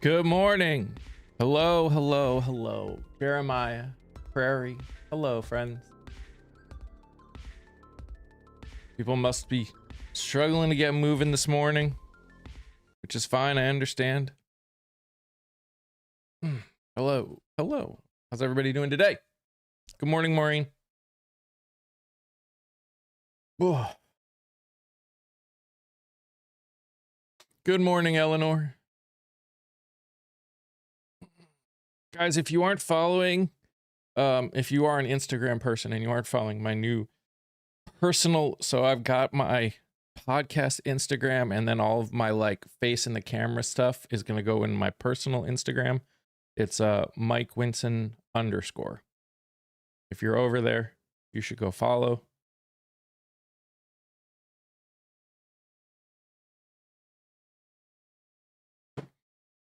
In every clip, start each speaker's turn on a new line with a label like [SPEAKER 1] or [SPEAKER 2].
[SPEAKER 1] Good morning. Hello, hello, hello. Jeremiah, Prairie. Hello, friends. People must be struggling to get moving this morning, which is fine. I understand. Hello, hello. How's everybody doing today? Good morning, Maureen. Oh. Good morning, Eleanor. Guys, if you aren't following, if you are an Instagram person and you aren't following my new personal, so I've got my podcast Instagram, and then all of my like face in the camera stuff is going to go in my personal Instagram. It's Mike Winson _. If you're over there, you should go follow.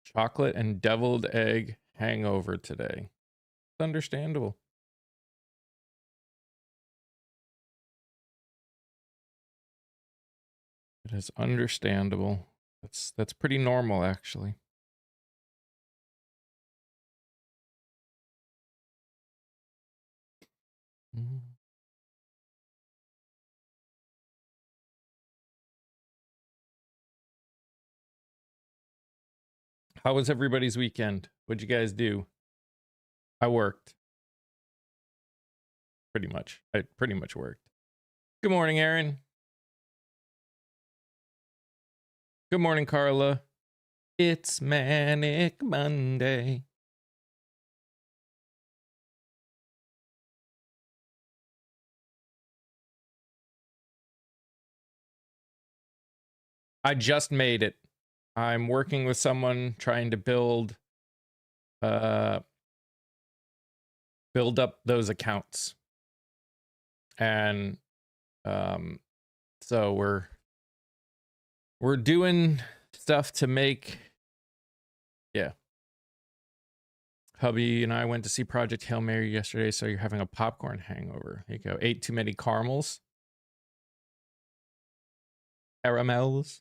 [SPEAKER 1] Chocolate and deviled egg hangover today. It's understandable. It is understandable. That's pretty normal, actually. How was everybody's weekend? What'd you guys do? I worked. Pretty much. I pretty much worked. Good morning, Aaron. Good morning, Carla. It's Manic Monday. I just made it. I'm working with someone trying to build up those accounts. And so we're doing stuff to make, yeah. Hubby and I went to see Project Hail Mary yesterday, so you're having a popcorn hangover. There you go. Ate too many caramels. Caramels.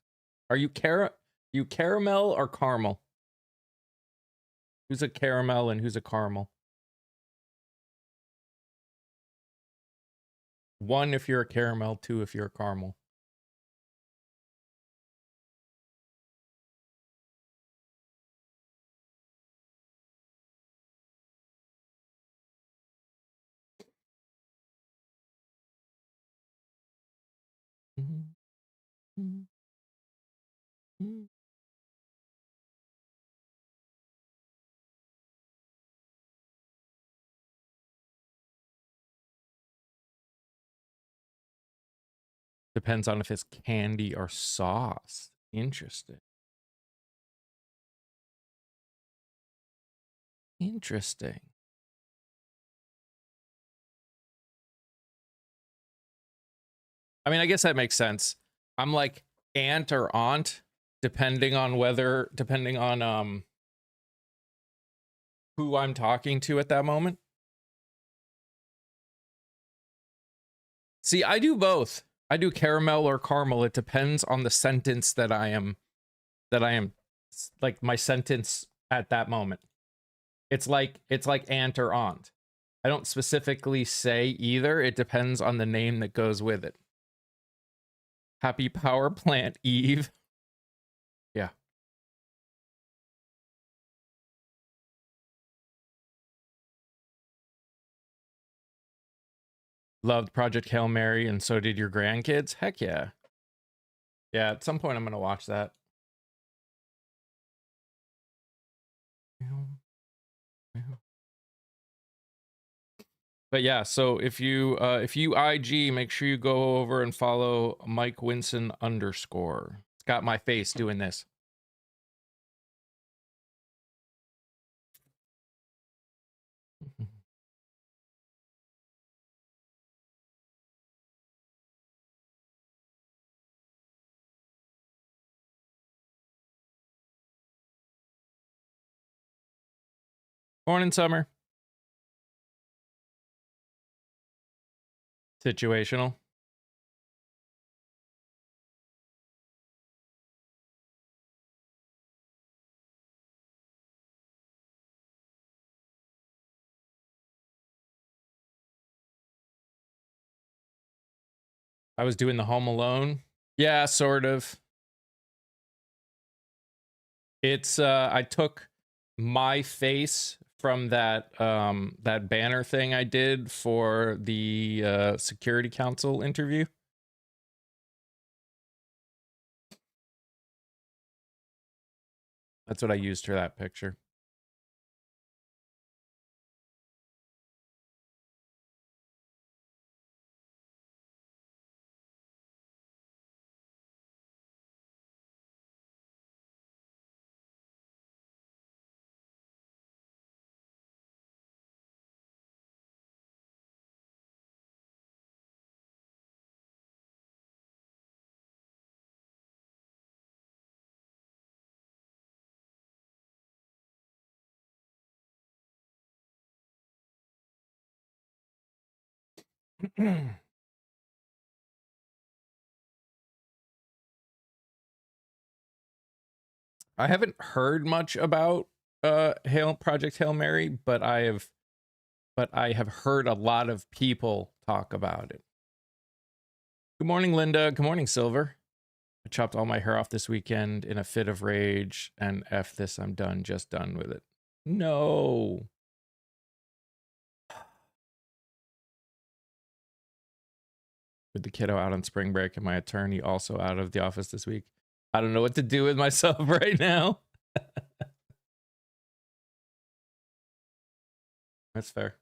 [SPEAKER 1] Are you caramel or caramel? Who's a caramel and who's a caramel? 1 if you're a caramel, 2 if you're a caramel. Depends on if it's candy or sauce. Interesting. Interesting. I mean, I guess that makes sense. I'm like aunt or aunt, depending on who I'm talking to at that moment. See, I do both. I do caramel or caramel. It depends on the sentence that I am like my sentence at that moment. It's like aunt or aunt. I don't specifically say either. It depends on the name that goes with it. Happy power plant, Eve. Yeah. Loved Project Hail Mary, and so did your grandkids. Heck yeah. Yeah, at some point I'm gonna watch that. But yeah, so if you IG, make sure you go over and follow Mike Winson _. It's got my face doing this. Morning, Summer. Situational. I was doing the Home Alone. Yeah, sort of. It's I took my face from that that banner thing I did for the Security Council interview. That's what I used for that picture. I haven't heard much about Project Hail Mary, but I have heard a lot of people talk about it. Good morning, Linda. Good morning, Silver. I chopped all my hair off this weekend in a fit of rage, and F this, I'm done, just done with it. No. With the kiddo out on spring break and my attorney also out of the office this week, I don't know what to do with myself right now. That's fair.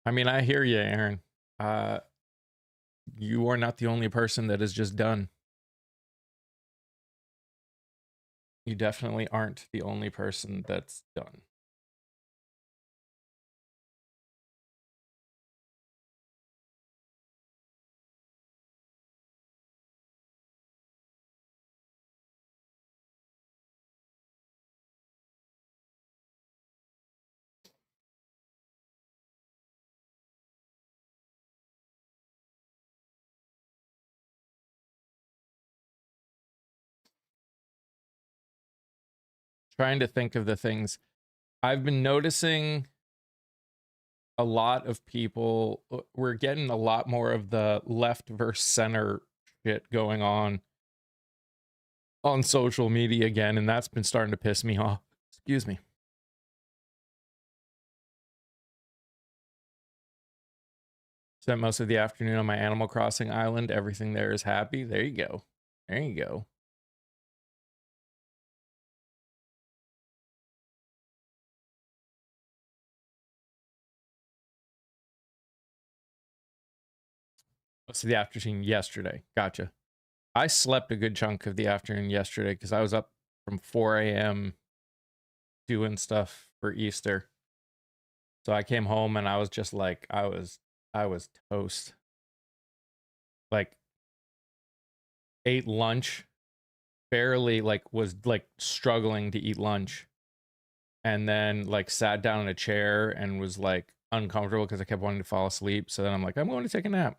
[SPEAKER 1] I mean, I hear you, Aaron. You are not the only person that is just done. You definitely aren't the only person that's done. Trying to think of the things I've been noticing. A lot of people, we're getting a lot more of the left versus center shit going on social media again, and that's been starting to piss me off. Excuse me. Spent most of the afternoon on my Animal Crossing island. Everything there is happy. There you go. There you go. Most of the afternoon yesterday. Gotcha. I slept a good chunk of the afternoon yesterday because I was up from 4 a.m. doing stuff for Easter. So I came home and I was just like, I was toast. Like, ate lunch, barely, like, was like struggling to eat lunch, and then like sat down in a chair and was like uncomfortable because I kept wanting to fall asleep. So then I'm like, I'm going to take a nap.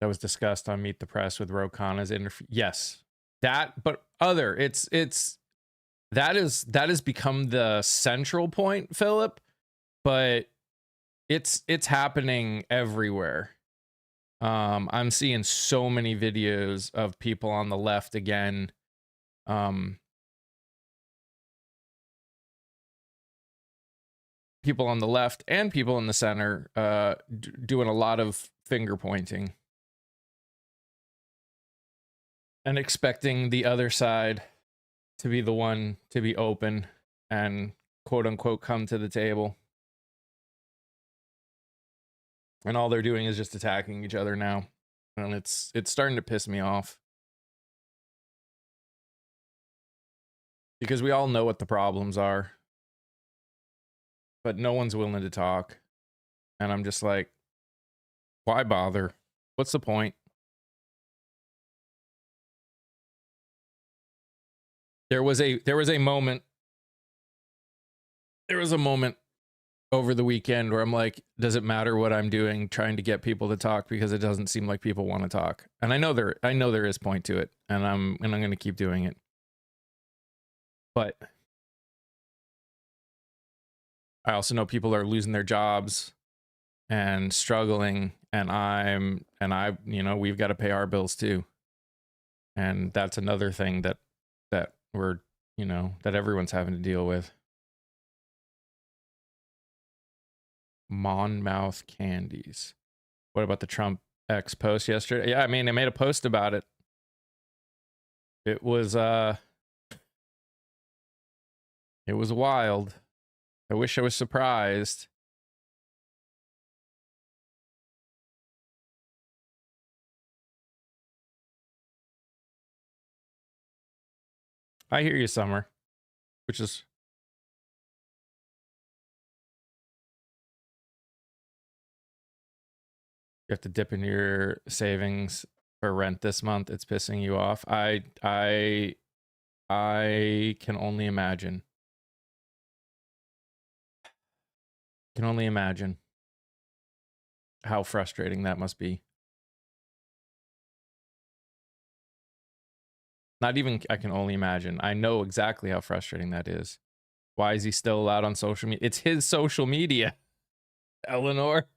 [SPEAKER 1] That was discussed on Meet the Press with Ro Khanna's interview. Yes, that, but other, that has become the central point, Philip, but it's happening everywhere. I'm seeing so many videos of people on the left again. People on the left and people in the center doing a lot of finger pointing and expecting the other side to be the one to be open and quote unquote come to the table. And all they're doing is just attacking each other now. And it's starting to piss me off. Because we all know what the problems are. But no one's willing to talk. And I'm just like, why bother? What's the point? There was a moment over the weekend where I'm like, does it matter what I'm doing trying to get people to talk, because it doesn't seem like people want to talk. And I know there is point to it, and I'm going to keep doing it. But I also know people are losing their jobs and struggling, and we've got to pay our bills too. And that's another thing that we're, that everyone's having to deal with. Monmouth candies. What about the Trump X post yesterday? Yeah, I mean, I made a post about it. It was wild. I wish I was surprised. I hear you, Summer. Which is you have to dip into your savings for rent this month. It's pissing you off. I can only imagine. Can only imagine how frustrating that must be. Not even I can only imagine. I know exactly how frustrating that is. Why is he still allowed on social media? It's his social media, Eleanor.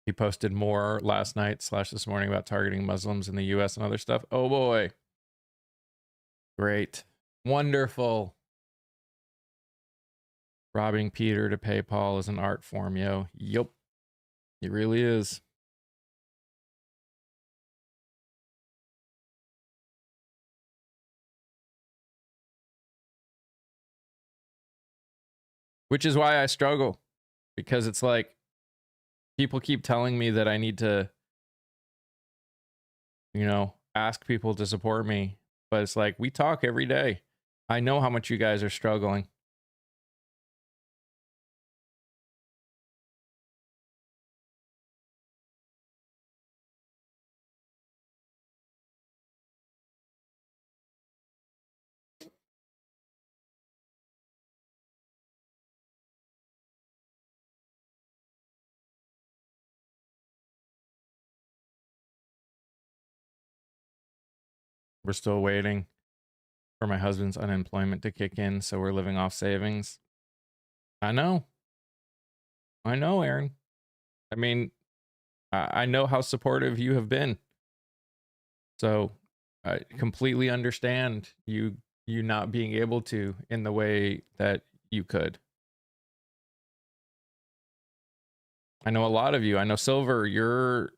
[SPEAKER 1] He posted more last night / this morning about targeting Muslims in the US and other stuff. Oh boy. Great. Wonderful. Robbing Peter to pay Paul is an art form, yo. Yup. It really is. Which is why I struggle. Because it's like, people keep telling me that I need to, ask people to support me. But it's like, we talk every day. I know how much you guys are struggling. We're still waiting for my husband's unemployment to kick in, so we're living off savings. I know, Aaron. I mean, I know how supportive you have been. So I completely understand you not being able to in the way that you could. I know a lot of you. I know Silver, your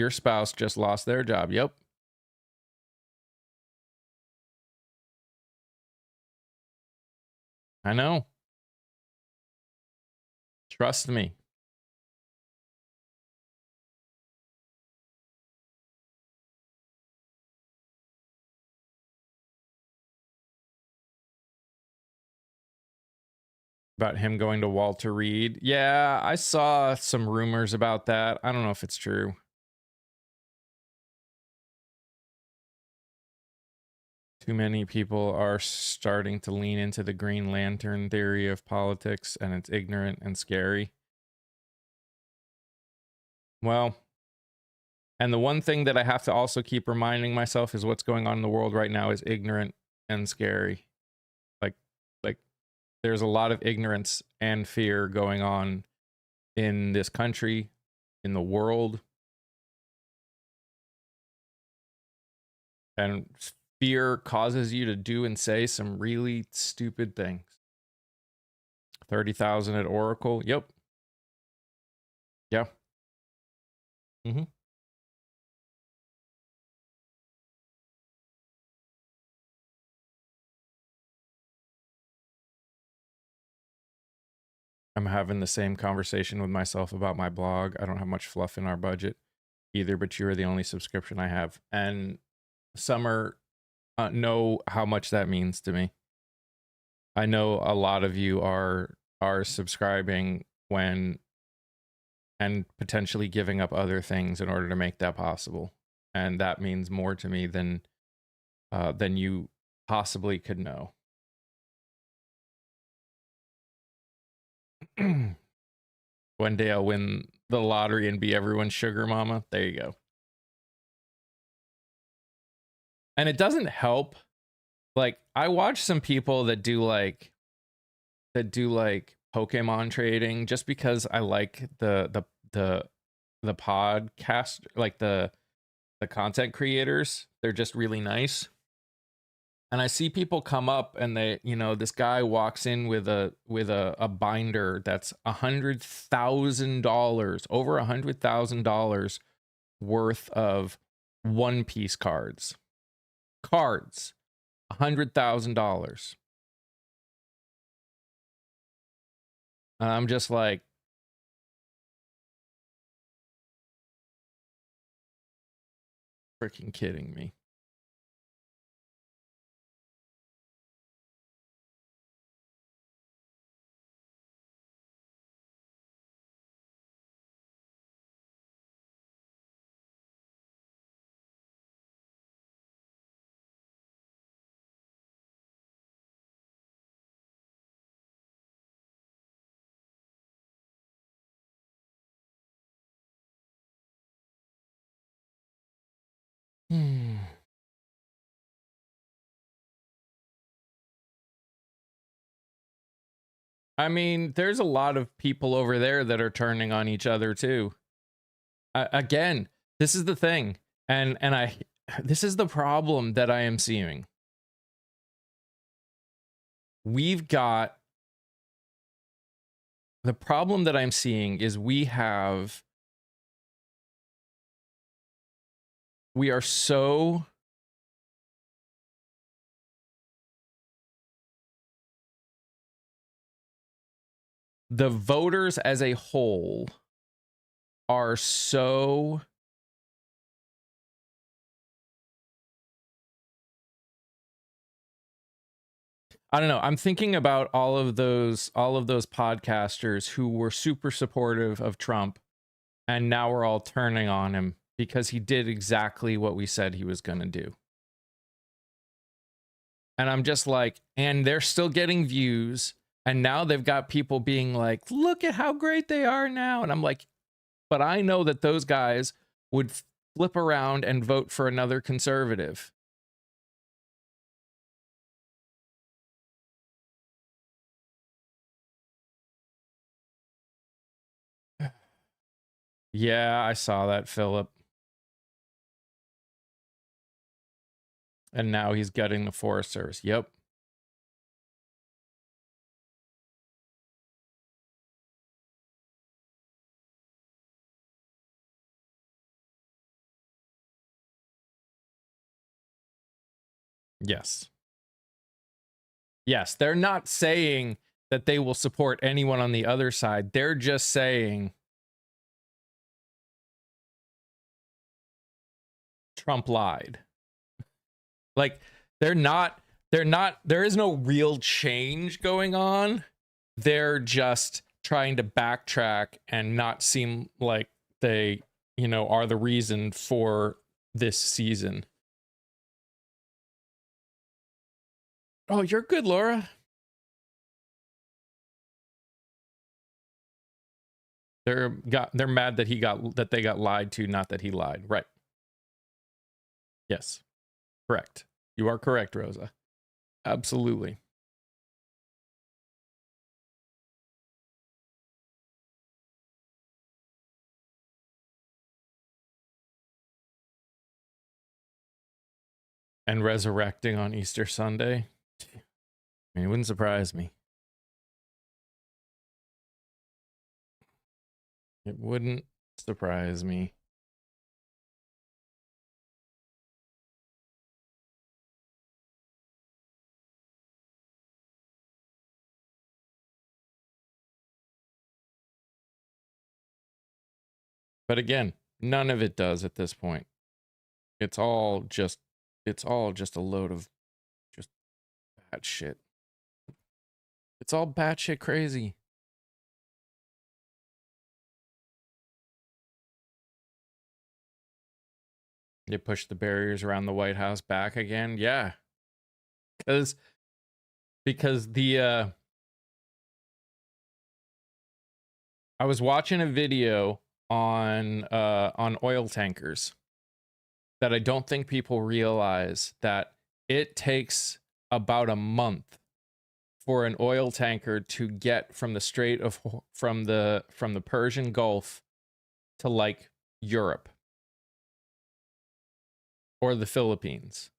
[SPEAKER 1] spouse just lost their job. Yep. I know. Trust me. About him going to Walter Reed. Yeah, I saw some rumors about that. I don't know if it's true. Too many people are starting to lean into the Green Lantern theory of politics, and it's ignorant and scary. Well, and the one thing that I have to also keep reminding myself is what's going on in the world right now is ignorant and scary. Like there's a lot of ignorance and fear going on in this country, in the world. And fear causes you to do and say some really stupid things. 30,000 at Oracle. Yep. Yeah. Mm-hmm. I'm having the same conversation with myself about my blog. I don't have much fluff in our budget either, but you're the only subscription I have. And Summer, know how much that means to me. I know a lot of you are subscribing when and potentially giving up other things in order to make that possible. and that means more to me than you possibly could know. One day I'll win the lottery and be everyone's sugar mama. There you go. And it doesn't help. Like, I watch some people that do like Pokemon trading just because I like the podcast, like the content creators. They're just really nice. And I see people come up and they, this guy walks in with a binder that's $100,000, over $100,000 worth of One Piece cards. $100,000. And I'm just like, freaking kidding me. I mean, there's a lot of people over there that are turning on each other too. Again, this is the thing, and this is the problem that I am seeing. We've got the problem that I'm seeing is we are so the voters as a whole are so I don't know. I'm thinking about all of those podcasters who were super supportive of Trump and now we're all turning on him because he did exactly what we said he was going to do. And I'm just like, and they're still getting views. And now they've got people being like, look at how great they are now. And I'm like, but I know that those guys would flip around and vote for another conservative. Yeah, I saw that, Philip. And now he's gutting the Forest Service. Yep. Yes. Yes, they're not saying that they will support anyone on the other side. They're just saying Trump lied. Like, there is no real change going on. They're just trying to backtrack and not seem like they, are the reason for this season. Oh, you're good, Laura. They're mad that they got lied to, not that he lied. Right. Yes. Correct. You are correct, Rosa. Absolutely. And resurrecting on Easter Sunday. I mean, it wouldn't surprise me. It wouldn't surprise me. But again, none of it does at this point. It's all just a load of just bad shit. It's all batshit crazy. They pushed the barriers around the White House back again. Yeah. Because the I was watching a video on oil tankers that I don't think people realize that it takes about a month for an oil tanker to get from the Strait of from the Persian Gulf to like Europe or the Philippines.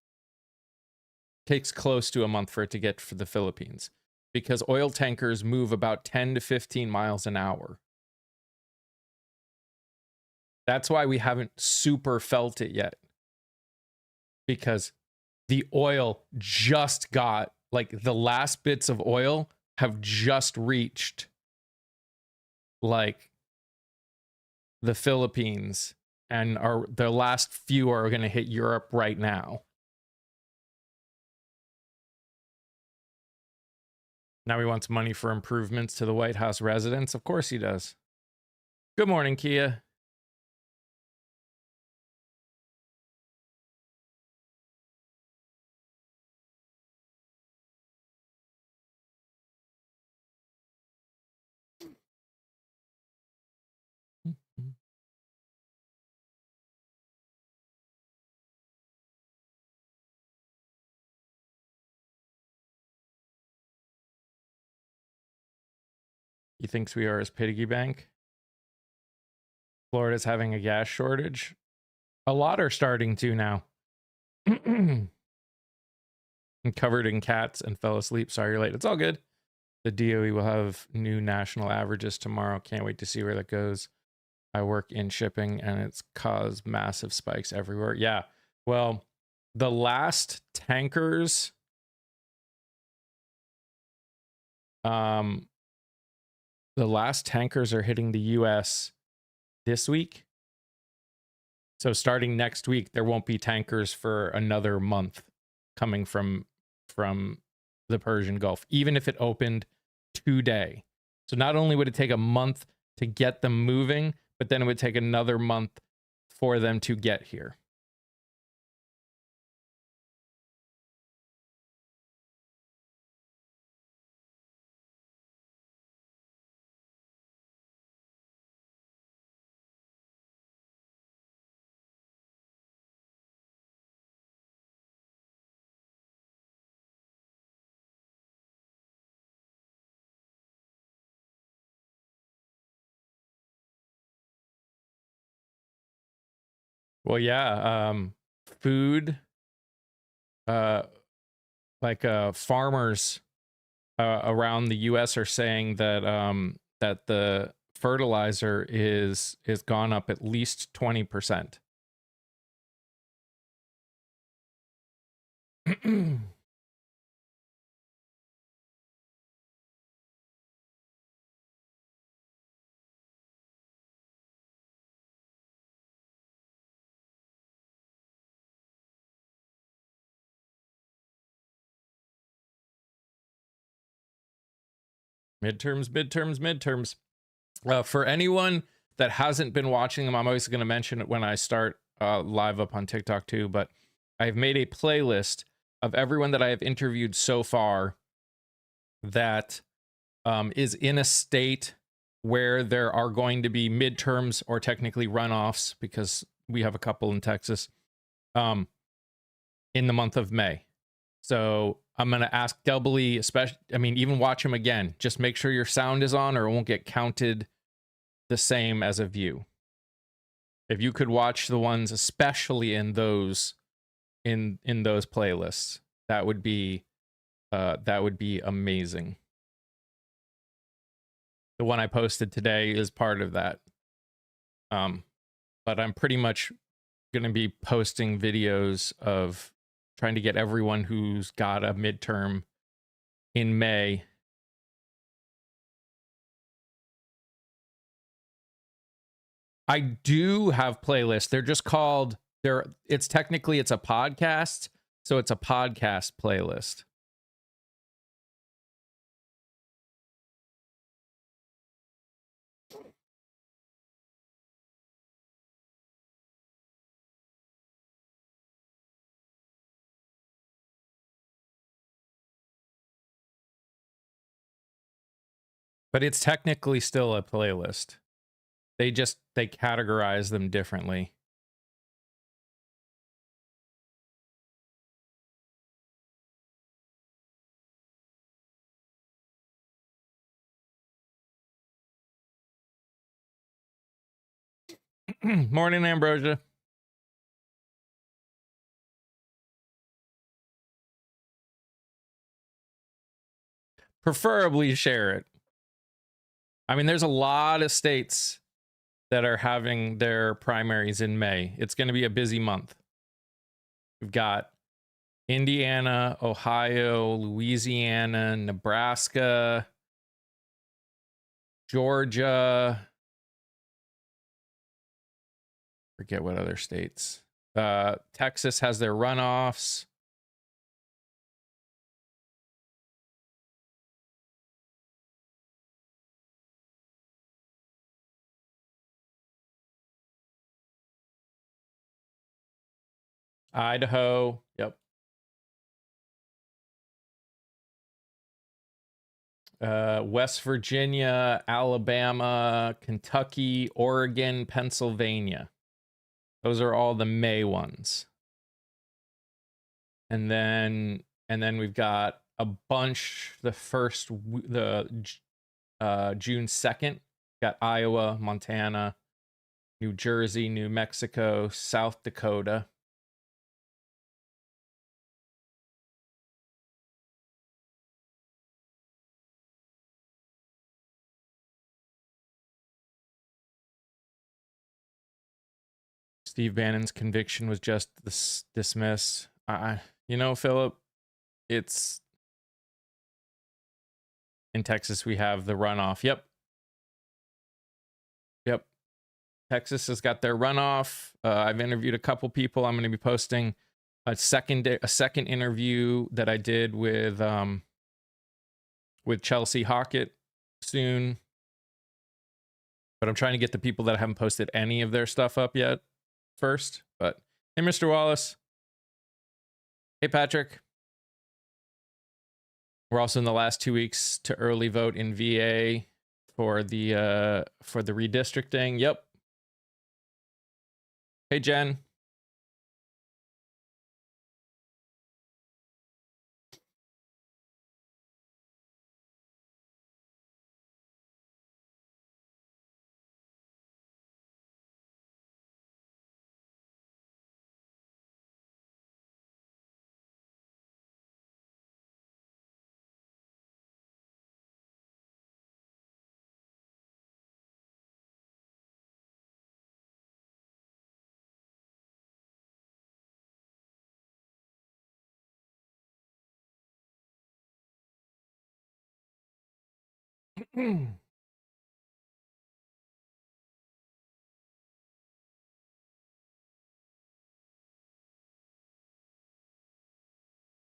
[SPEAKER 1] Takes close to a month for it to get to the Philippines because oil tankers move about 10 to 15 miles an hour. That's why we haven't super felt it yet. Because the oil just got, like, the last bits of oil have just reached, like, the Philippines, and the last few are going to hit Europe right now. Now he wants money for improvements to the White House residence. Of course he does. Good morning, Kia. He thinks we are his piggy bank. Florida's having a gas shortage. A lot are starting to now. I'm covered in cats and fell asleep. Sorry you're late. It's all good. The DOE will have new national averages tomorrow. Can't wait to see where that goes. I work in shipping and it's caused massive spikes everywhere. Yeah. Well, the last tankers are hitting the US this week. So starting next week, there won't be tankers for another month coming from the Persian Gulf, even if it opened today. So not only would it take a month to get them moving, but then it would take another month for them to get here. Well, yeah, food, farmers around the U.S. are saying that that the fertilizer is gone up at least 20%. Midterms. For anyone that hasn't been watching them, I'm always going to mention it when I start live up on TikTok too, but I've made a playlist of everyone that I have interviewed so far that is in a state where there are going to be midterms or technically runoffs, because we have a couple in Texas, in the month of May. So I'm going to ask doubly, especially, I mean, even watch them again. Just make sure your sound is on or it won't get counted the same as a view. If you could watch the ones, especially in those, in those playlists, that would be amazing. The one I posted today is part of that. But I'm pretty much going to be posting videos of trying to get everyone who's got a midterm in May. I do have playlists. They're just called, it's technically, it's a podcast. So it's a podcast playlist. But it's technically still a playlist. They categorize them differently. Morning, Ambrosia. Preferably share it. I mean, there's a lot of states that are having their primaries in May. It's going to be a busy month. We've got Indiana, Ohio, Louisiana, Nebraska, Georgia. Forget what other states. Texas has their runoffs. Idaho. Yep. West Virginia, Alabama, Kentucky, Oregon, Pennsylvania. Those are all the May ones. And then we've got a bunch the June 2nd. Got Iowa, Montana, New Jersey, New Mexico, South Dakota. Steve Bannon's conviction was just dismissed. You know, Philip, it's in Texas. We have the runoff. Yep. Texas has got their runoff. I've interviewed a couple people. I'm going to be posting a second interview that I did with Chelsea Hockett soon. But I'm trying to get the people that haven't posted any of their stuff up yet first. But hey, Mr. Wallace. Hey, Patrick. We're also in the last 2 weeks to early vote in VA for the redistricting. Yep. Hey, Jen.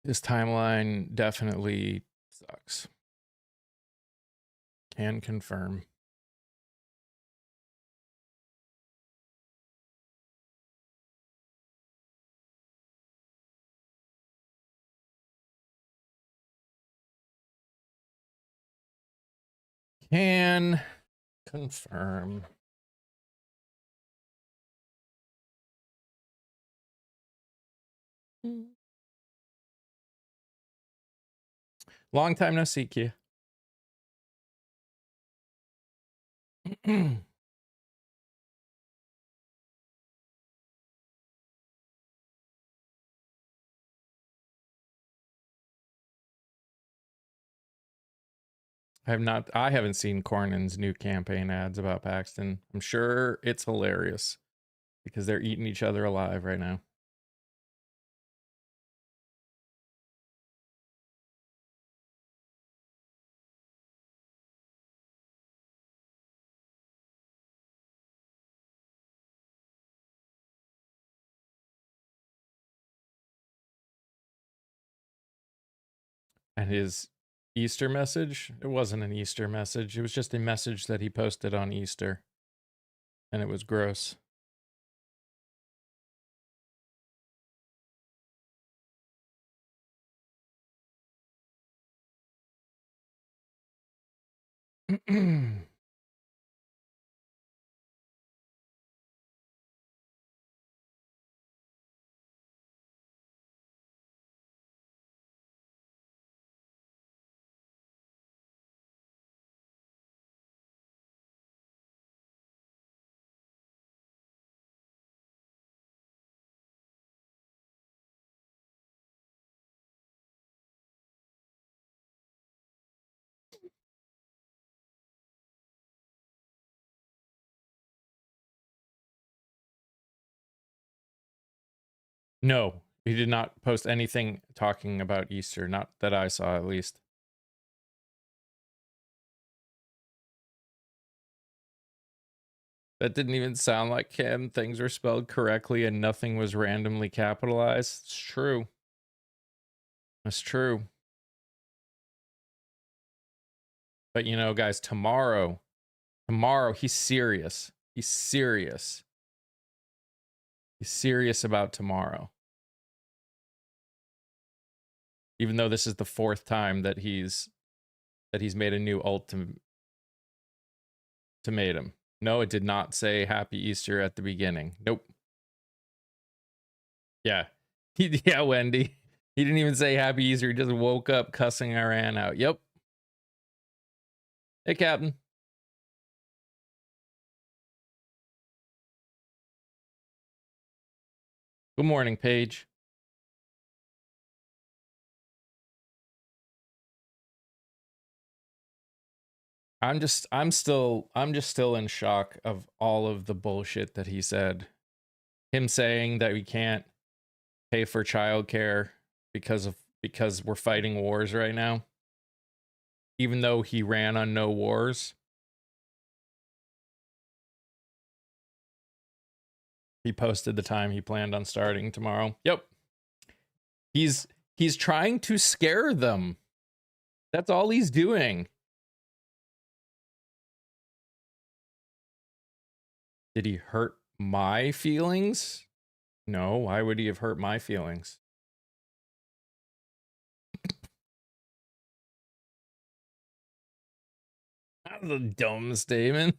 [SPEAKER 1] This timeline definitely sucks. Can confirm. Can confirm. Long time no see, Q. I haven't seen Cornyn's new campaign ads about Paxton. I'm sure it's hilarious because they're eating each other alive right now. And his Easter message, it wasn't an Easter message. It was just a message that he posted on Easter. And it was gross. No, he did not post anything talking about Easter, not that I saw at least. That didn't even sound like him. Things were spelled correctly and nothing was randomly capitalized. It's true. That's true. But you know, guys, tomorrow, he's serious. He's serious. He's serious about tomorrow. Even though this is the 4th time that he's made a new ultimatum. No, it did not say Happy Easter at the beginning. Nope. Yeah. Yeah, Wendy. He didn't even say Happy Easter. He just woke up cussing Iran out. Yep. Hey, Captain. Good morning, Paige. I'm just still in shock of all of the bullshit that he said. Him saying that we can't pay for childcare because we're fighting wars right now. Even though he ran on no wars. He posted the time he planned on starting tomorrow. Yep. He's trying to scare them. That's all he's doing. Did he hurt my feelings? No, why would he have hurt my feelings? That's a dumb statement.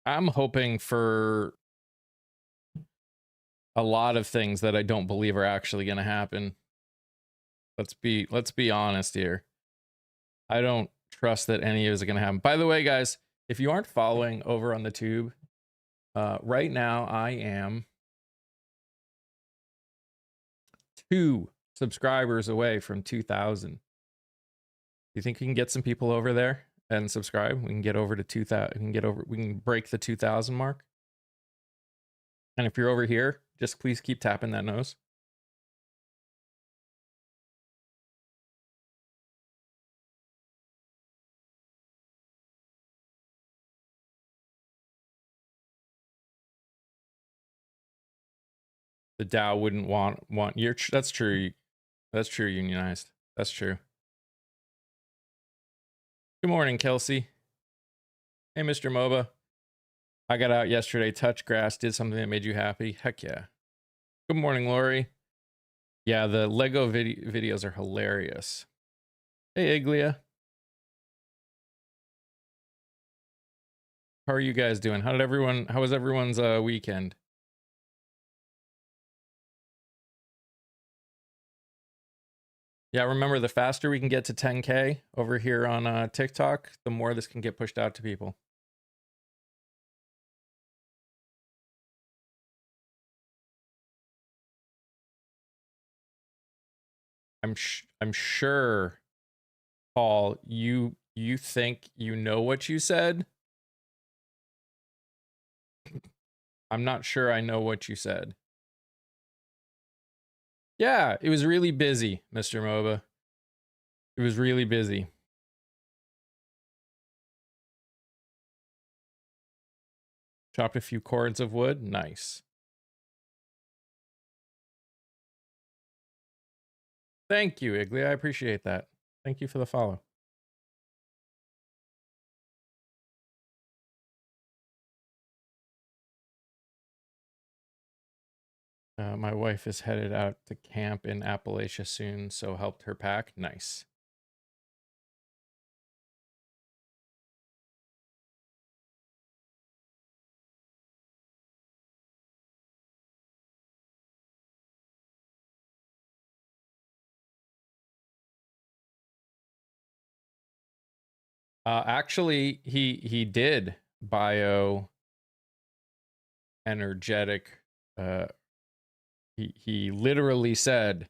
[SPEAKER 1] I'm hoping for a lot of things that I don't believe are actually going to happen. Let's be honest here. I don't trust that any of it is going to happen. By the way, guys, if you aren't following over on the tube, right now I am 2 subscribers away from 2,000. You think we can get some people over there and subscribe? We can get over to 2,000. We can break the 2,000 mark. And if you're over here, just please keep tapping that nose. The Dow wouldn't want your. That's true. That's true. Unionized. That's true. Good morning, Kelsey. Hey, Mr. MOBA. I got out yesterday, touched grass, did something that made you happy. Heck yeah. Good morning, Lori. Yeah, the Lego videos are hilarious. Hey, Iglia. How are you guys doing? How was everyone's weekend? Yeah, remember, the faster we can get to 10K over here on TikTok, the more this can get pushed out to people. I'm sure, Paul, you think you know what you said? I'm not sure I know what you said. Yeah, it was really busy, Mr. MOBA. It was really busy. Chopped a few cords of wood. Nice. Thank you, Igly. I appreciate that. Thank you for the follow. My wife is headed out to camp in Appalachia soon, so helped her pack. Nice. Actually, he did bio energetic. He literally said,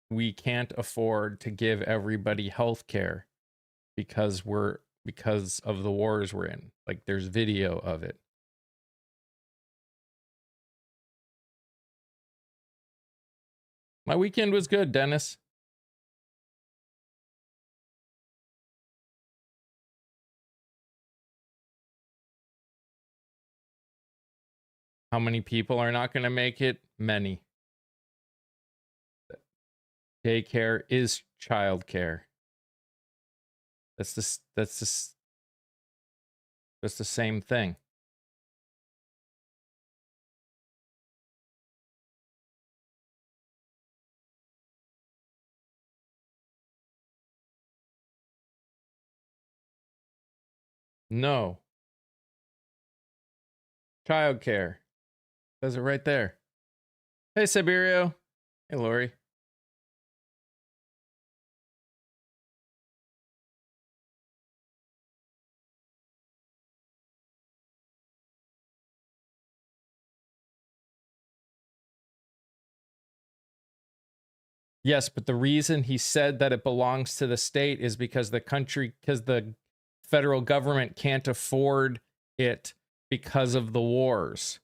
[SPEAKER 1] we can't afford to give everybody health care because of the wars we're in. Like, there's video of it. My weekend was good, Dennis. How many people are not going to make it? Many. Daycare is childcare. That's the same thing. No. Childcare. Says it right there. Hey, Siberio. Hey, Lori. Yes, but the reason he said that it belongs to the state is because the federal government can't afford it because of the wars.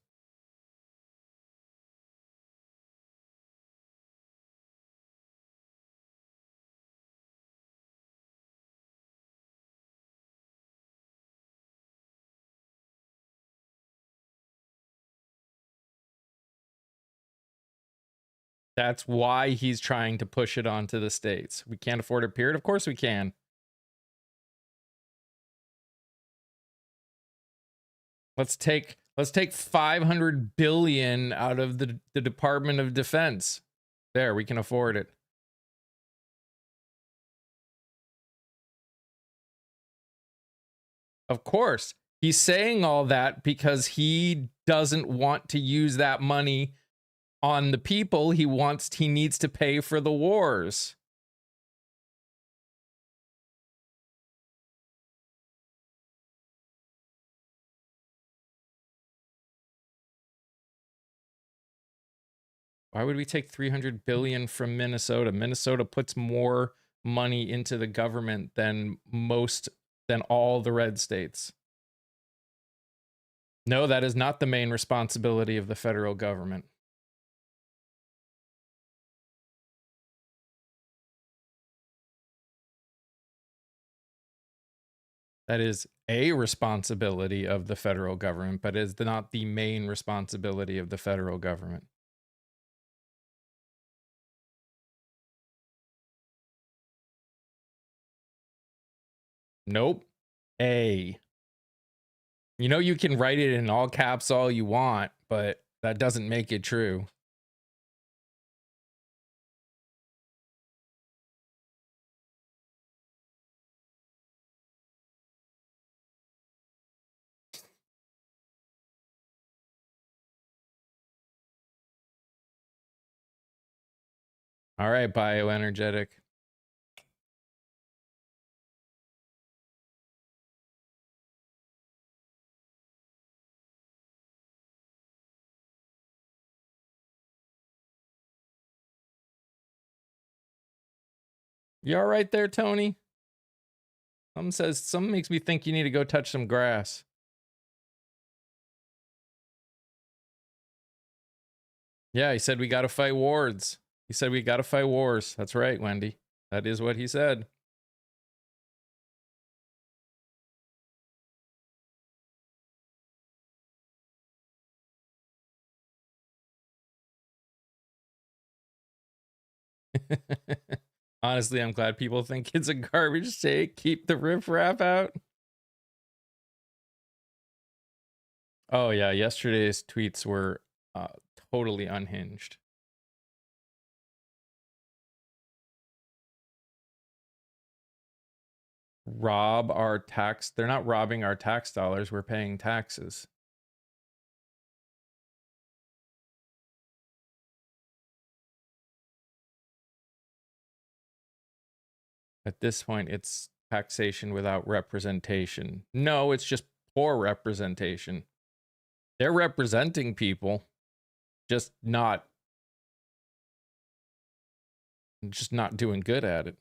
[SPEAKER 1] That's why he's trying to push it onto the states. We can't afford it, period. Of course we can. Let's take 500 billion out of the Department of Defense. There, we can afford it. Of course. He's saying all that because he doesn't want to use that money on the people. He needs to pay for the wars. Why would we take 300 billion from Minnesota? Minnesota puts more money into the government than all the red states. No, that is not the main responsibility of the federal government. That is a responsibility of the federal government, but is not the main responsibility of the federal government. Nope. A. You know, you can write it in all caps all you want, but that doesn't make it true. All right, bioenergetic. You all right there, Tony? Something makes me think you need to go touch some grass. Yeah, he said we got to fight wars. He said we got to fight wars. That's right, Wendy. That is what he said. Honestly, I'm glad people think it's a garbage take. Keep the riffraff out. Oh yeah, yesterday's tweets were totally unhinged. rob our tax. They're not robbing our tax dollars. We're paying taxes. At this point, it's taxation without representation. No, it's just poor representation. They're representing people, just not doing good at it.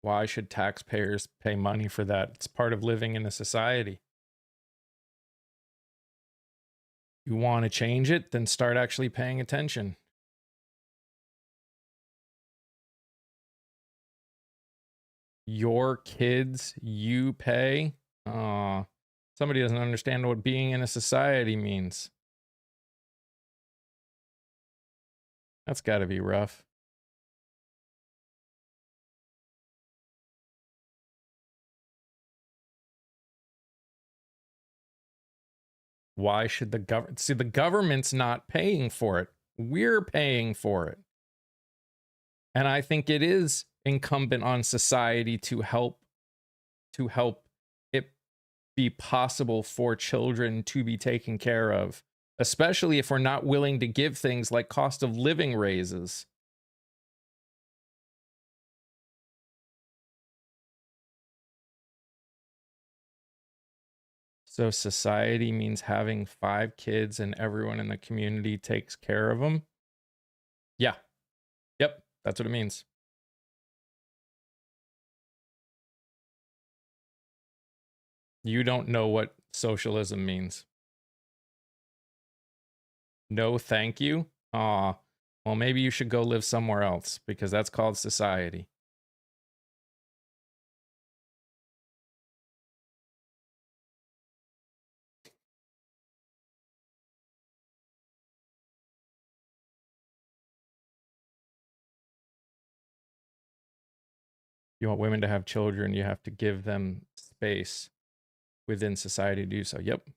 [SPEAKER 1] Why should taxpayers pay money for that? It's part of living in a society. You want to change it, then start actually paying attention. Your kids, you pay? Aw, somebody doesn't understand what being in a society means. That's got to be rough. Why should the government see? The government's not paying for it. We're paying for it. And I think it is incumbent on society to help it be possible for children to be taken care of, especially if we're not willing to give things like cost of living raises. So society means having 5 kids and everyone in the community takes care of them? Yeah. Yep, that's what it means. You don't know what socialism means. No, thank you. Aw, well, maybe you should go live somewhere else because that's called society. You want women to have children, you have to give them space within society to do so. Yep.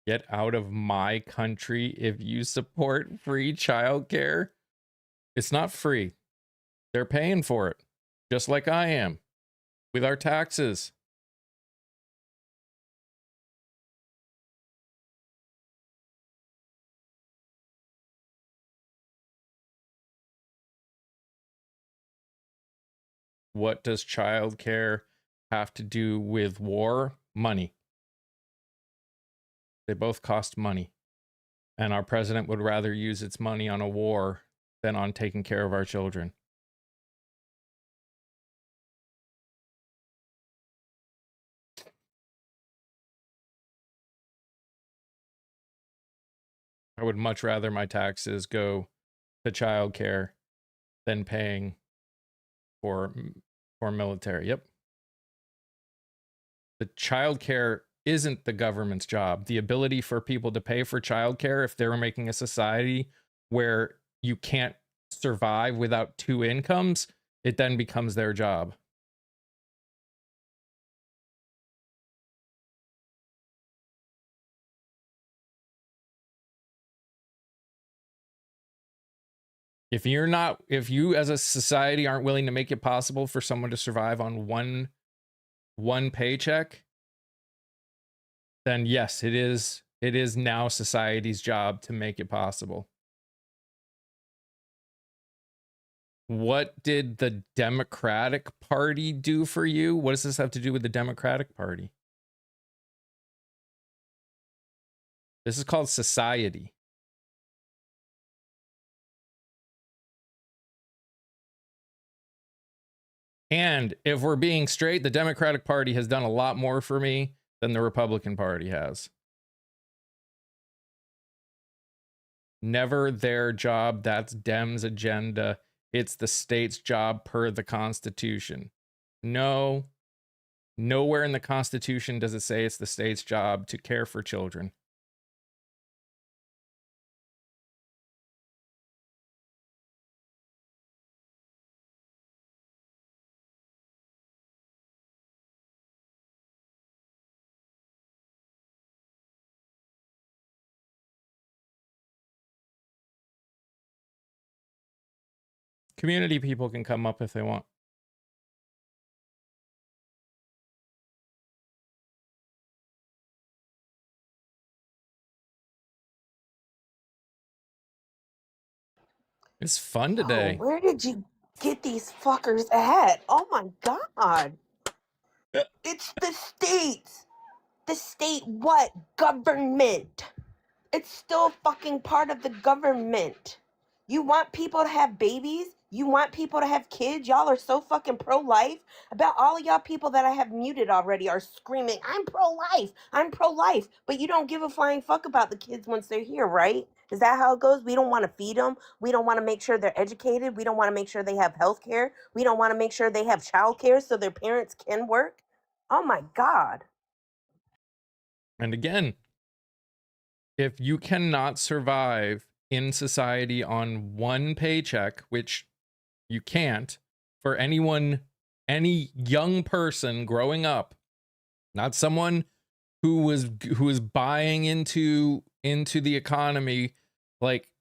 [SPEAKER 1] Get out of my country if you support free childcare. It's not free. They're paying for it, just like I am, with our taxes. What does childcare have to do with war? Money. They both cost money. And our president would rather use its money on a war than on taking care of our children. I would much rather my taxes go to childcare than paying for military. Yep. The childcare isn't the government's job. The ability for people to pay for childcare, if they're making a society where you can't survive without 2 incomes, it then becomes their job. If you as a society aren't willing to make it possible for someone to survive on one paycheck, then yes, it is now society's job to make it possible. What did the Democratic Party do for you? What does this have to do with the Democratic Party? This is called society. And if we're being straight, the Democratic Party has done a lot more for me than the Republican Party has. Never their job. That's Dems' agenda. It's the state's job per the Constitution. No, nowhere in the Constitution does it say it's the state's job to care for children. Community people can come up if they want. It's fun
[SPEAKER 2] Oh,
[SPEAKER 1] today.
[SPEAKER 2] where did you get these fuckers at? Oh my god. It's the states. The state what? Government. It's still fucking part of the government. You want people to have babies? You want people to have kids? Y'all are so fucking pro-life. About all of y'all people that I have muted already are screaming, I'm pro-life, I'm pro-life. But you don't give a flying fuck about the kids once they're here, right? Is that how it goes? We don't want to feed them. We don't want to make sure they're educated. We don't want to make sure they have health care. We don't want to make sure they have child care so their parents can work. Oh my God.
[SPEAKER 1] And again, if you cannot survive in society on one paycheck, which you can't for anyone, any young person growing up, not someone who was buying into the economy like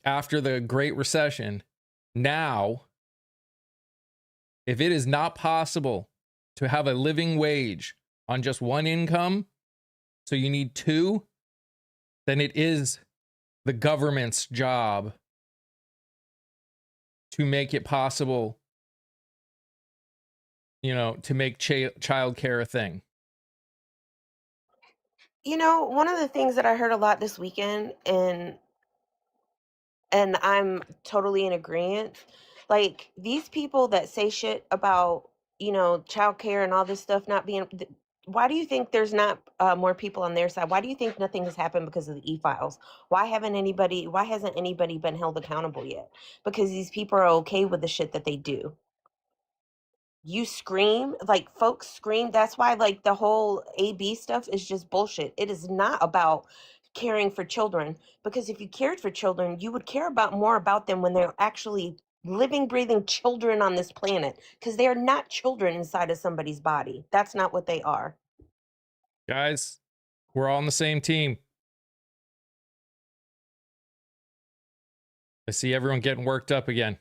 [SPEAKER 1] after the Great Recession. Now, if it is not possible to have a living wage on just one income, so you need two, then it is the government's job to make it possible, you know, to make childcare a thing.
[SPEAKER 2] You know, one of the things that I heard a lot this weekend, and I'm totally in agreement. Like these people that say shit about, you know, childcare and all this stuff not being. Why do you think there's not more people on their side? Why do you think nothing has happened because of the e-files? Why haven't anybody? Why hasn't anybody been held accountable yet? Because these people are okay with the shit that they do. You scream, like folks scream. That's why like the whole AB stuff is just bullshit. It is not about caring for children, because if you cared for children, you would care about more about them when they're actually living, breathing children on this planet, because they are not children inside of somebody's body. That's not what they are.
[SPEAKER 1] Guys, we're all on the same team. I see everyone getting worked up again.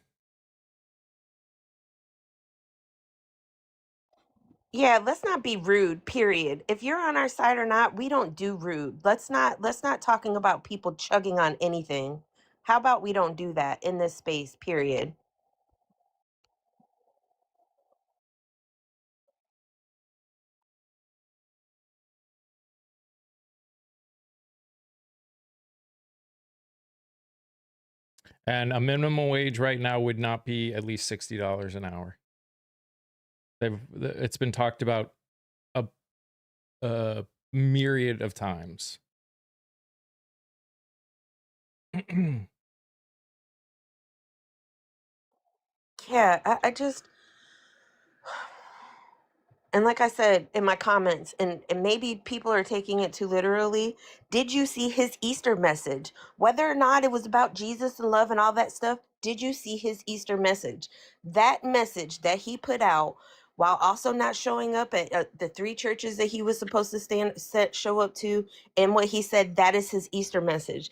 [SPEAKER 2] Yeah, let's not be rude, period. If you're on our side or not, we don't do rude. Let's not talking about people chugging on anything. How about we don't do that in this space, period.
[SPEAKER 1] And a minimum wage right now would not be at least $60 an hour. It's been talked about a myriad of times.
[SPEAKER 2] Yeah, I just, and like I said in my comments, and maybe people are taking it too literally. Did you see his Easter message? Whether or not it was about Jesus and love and all that stuff, did you see his Easter message? That message that he put out while also not showing up at the three churches that he was supposed to show up to, and what he said, that is his Easter message.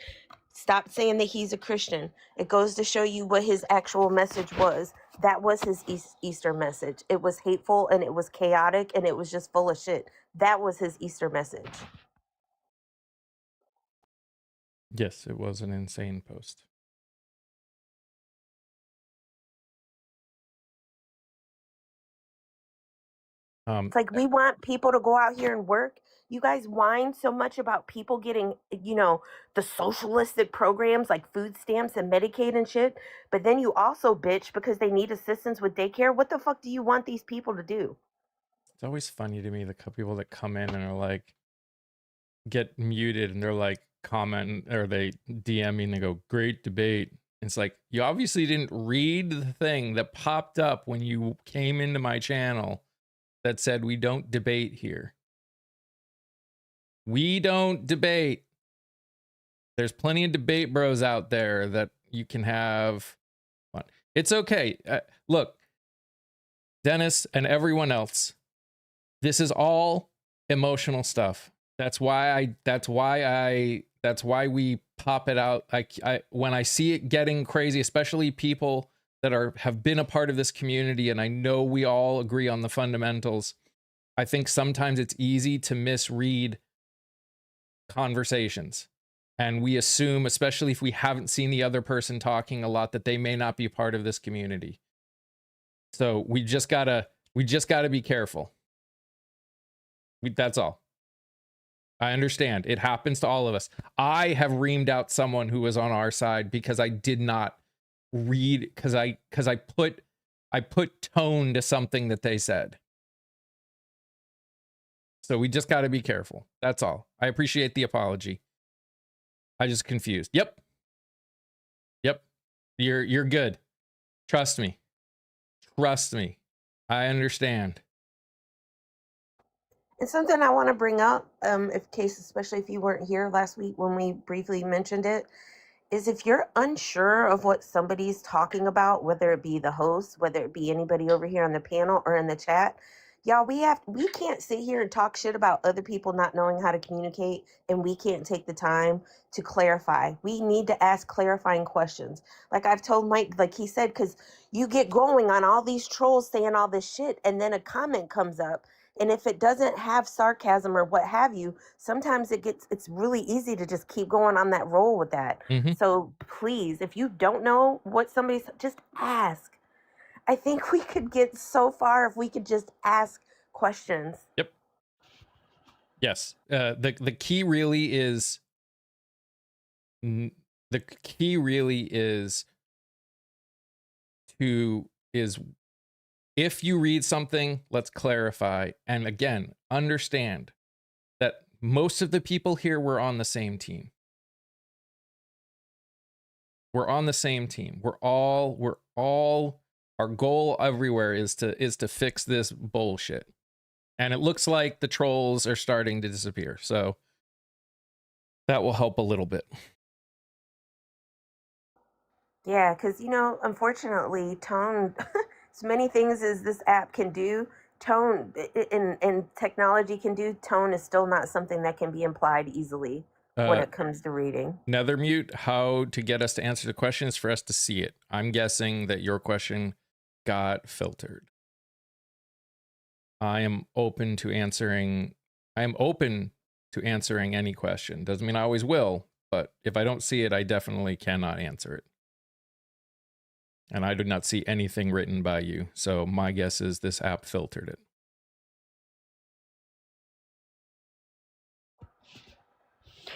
[SPEAKER 2] Stop saying that he's a Christian. It goes to show you what his actual message was. That was his Easter message. It was hateful and it was chaotic and it was just full of shit. That was his Easter message.
[SPEAKER 1] Yes, it was an insane post.
[SPEAKER 2] It's like we want people to go out here and work. You guys whine so much about people getting, you know, the socialistic programs like food stamps and Medicaid and shit, but then you also bitch because they need assistance with daycare. What the fuck do you want these people to do?
[SPEAKER 1] It's always funny to me the people that come in and are like, get muted and they're like comment or they DM me and they go, great debate. It's like, you obviously didn't read the thing that popped up when you came into my channel that said we don't debate here. We don't debate. There's plenty of debate bros out there that you can have fun. It's okay. Look, Dennis and everyone else, this is all emotional stuff. That's why we pop it out. When I see it getting crazy, especially people that have been a part of this community, and I know we all agree on the fundamentals, I think sometimes it's easy to misread conversations. And we assume, especially if we haven't seen the other person talking a lot, that they may not be part of this community. So we just gotta be careful. That's all. I understand. It happens to all of us. I have reamed out someone who was on our side because I did not read, because I put tone to something that they said. So we just got to be careful. That's all. I appreciate the apology. I just confused. Yep. You're good. Trust me. I understand.
[SPEAKER 2] And something I want to bring up, especially if you weren't here last week when we briefly mentioned it, is if you're unsure of what somebody's talking about, whether it be the host, whether it be anybody over here on the panel or in the chat, y'all, we can't sit here and talk shit about other people not knowing how to communicate, and we can't take the time to clarify. We need to ask clarifying questions. Like I've told Mike, like he said, because you get going on all these trolls saying all this shit, and then a comment comes up. And if it doesn't have sarcasm or what have you, sometimes it's really easy to just keep going on that roll with that.
[SPEAKER 1] Mhm.
[SPEAKER 2] So please, if you don't know what somebody's, just ask. I think we could get so far if we could just ask questions.
[SPEAKER 1] Yep. Yes. The key really is if you read something, let's clarify. And again, understand that most of the people here were on the same team. We're on the same team. We're all our goal everywhere is to fix this bullshit. And it looks like the trolls are starting to disappear. So that will help a little bit.
[SPEAKER 2] Yeah, because, unfortunately, tone, as many things as this app can do, tone and technology can do, tone is still not something that can be implied easily when it comes to reading.
[SPEAKER 1] Nethermute, how to get us to answer the questions for us to see it. I'm guessing that your question got filtered. I am open to answering any question. Doesn't mean I always will, but if I don't see it, I definitely cannot answer it. And I did not see anything written by you. So my guess is this app filtered it.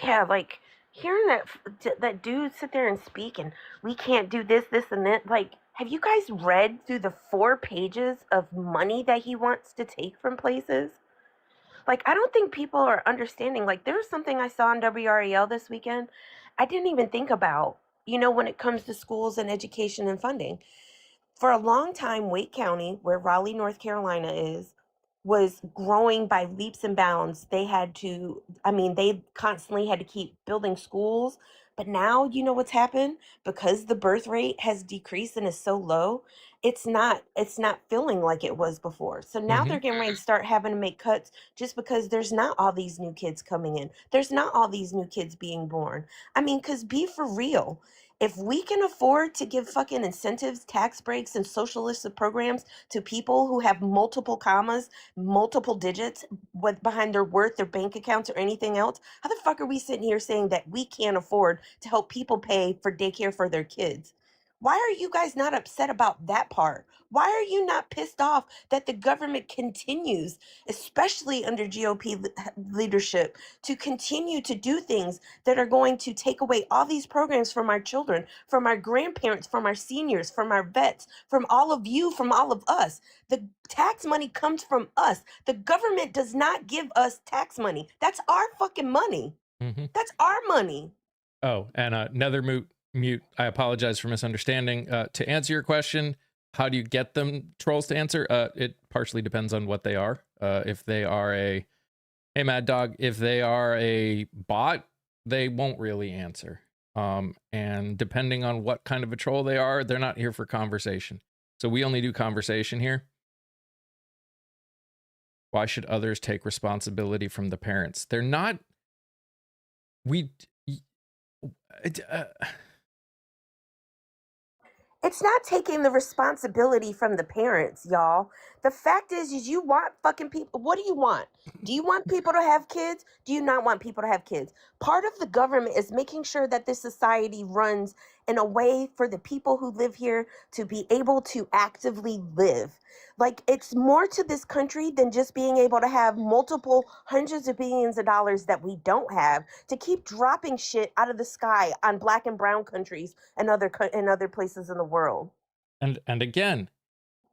[SPEAKER 2] Yeah, like hearing that dude sit there and speak, and we can't do this, and that. Like, have you guys read through the 4 pages of money that he wants to take from places? Like, I don't think people are understanding. Like, there's something I saw on WREL this weekend I didn't even think about, when it comes to schools and education and funding. For a long time, Wake County, where Raleigh, North Carolina is, was growing by leaps and bounds. They constantly had to keep building schools. But now, you know what's happened? Because the birth rate has decreased and is so low, it's not feeling like it was before. So now they're getting ready to start having to make cuts just because there's not all these new kids coming in. There's not all these new kids being born. Because be for real, if we can afford to give fucking incentives, tax breaks, and socialist programs to people who have multiple commas, multiple digits behind their worth, their bank accounts, or anything else, how the fuck are we sitting here saying that we can't afford to help people pay for daycare for their kids? Why are you guys not upset about that part? Why are you not pissed off that the government continues, especially under GOP leadership, to continue to do things that are going to take away all these programs from our children, from our grandparents, from our seniors, from our vets, from all of you, from all of us? The tax money comes from us. The government does not give us tax money. That's our fucking money. That's our money.
[SPEAKER 1] Oh, and another mute. I apologize for misunderstanding. To answer your question, how do you get them trolls to answer? It partially depends on what they are. If they are hey Mad Dog, if they are a bot, they won't really answer. And depending on what kind of a troll they are, they're not here for conversation. So we only do conversation here. Why should others take responsibility from the parents? They're not.
[SPEAKER 2] It's not taking the responsibility from the parents, y'all. The fact is you want fucking people. What do you want? Do you want people to have kids? Do you not want people to have kids? Part of the government is making sure that this society runs in a way for the people who live here to be able to actively live. Like, it's more to this country than just being able to have multiple hundreds of billions of dollars that we don't have to keep dropping shit out of the sky on black and brown countries and other places in the world.
[SPEAKER 1] And again,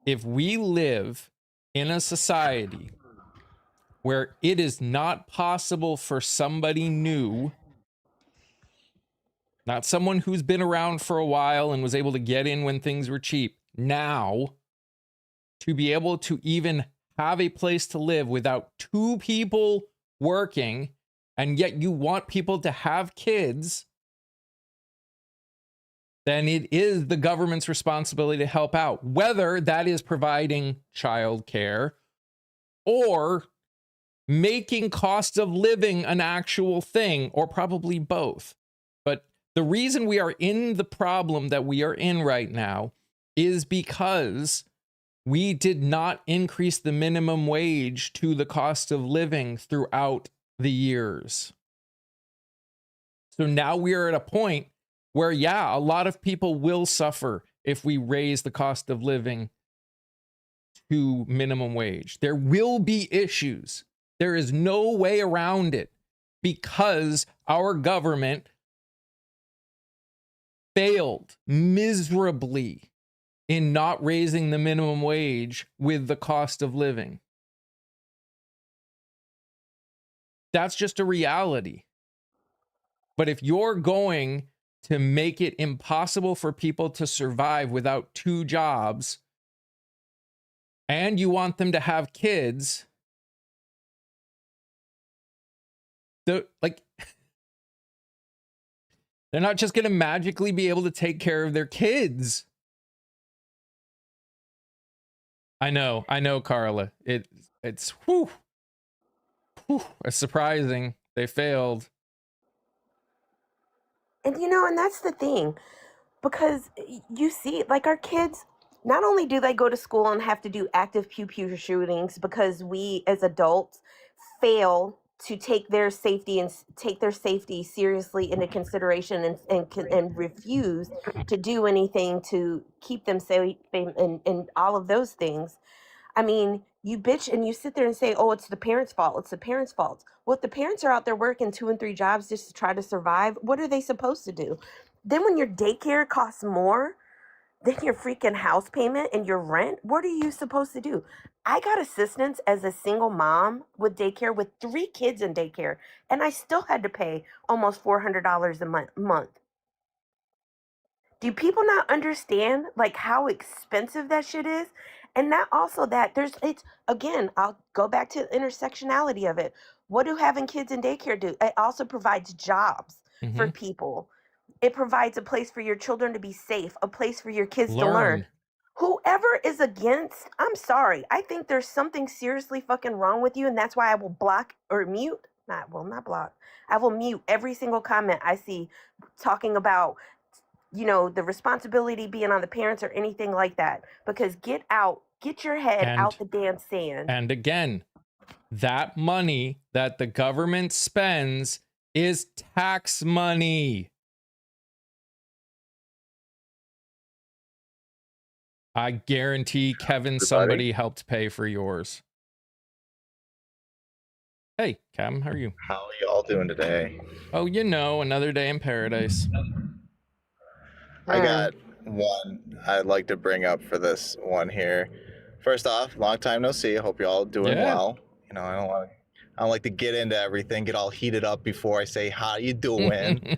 [SPEAKER 1] if we live in a society where it is not possible for somebody new, not someone who's been around for a while and was able to get in when things were cheap, now to be able to even have a place to live without two people working, and yet you want people to have kids, then it is the government's responsibility to help out, whether that is providing childcare or making cost of living an actual thing, or probably both. But the reason we are in the problem that we are in right now is because we did not increase the minimum wage to the cost of living throughout the years. So now we are at a point where, yeah, a lot of people will suffer if we raise the cost of living to minimum wage. There will be issues. There is no way around it because our government failed miserably in not raising the minimum wage with the cost of living. That's just a reality. But if you're going to make it impossible for people to survive without two jobs, and you want them to have kids, they're not just going to magically be able to take care of their kids. I know, Carla. It's it's surprising they failed.
[SPEAKER 2] And and that's the thing, because you see, like, our kids, not only do they go to school and have to do active pew pew shootings because we as adults fail to take their safety seriously into consideration, and refuse to do anything to keep them safe, and all of those things. I mean, you bitch and you sit there and say, "Oh, it's the parents' fault. It's the parents' fault." Well, if the parents are out there working 2 and 3 jobs just to try to survive, what are they supposed to do? Then when your daycare costs more than your freaking house payment and your rent, what are you supposed to do? I got assistance as a single mom with daycare with 3 kids in daycare, and I still had to pay almost $400 a month. Do people not understand, like, how expensive that shit is? And not also that it's, again, I'll go back to the intersectionality of it. What do having kids in daycare do? It also provides jobs for people. It provides a place for your children to be safe, a place for your kids to learn. Whoever is against, I'm sorry. I think there's something seriously fucking wrong with you, and that's why I will block or mute. Not block. I will mute every single comment I see talking about the responsibility being on the parents or anything like that, because get your head out the damn sand.
[SPEAKER 1] And again, that money that the government spends is tax money. I guarantee, Kevin, somebody helped pay for yours. Hey, Kevin, how are you?
[SPEAKER 3] How are y'all doing today?
[SPEAKER 1] Oh, another day in paradise.
[SPEAKER 3] I got one I'd like to bring up for this one here. First off, long time no see. I hope y'all doing well. I don't like to get into everything, get all heated up before I say how you doing.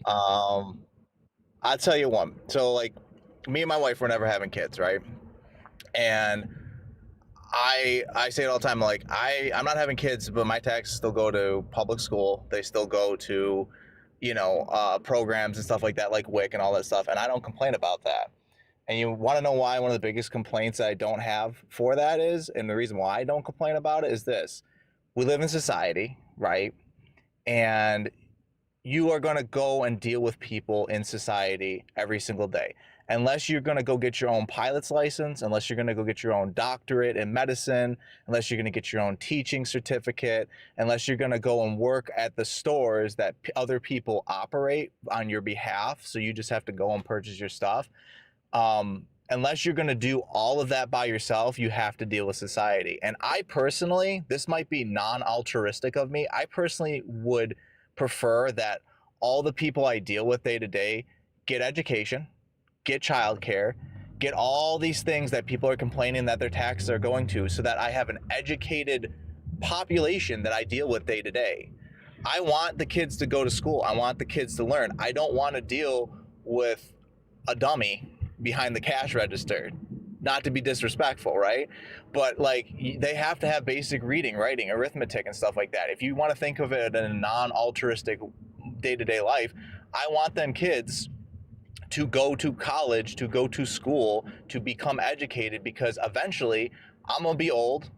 [SPEAKER 3] I'll tell you one. So, like, me and my wife were never having kids, right? And I say it all the time, like, I'm not having kids, but my taxes still go to public school. They still go to programs and stuff like that, like WIC and all that stuff, and I don't complain about that. And you want to know why? One of the biggest complaints I don't have for that is, and the reason why I don't complain about it is this: we live in society, right? And you are going to go and deal with people in society every single day. unless you're going to go get your own pilot's license, unless you're going to go get your own doctorate in medicine, unless you're going to get your own teaching certificate, unless you're going to go and work at the stores that other people operate on your behalf, so you just have to go and purchase your stuff. Unless you're going to do all of that by yourself, you have to deal with society. And I personally, this might be non-altruistic of me, I personally would prefer that all the people I deal with day to day get education, get childcare, get all these things that people are complaining that their taxes are going to, so that I have an educated population that I deal with day to day. I want the kids to go to school. I want the kids to learn. I don't want to deal with a dummy behind the cash register. Not to be disrespectful, right? But like, they have to have basic reading, writing, arithmetic, and stuff like that. If you want to think of it in a non-altruistic day-to-day life, I want them kids to go to college, to go to school, to become educated, because eventually I'm going to be old.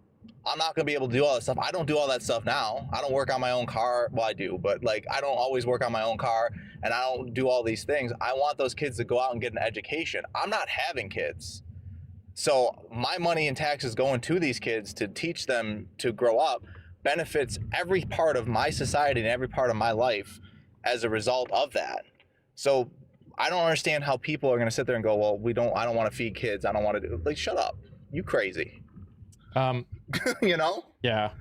[SPEAKER 3] I'm not going to be able to do all that stuff. I don't do all that stuff now. I don't work on my own car. Well, I do, but like, I don't always work on my own car, and I don't do all these things. I want those kids to go out and get an education. I'm not having kids. So my money and taxes going to these kids to teach them to grow up benefits every part of my society and every part of my life as a result of that. So I don't understand how people are going to sit there and go, well, I don't want to feed kids. I don't want to do, like, shut up. You crazy. You know?
[SPEAKER 1] Yeah.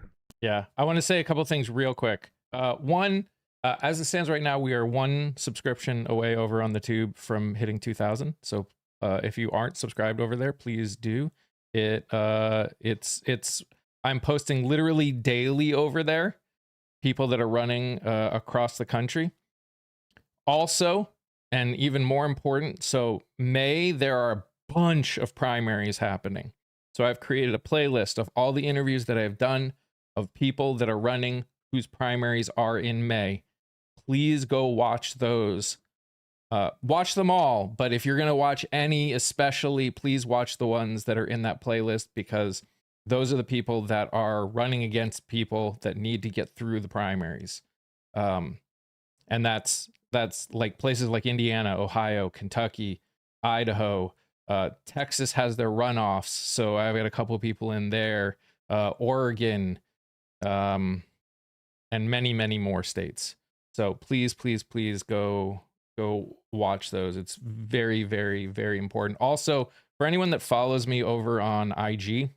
[SPEAKER 1] I want to say a couple of things real quick. One, as it stands right now, we are one subscription away over on the tube from hitting 2,000. So if you aren't subscribed over there, please do. I'm posting literally daily over there, people that are running across the country. Also, and even more important, so May, there are a bunch of primaries happening. So I've created a playlist of all the interviews that I've done of people that are running whose primaries are in May. Please go watch those. Watch them all, but if you're going to watch any, especially, please watch the ones that are in that playlist, because those are the people that are running against people that need to get through the primaries. And that's like places like Indiana, Ohio, Kentucky, Idaho, Texas has their runoffs, so I've got a couple of people in there, Oregon, and many more states. So please go watch those. It's very important. Also, for anyone that follows me over on IG,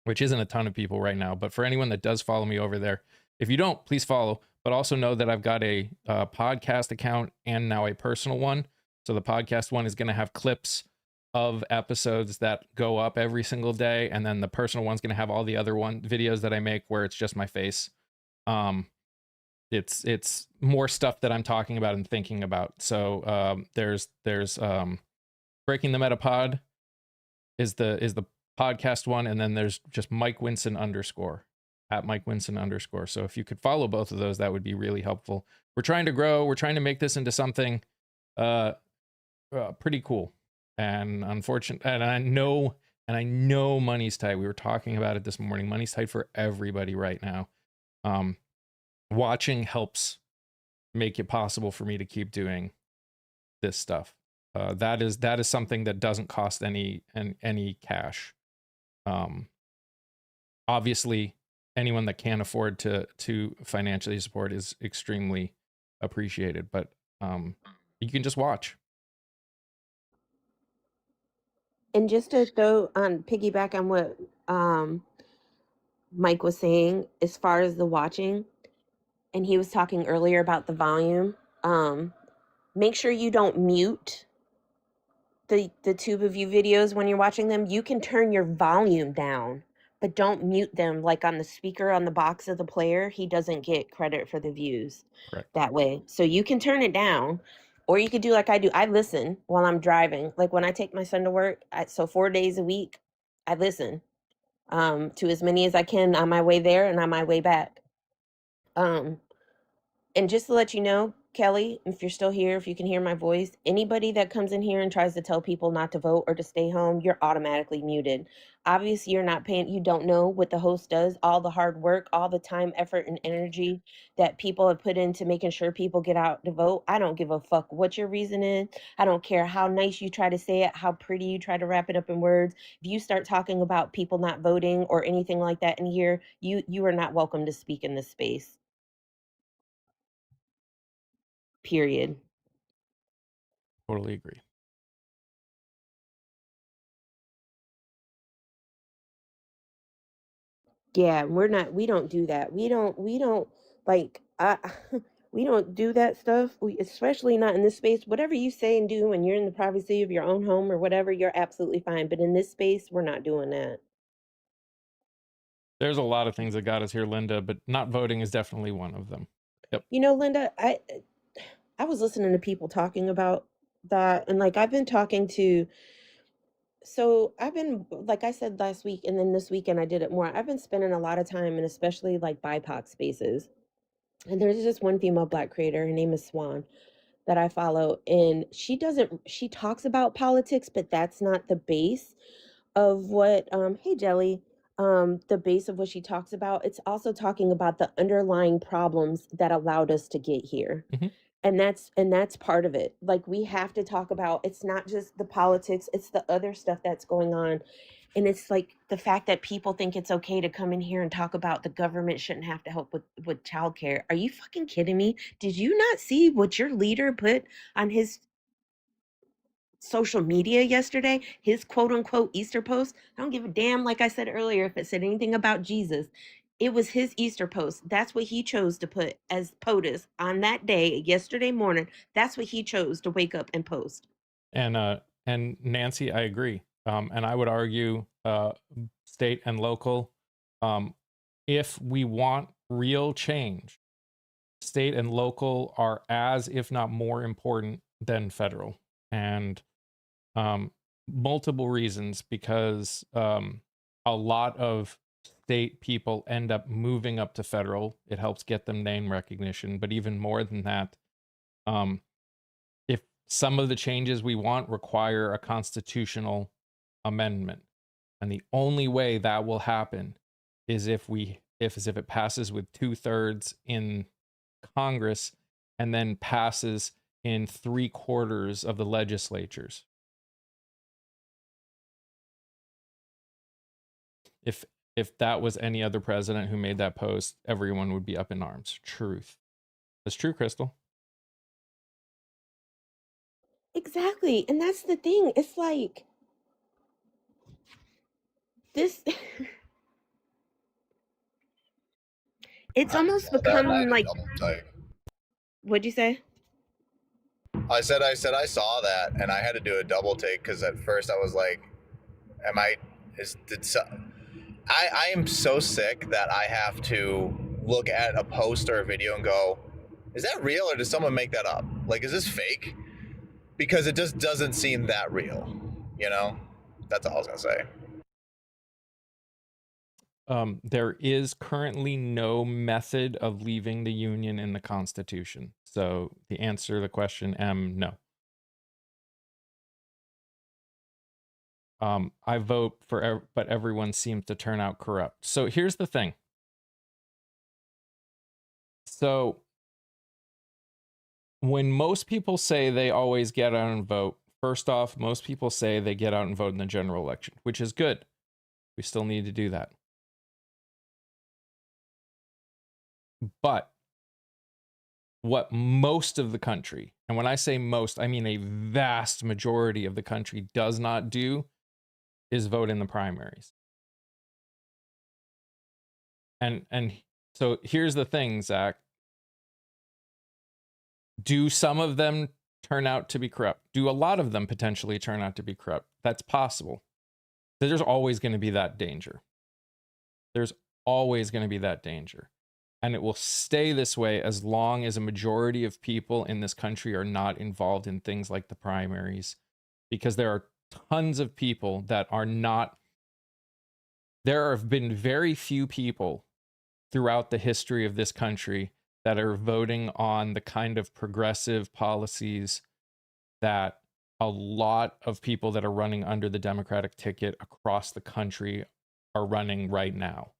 [SPEAKER 1] which isn't a ton of people right now, but for anyone that does follow me over there, if you don't, please follow. But also know that I've got a podcast account and now a personal one. So the podcast one is going to have clips of episodes that go up every single day, and then the personal one's going to have all the other videos that I make where it's just my face. It's more stuff that I'm talking about and thinking about. So there's Breaking the Metapod is the podcast one, and then there's just Mike Winson _ at Mike Winson _. So if you could follow both of those, that would be really helpful. We're trying to grow. We're trying to make this into something pretty cool. And unfortunately, and I know money's tight. We were talking about it this morning. Money's tight for everybody right now. Watching helps make it possible for me to keep doing this stuff. That is something that doesn't cost any cash. Obviously, anyone that can afford to financially support is extremely appreciated, but you can just watch.
[SPEAKER 2] And just to go on piggyback on what Mike was saying as far as the watching, and he was talking earlier about the volume, make sure you don't mute the Tube of You videos when you're watching them. You can turn your volume down, but don't mute them. Like on the speaker on the box of the player, he doesn't get credit for the views. Correct. That way. So you can turn it down, or you could do like I do. I listen while I'm driving. Like when I take my son to work, so 4 days a week, I listen to as many as I can on my way there and on my way back. And just to let you know, Kelly, if you're still here, if you can hear my voice, anybody that comes in here and tries to tell people not to vote or to stay home, you're automatically muted. Obviously, you're not paying, you don't know what the host does, all the hard work, all the time, effort, and energy that people have put into making sure people get out to vote. I don't give a fuck what your reason is. I don't care how nice you try to say it, how pretty you try to wrap it up in words. If you start talking about people not voting or anything like that in here, you are not welcome to speak in this space. Period.
[SPEAKER 1] Totally agree.
[SPEAKER 2] Yeah, we don't do that. We don't like we don't do that stuff. Especially not in this space. Whatever you say and do when you're in the privacy of your own home or whatever, you're absolutely fine. But in this space, we're not doing that.
[SPEAKER 1] There's a lot of things that got us here, Linda, but not voting is definitely one of them. Yep.
[SPEAKER 2] You know, Linda, I was listening to people talking about that, and like I've been talking to, so I've been, like I said last week, and then this weekend I did it more. I've been spending a lot of time in especially like BIPOC spaces. And there's just one female Black creator, her name is Swan, that I follow, and she talks about politics, but that's not the base of what hey Jelly, the base of what she talks about. It's also talking about the underlying problems that allowed us to get here.
[SPEAKER 1] Mhm.
[SPEAKER 2] And that's part of it. Like we have to talk about, it's not just the politics, it's the other stuff that's going on. And it's like the fact that people think it's okay to come in here and talk about the government shouldn't have to help with childcare. Are you fucking kidding me? Did you not see what your leader put on his social media yesterday? His quote unquote Easter post? I don't give a damn, like I said earlier, if it said anything about Jesus. It was his Easter post. That's what he chose to put as POTUS on that day, yesterday morning. That's what he chose to wake up and post.
[SPEAKER 1] And Nancy, I agree. And I would argue state and local, if we want real change, state and local are as, if not more important than federal. And multiple reasons, because a lot of state people end up moving up to federal. It helps get them name recognition. But even more than that, if some of the changes we want require a constitutional amendment, and the only way that will happen is if it passes with 2/3 in Congress and then passes in 3/4 of the legislatures. If that was any other president who made that post, everyone would be up in arms. Truth. That's true, Crystal.
[SPEAKER 2] Exactly. And that's the thing. It's like this it's almost become like, what'd you say?
[SPEAKER 3] I said I saw that and I had to do a double take because at first I was like, I am so sick that I have to look at a post or a video and go, is that real or did someone make that up? Like, is this fake? Because it just doesn't seem that real, you know? That's all I was gonna say.
[SPEAKER 1] There is currently no method of leaving the Union in the Constitution. So the answer to the question, no. I vote for, but everyone seems to turn out corrupt. So here's the thing. So when most people say they always get out and vote, first off, most people say they get out and vote in the general election, which is good. We still need to do that. But what most of the country, and when I say most, I mean a vast majority of the country, does not do is vote in the primaries. And so here's the thing, Zach. Do some of them turn out to be corrupt? Do a lot of them potentially turn out to be corrupt? That's possible. There's always going to be that danger. There's always going to be that danger. And it will stay this way as long as a majority of people in this country are not involved in things like the primaries. Because there are tons of people that are not. There have been very few people throughout the history of this country that are voting on the kind of progressive policies that a lot of people that are running under the Democratic ticket across the country are running right now.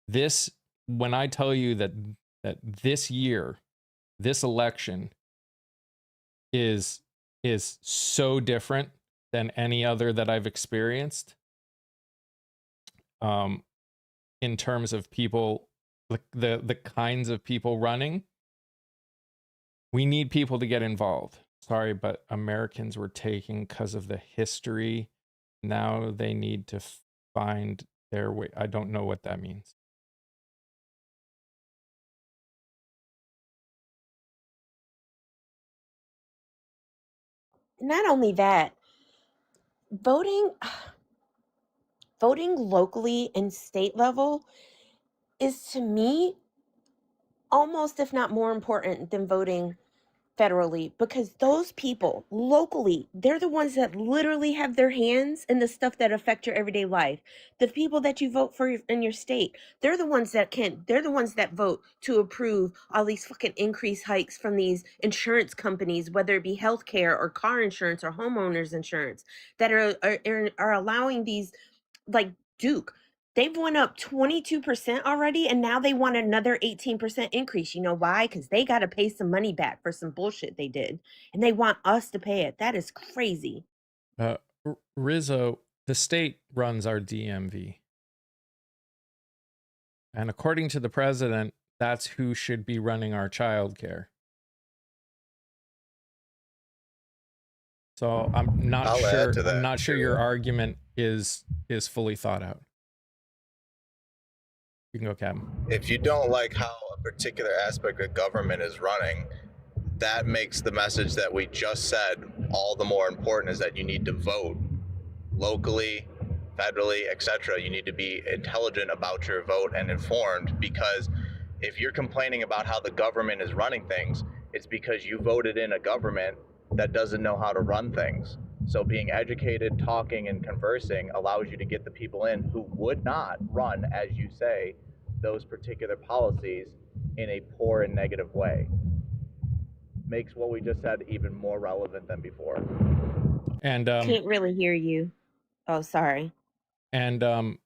[SPEAKER 1] This, when I tell you that this year, this election is so different than any other that I've experienced, in terms of people, the kinds of people running. We need people to get involved. Sorry, but Americans were taken because of the history. Now they need to find their way. I don't know what that means.
[SPEAKER 2] Not only that, voting voting locally and state level is, to me, almost if not more important than voting federally, because those people locally, they're the ones that literally have their hands in the stuff that affect your everyday life. The people that you vote for in your state, they're the ones that vote to approve all these fucking increase hikes from these insurance companies, whether it be healthcare or car insurance or homeowners insurance, that are allowing these, like Duke. They've went up 22% already, and now they want another 18% increase. You know why? Because they got to pay some money back for some bullshit they did, and they want us to pay it. That is crazy.
[SPEAKER 1] Rizzo, the state runs our DMV. And according to the president, that's who should be running our childcare. So I'm not sure. I'm not sure your argument is fully thought out. You can go, Captain.
[SPEAKER 3] If you don't like how a particular aspect of government is running, that makes the message that we just said all the more important, is that you need to vote locally, federally, etc. You need to be intelligent about your vote and informed, because if you're complaining about how the government is running things, it's because you voted in a government that doesn't know how to run things. So being educated, talking, and conversing allows you to get the people in who would not run, as you say, those particular policies in a poor and negative way. Makes what we just said even more relevant than before.
[SPEAKER 1] And
[SPEAKER 2] can't really hear you. Oh, sorry.
[SPEAKER 1] And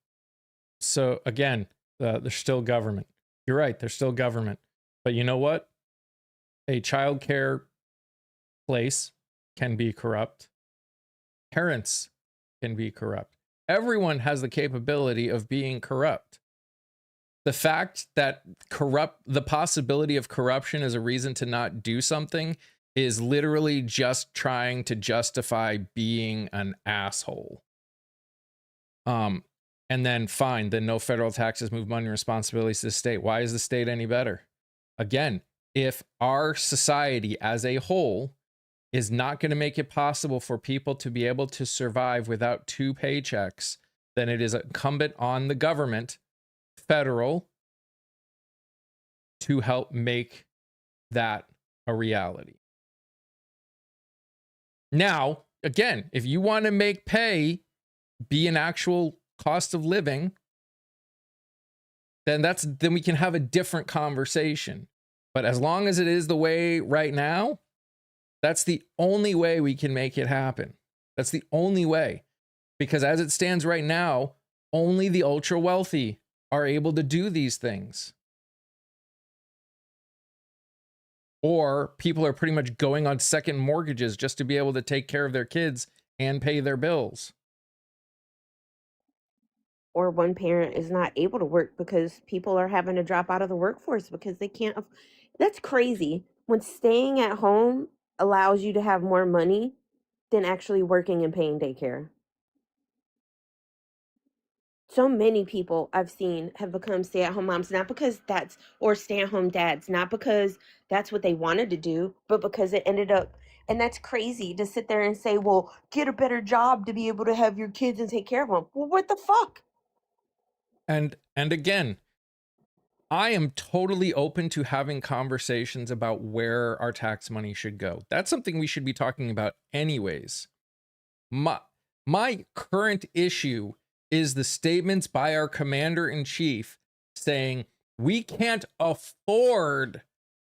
[SPEAKER 1] so again, there's still government. You're right, there's still government. But you know what? A childcare place can be corrupt. Parents can be corrupt. Everyone has the capability of being corrupt. The fact that the possibility of corruption is a reason to not do something is literally just trying to justify being an asshole. And then fine, then no federal taxes, move money and responsibilities to the state. Why is the state any better? Again, if our society as a whole is not going to make it possible for people to be able to survive without 2 paychecks, then it is incumbent on the government, federal, to help make that a reality. Now, again, if you want to make pay be an actual cost of living, then we can have a different conversation. But as long as it is the way right now, that's the only way we can make it happen. That's the only way. Because as it stands right now, only the ultra wealthy are able to do these things. Or people are pretty much going on second mortgages just to be able to take care of their kids and pay their bills.
[SPEAKER 2] Or one parent is not able to work because people are having to drop out of the workforce because they can't. That's crazy. When staying at home allows you to have more money than actually working and paying daycare. So many people I've seen have become stay-at-home moms, not because or stay-at-home dads, not because that's what they wanted to do, but because it ended up. And that's crazy to sit there and say, well, get a better job to be able to have your kids and take care of them. Well, what the fuck?
[SPEAKER 1] And again, I am totally open to having conversations about where our tax money should go. That's something we should be talking about anyways. My current issue is the statements by our commander-in-chief saying We can't afford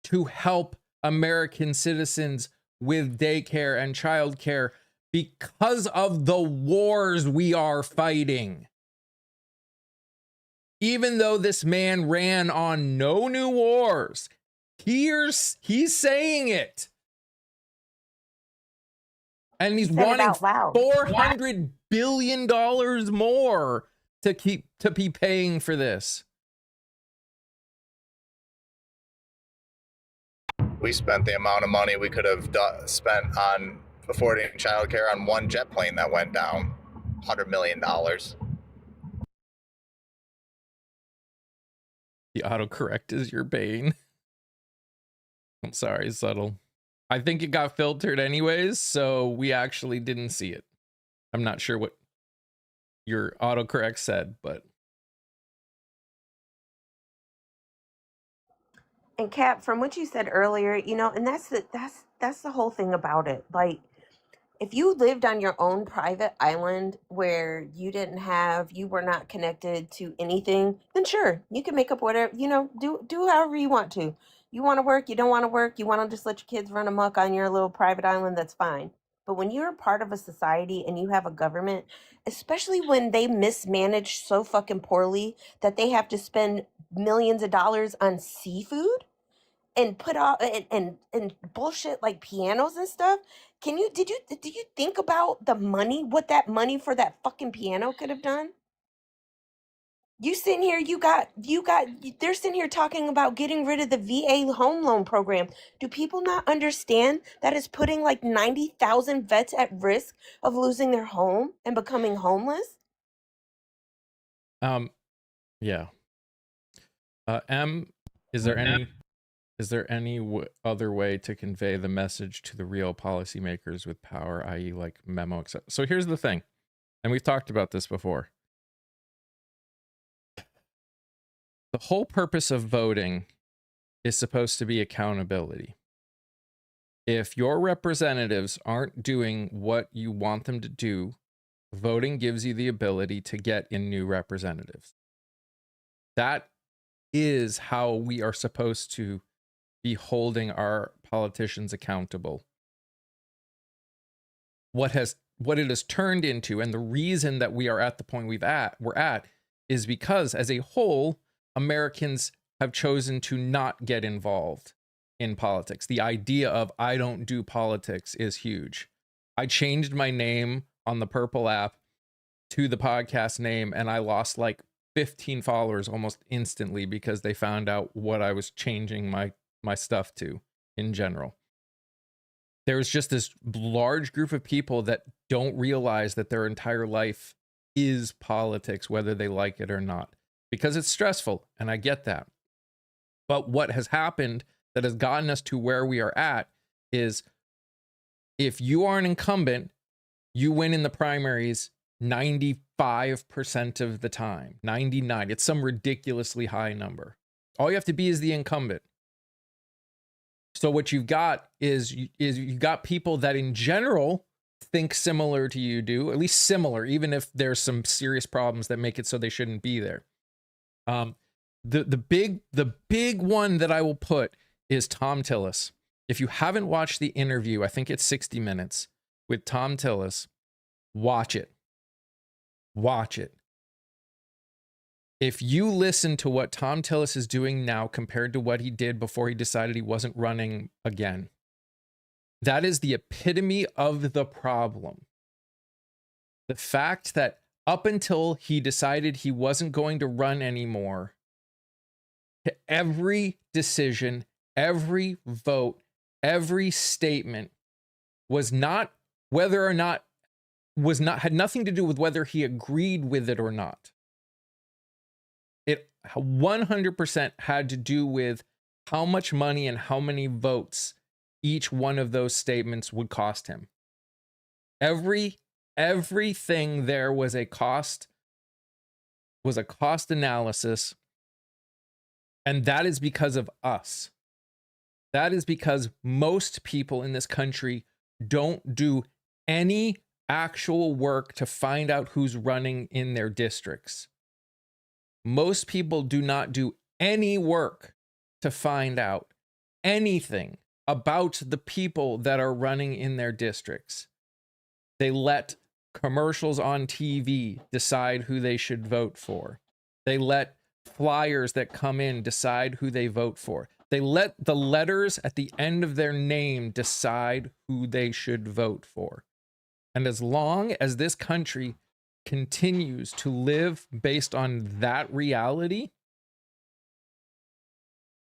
[SPEAKER 1] to help American citizens with daycare and childcare because of the wars we are fighting. Even though this man ran on no new wars, he's saying it. And he's
[SPEAKER 2] He said it
[SPEAKER 1] wanting
[SPEAKER 2] out loud.
[SPEAKER 1] $400 billion more to be paying for this.
[SPEAKER 3] We spent the amount of money we could have spent on affording childcare on one jet plane that went down. $100 million.
[SPEAKER 1] The autocorrect is your bane. I'm sorry, subtle. I think it got filtered anyways, so we actually didn't see it. I'm not sure what your autocorrect said, but
[SPEAKER 2] And Cap, from what you said earlier, you know, and that's the whole thing about it. Like, if you lived on your own private island where you were not connected to anything, then sure, you can make up whatever, you know, do however you want to. You want to work, you don't want to work, you want to just let your kids run amok on your little private island, that's fine. But when you're a part of a society and you have a government, especially when they mismanage so fucking poorly that they have to spend millions of dollars on seafood and put out and bullshit like pianos and stuff. Did you think about the money, what that money for that fucking piano could have done? You sitting here, they're sitting here talking about getting rid of the VA home loan program. Do people not understand that is putting like 90,000 vets at risk of losing their home and becoming homeless?
[SPEAKER 1] yeah. Is there any other way to convey the message to the real policymakers with power, i.e. like memo, etc.? So here's the thing, and we've talked about this before. The whole purpose of voting is supposed to be accountability. If your representatives aren't doing what you want them to do, voting gives you the ability to get in new representatives. That is how we are supposed to be holding our politicians accountable. What it has turned into, and the reason that we are at the point we're at is because as a whole, Americans have chosen to not get involved in politics. The idea of I don't do politics is huge. I changed my name on the Purple app to the podcast name, and I lost like 15 followers almost instantly because they found out what I was changing my stuff to in general. There's just this large group of people that don't realize that their entire life is politics, whether they like it or not, because it's stressful, and I get that. But what has happened that has gotten us to where we are at is if you are an incumbent, you win in the primaries 95% of the time, 99. It's some ridiculously high number. All you have to be is the incumbent. So what you've got is you've got people that in general think similar to you do, at least similar, even if there's some serious problems that make it so they shouldn't be there. The big one that I will put is Thom Tillis. If you haven't watched the interview, I think it's 60 Minutes with Thom Tillis, watch it. Watch it. If you listen to what Thom Tillis is doing now compared to what he did before he decided he wasn't running again, that is the epitome of the problem. The fact that up until he decided he wasn't going to run anymore, every decision, every vote, every statement was not whether or not had nothing to do with whether he agreed with it or not. It 100% had to do with how much money and how many votes each one of those statements would cost him. Everything there was a cost analysis, and that is because of us. That is because most people in this country don't do any actual work to find out who's running in their districts. Most people do not do any work to find out anything about the people that are running in their districts. They let commercials on TV decide who they should vote for. They let flyers that come in decide who they vote for. They let the letters at the end of their name decide who they should vote for. And as long as this country continues to live based on that reality,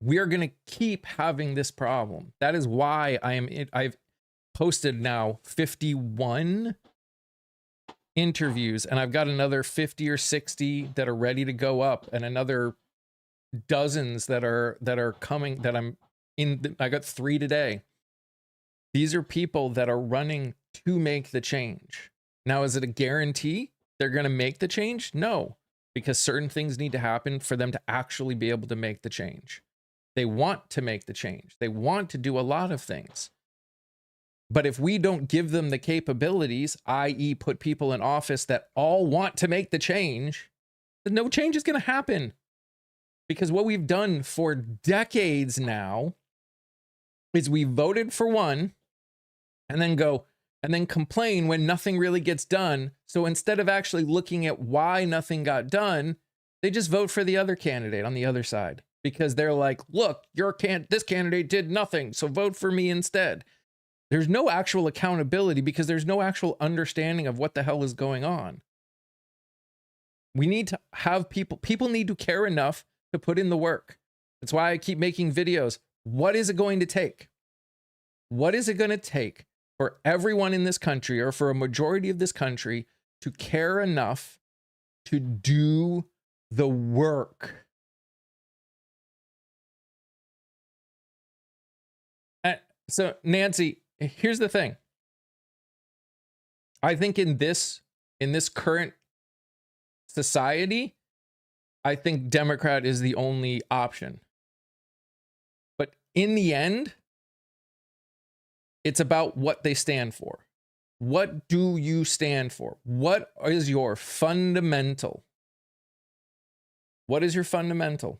[SPEAKER 1] we are going to keep having this problem. That is why I've posted now 51 interviews, and I've got another 50 or 60 that are ready to go up, and another dozens that are coming that I'm in. I got 3 today. These are people that are running to make the change. Now, is it a guarantee they're going to make the change? No, because certain things need to happen for them to actually be able to make the change. They want to make the change. They want to do a lot of things. But if we don't give them the capabilities, i.e. put people in office that all want to make the change, then no change is going to happen. Because what we've done for decades now is we voted for one and then complain when nothing really gets done. So instead of actually looking at why nothing got done, they just vote for the other candidate on the other side. Because they're like, look, this candidate did nothing, so vote for me instead. There's no actual accountability because there's no actual understanding of what the hell is going on. We need to have people need to care enough to put in the work. That's why I keep making videos. What is it going to take? What is it going to take for everyone in this country, or for a majority of this country, to care enough to do the work? So, Nancy, here's the thing. I think in this current society, I think Democrat is the only option. But in the end, it's about what they stand for. What do you stand for? What is your fundamental? What is your fundamental?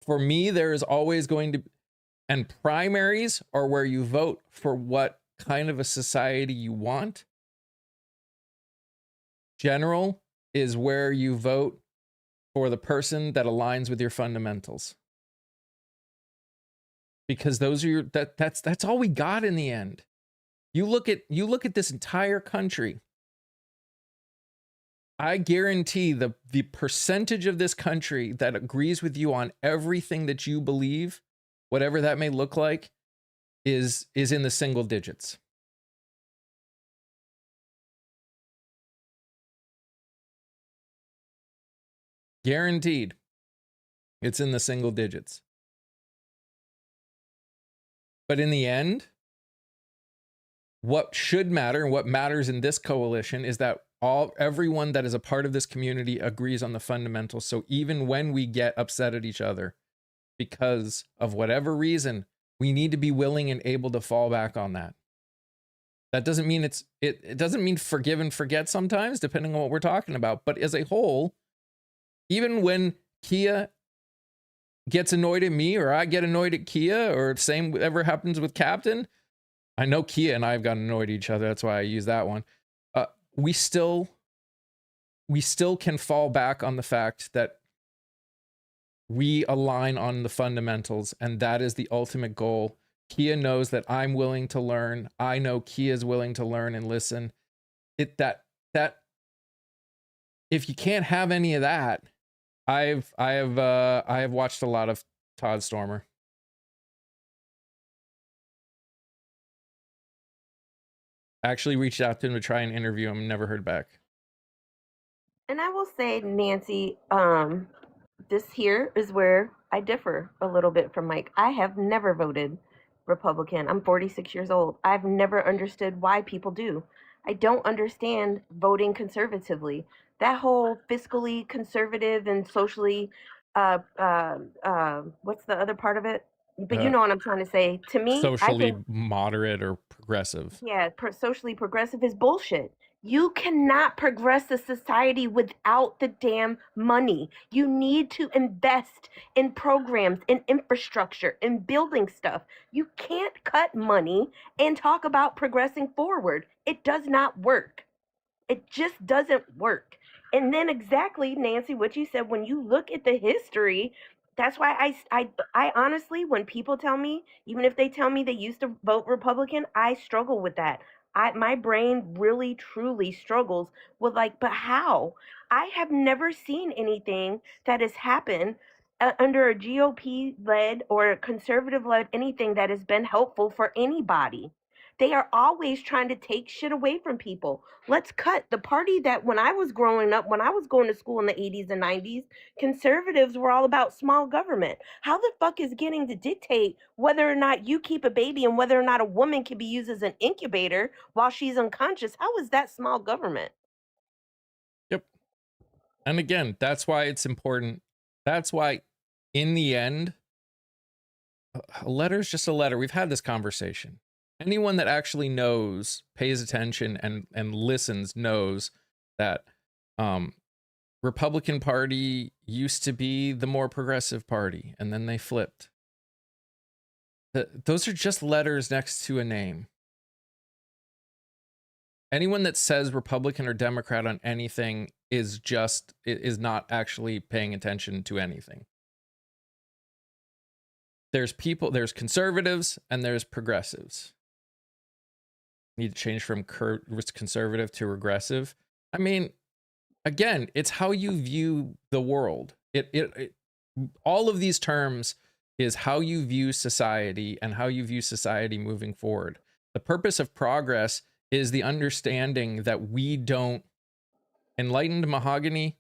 [SPEAKER 1] For me, there is always going to, and primaries are where you vote for what kind of a society you want. General is where you vote for the person that aligns with your fundamentals. Because those are that's all we got in the end. You look at this entire country. I guarantee the percentage of this country that agrees with you on everything that you believe, whatever that may look like, is in the single digits. Guaranteed. It's in the single digits. But in the end, what should matter and what matters in this coalition is that everyone that is a part of this community agrees on the fundamentals. So even when we get upset at each other because of whatever reason, we need to be willing and able to fall back on that. That doesn't mean it doesn't mean forgive and forget sometimes, depending on what we're talking about. But as a whole, even when Kia gets annoyed at me, or I get annoyed at Kia, or same whatever happens with Captain, I know Kia and I have gotten annoyed at each other. That's why I use that one. We still can fall back on the fact that we align on the fundamentals, and that is the ultimate goal. Kia knows that I'm willing to learn. I know Kia is willing to learn and listen. That if you can't have any of that, I have watched a lot of Todd Stormer. Actually reached out to him to try and interview him, never heard back.
[SPEAKER 2] And I will say, Nancy, this here is where I differ a little bit from Mike. I have never voted Republican. I'm 46 years old. I've never understood why people do. I don't understand voting conservatively. That whole fiscally conservative and socially, what's the other part of it? But you know what I'm trying to say. To me, I
[SPEAKER 1] Socially
[SPEAKER 2] think
[SPEAKER 1] moderate or progressive.
[SPEAKER 2] yeah, socially progressive is bullshit. You cannot progress a society without the damn money. You need to invest in programs, in infrastructure, in building stuff. You can't cut money and talk about progressing forward. It does not work. It just doesn't work. And then exactly, Nancy, what you said, when you look at the history, that's why I honestly, when people tell me, even if they tell me they used to vote Republican, I struggle with that. My brain really truly struggles with like, but how? I have never seen anything that has happened under a GOP led or conservative led anything that has been helpful for anybody. They are always trying to take shit away from people. Let's cut the party that when I was growing up, when I was going to school in the 80s and 90s, conservatives were all about small government. How the fuck is getting to dictate whether or not you keep a baby and whether or not a woman can be used as an incubator while she's unconscious? How is that small government?
[SPEAKER 1] Yep. And again, that's why it's important. That's why, in the end, a letter is just a letter. We've had this conversation. Anyone that actually knows, pays attention, and listens knows that Republican Party used to be the more progressive party, and then they flipped. Those are just letters next to a name. Anyone that says Republican or Democrat on anything is not actually paying attention to anything. There's conservatives and there's progressives. Need to change from conservative to regressive. I mean, again, it's how you view the world. All of these terms is how you view society and how you view society moving forward. The purpose of progress is the understanding that we don't, enlightened mahogany,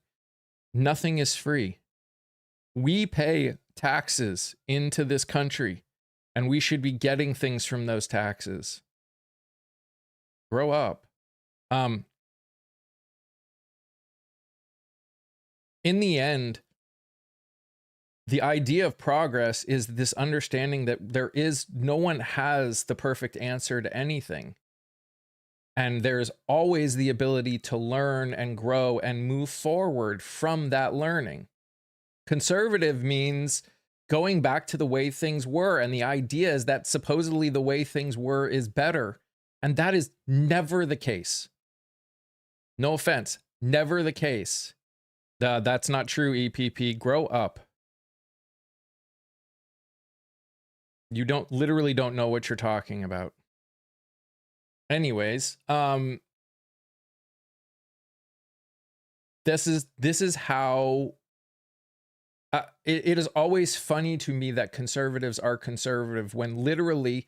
[SPEAKER 1] nothing is free. We pay taxes into this country, and we should be getting things from those taxes. Grow up. In the end, the idea of progress is this understanding that no one has the perfect answer to anything. And there's always the ability to learn and grow and move forward from that learning. Conservative means going back to the way things were. And the idea is that supposedly the way things were is better. And that is never the case. No offense, never the case. That's not true, EPP. Grow up. You literally don't know what you're talking about. Anyways, this is how it is always funny to me that conservatives are conservative when literally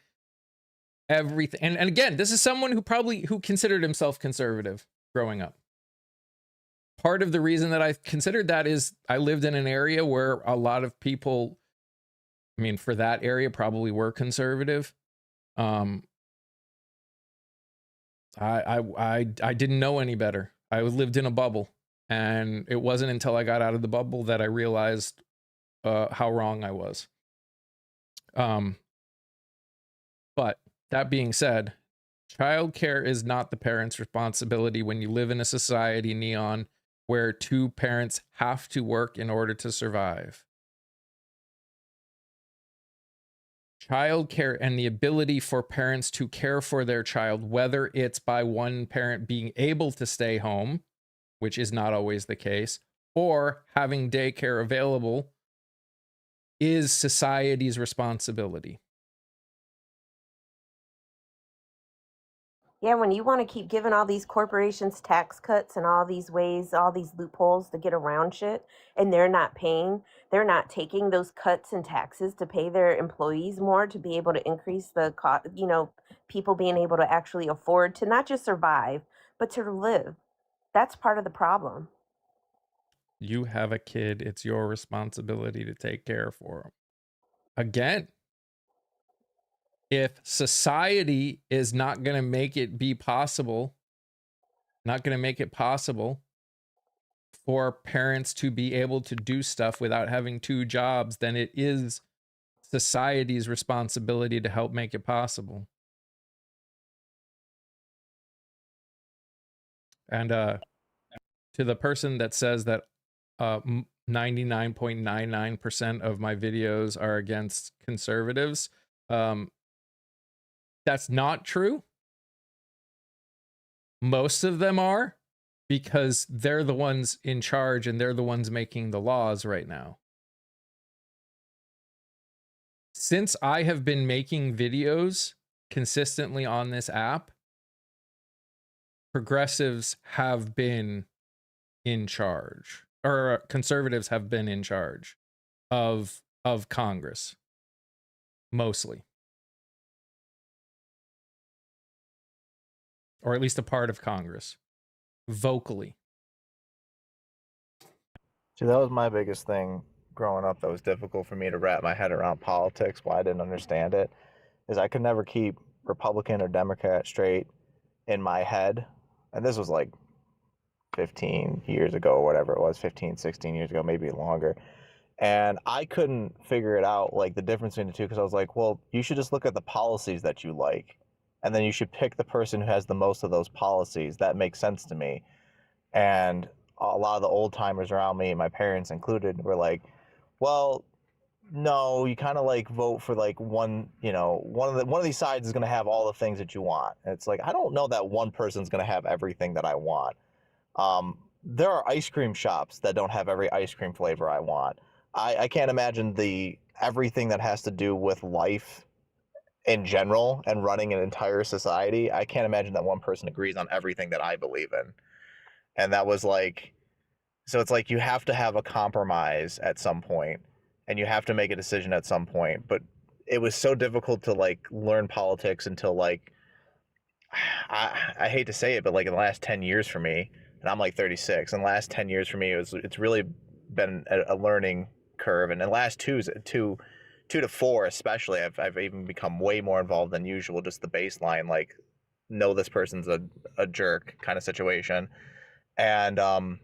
[SPEAKER 1] everything, and again, this is someone who considered himself conservative growing up. Part of the reason that I considered that is I lived in an area where a lot of people, I mean, for that area probably were conservative. I didn't know any better. I lived in a bubble, and it wasn't until I got out of the bubble that I realized how wrong I was. But that being said, childcare is not the parent's responsibility when you live in a society, Neon, where two parents have to work in order to survive. Childcare and the ability for parents to care for their child, whether it's by one parent being able to stay home, which is not always the case, or having daycare available, is society's responsibility.
[SPEAKER 2] Yeah, when you want to keep giving all these corporations tax cuts and all these ways, all these loopholes to get around shit, and they're not taking those cuts and taxes to pay their employees more to be able to increase the cost, people being able to actually afford to not just survive, but to live. That's part of the problem.
[SPEAKER 1] You have a kid, it's your responsibility to take care for them. Again, if society is not going to make it possible for parents to be able to do stuff without having two jobs, then it is society's responsibility to help make it possible. And to the person that says that 99.99% of my videos are against conservatives, that's not true. Most of them are, because they're the ones in charge and they're the ones making the laws right now. Since I have been making videos consistently on this app, progressives have been in charge, or conservatives have been in charge of Congress, mostly, or at least a part of Congress, vocally.
[SPEAKER 3] See, that was my biggest thing growing up that was difficult for me to wrap my head around politics, why I didn't understand it, is I could never keep Republican or Democrat straight in my head. And this was like 15 years ago or whatever it was, 15, 16 years ago, maybe longer. And I couldn't figure it out, like the difference between the two, because I was like, well, you should just look at the policies that you like, and then you should pick the person who has the most of those policies. That makes sense to me. And a lot of the old timers around me, my parents included, were like, well, no, you kind of like vote for like one of these sides is going to have all the things that you want. And it's like, I don't know that one person's going to have everything that I want. There are ice cream shops that don't have every ice cream flavor I want. I can't imagine everything that has to do with life in general and running an entire society. I can't imagine that one person agrees on everything that I believe in. And that was like, so it's like you have to have a compromise at some point, and you have to make a decision at some point. But it was so difficult to like learn politics until like, I hate to say it, but like in the last 10 years for me, and I'm like 36, and the last 10 years for me, it's really been a learning curve. And the last two to four especially, I've even become way more involved than usual. Just the baseline, like, know this person's a jerk kind of situation. And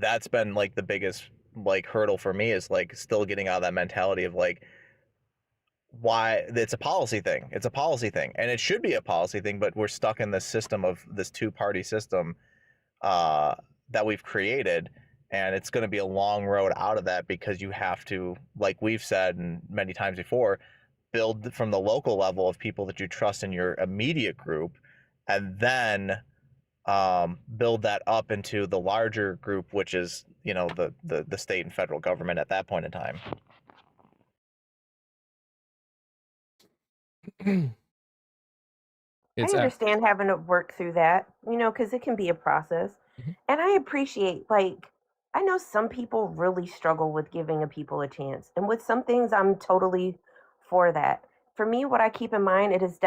[SPEAKER 3] that's been like the biggest like hurdle for me, is like still getting out of that mentality of like, why it's a policy thing. It's a policy thing, and it should be a policy thing, but we're stuck in this system of this two-party system that we've created, and it's going to be a long road out of that, because you have to, like we've said and many times before, build from the local level of people that you trust in your immediate group, and then build that up into the larger group, which is, the state and federal government at that point in time.
[SPEAKER 2] I understand having to work through that, because it can be a process. And I appreciate, like, I know some people really struggle with giving people a chance. And with some things, I'm totally for that. For me, what I keep in mind, it's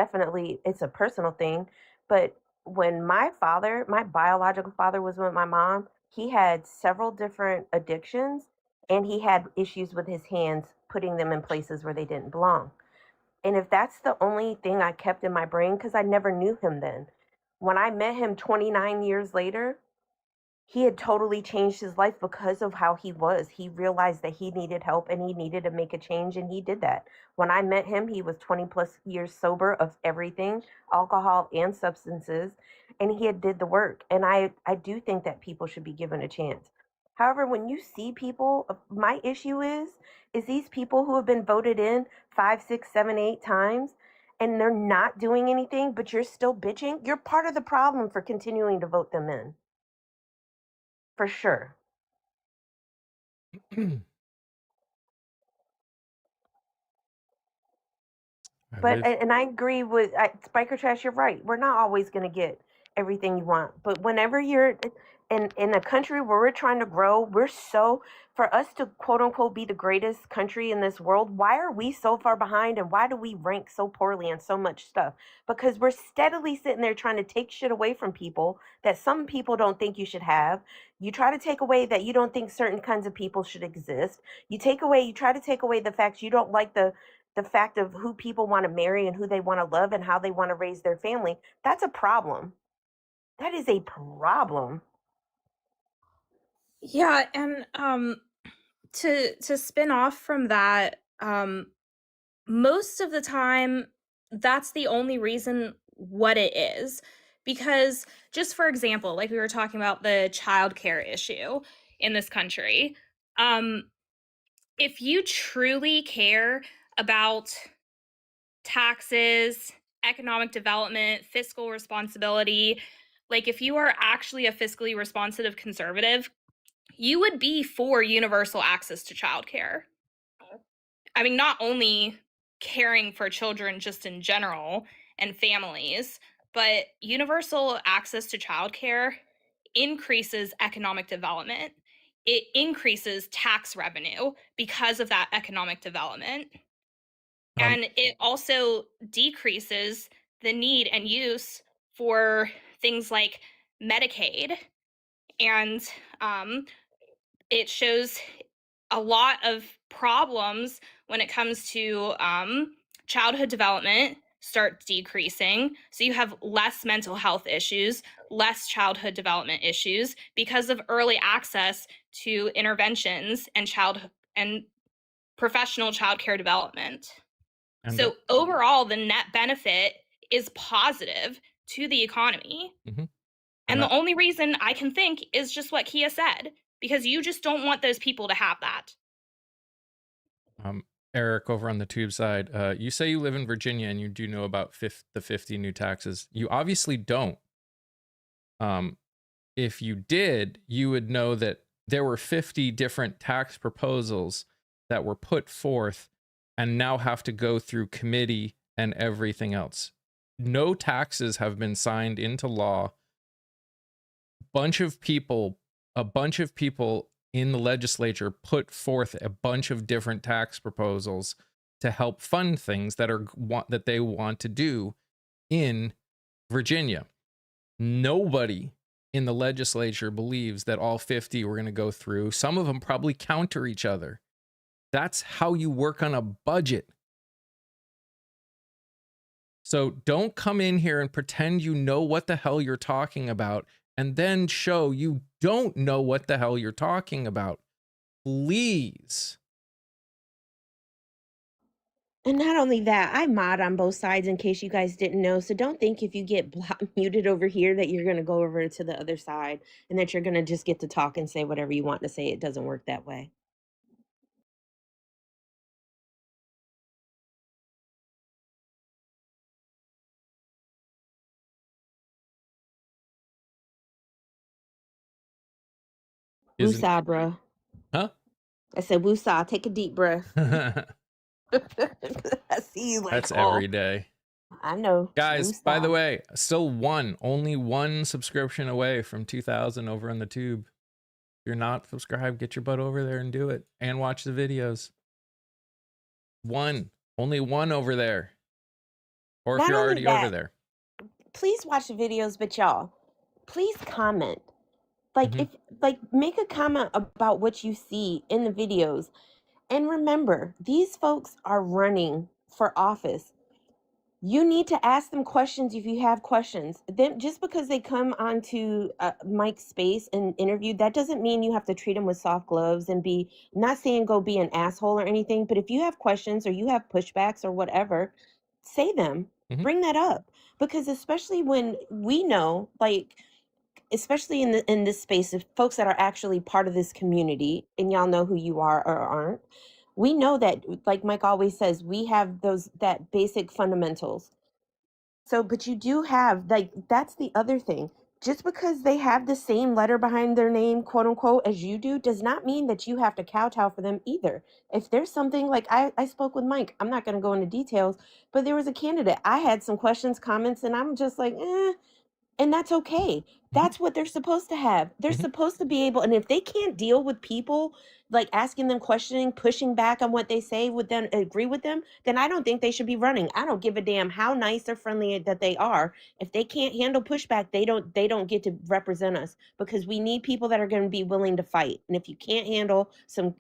[SPEAKER 2] a personal thing. But when my biological father was with my mom, he had several different addictions, and he had issues with his hands, putting them in places where they didn't belong. And if that's the only thing I kept in my brain, because I never knew him then, when I met him 29 years later, he had totally changed his life because of how he was. He realized that he needed help and he needed to make a change, and he did that. When I met him, he was 20 plus years sober of everything, alcohol and substances, and he had did the work. And I do think that people should be given a chance. However, when you see people, my issue is these people who have been voted in 5, 6, 7, 8 times, and they're not doing anything, but you're still bitching. You're part of the problem for continuing to vote them in. For sure. But and I agree with Spiker Trash. You're right. We're not always going to get everything you want, but whenever you're in a country where we're trying to grow, for us to quote unquote be the greatest country in this world, why are we so far behind, and why do we rank so poorly on so much stuff? Because we're steadily sitting there trying to take shit away from people that some people don't think you should have. You try to take away that you don't think certain kinds of people should exist. You try to take away the fact you don't like the fact of who people want to marry and who they want to love and how they want to raise their family. That's a problem. That is a problem.
[SPEAKER 4] Yeah, and to spin off from that, most of the time, that's the only reason what it is. Because, just for example, like we were talking about the childcare issue in this country, if you truly care about taxes, economic development, fiscal responsibility, like if you are actually a fiscally responsive conservative, you would be for universal access to childcare. I mean, not only caring for children just in general and families, but universal access to childcare increases economic development. It increases tax revenue because of that economic development.
[SPEAKER 1] Um,
[SPEAKER 4] And it also decreases the need and use for things like Medicaid. And um, it shows a lot of problems when it comes to childhood development start decreasing. So you have less mental health issues, less childhood development issues because of early access to interventions and professional childcare development.
[SPEAKER 1] and
[SPEAKER 4] So overall, the net benefit is positive to the economy.
[SPEAKER 1] mhm.
[SPEAKER 4] And
[SPEAKER 1] And
[SPEAKER 4] the only reason I can think is just what Kia said, because you just don't want those people to have that.
[SPEAKER 1] um, Eric over on the tube side, you say you live in Virginia and you do know about the 50 new taxes. You obviously don't. If you did, you would know that there were 50 different tax proposals that were put forth and now have to go through committee and everything else. No taxes have been signed into law. A bunch of people in the legislature put forth a bunch of different tax proposals to help fund things that they want to do in Virginia. Nobody in the legislature believes that all 50 were going to go through. Some of them probably counter each other. That's how you work on a budget. So don't come in here and pretend you know what the hell you're talking about and then show you don't know what the hell you're talking about. Please.
[SPEAKER 2] And not only that, I mod on both sides in case you guys didn't know. So don't think if you get muted over here that you're going to go over to the other side and that you're going to just get to talk and say whatever you want to say. It doesn't work that way.
[SPEAKER 1] Isn't
[SPEAKER 2] Woosah, bro.
[SPEAKER 1] huh?
[SPEAKER 2] I said woosah. Take a deep breath. I see you like,
[SPEAKER 1] That's
[SPEAKER 2] oh,
[SPEAKER 1] every day.
[SPEAKER 2] I know.
[SPEAKER 1] Guys, by the
[SPEAKER 2] Woosah.
[SPEAKER 1] way, still only one subscription away from 2,000 over on the tube. If you're not subscribed, get your butt over there and do it and watch the videos. Only one over there. Or if
[SPEAKER 2] Not
[SPEAKER 1] you're
[SPEAKER 2] only
[SPEAKER 1] already over
[SPEAKER 2] that,
[SPEAKER 1] there.
[SPEAKER 2] please watch the videos, but y'all, please comment. Like
[SPEAKER 1] Mhm.
[SPEAKER 2] if like make a comment about what you see in the videos. And remember, these folks are running for office. You need to ask them questions if you have questions. Then just because they come onto Mike's space and interview, that doesn't mean you have to treat them with soft gloves and be not saying go be an asshole or anything. But if you have questions or you have pushbacks or whatever, say them.
[SPEAKER 1] Mhm.
[SPEAKER 2] Bring that up because especially when we know, like, especially in this space of folks that are actually part of this community, and y'all know who you are or aren't. We know that, like Mike always says, we have that basic fundamentals. So, but you do have, like, that's the other thing. Just because they have the same letter behind their name, quote unquote, as you do, does not mean that you have to kowtow for them either. If there's something like I spoke with Mike, I'm not going to go into details, but there was a candidate. I had some questions, comments, and I'm just like, and that's okay. That's what they're supposed to have. They're
[SPEAKER 1] Mhm.
[SPEAKER 2] supposed to be able, and if they can't deal with people like asking them questioning, pushing back on what they say with them, agree with them, then I don't think they should be running. I don't give a damn how nice or friendly that they are. If they can't handle pushback, they don't get to represent us because we need people that are going to be willing to fight. And if you can't handle some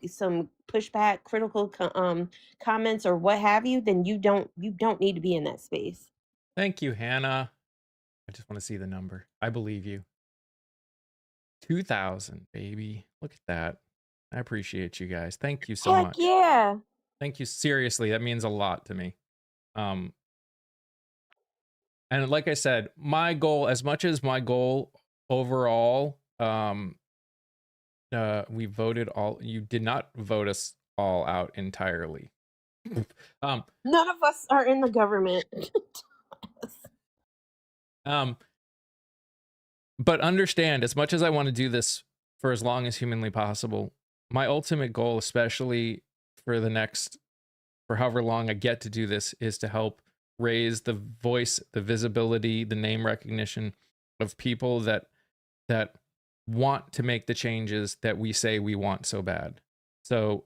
[SPEAKER 2] pushback, critical comments or what have you, then you don't need to be in that space.
[SPEAKER 1] Thank you, Hannah. I just want to see the number. I believe you. 2,000, baby. Look at that. I appreciate you guys. Thank you so
[SPEAKER 2] Heck
[SPEAKER 1] much.
[SPEAKER 2] yeah.
[SPEAKER 1] Thank you. Seriously, that means a lot to me. And like I said, my goal, as much as my goal overall, we voted all. You did not vote us all out entirely.
[SPEAKER 2] None of us are in the government.
[SPEAKER 1] But understand, as much as I want to do this for as long as humanly possible, my ultimate goal, especially for however long I get to do this, is to help raise the voice, the visibility, the name recognition of people that want to make the changes that we say we want so bad. So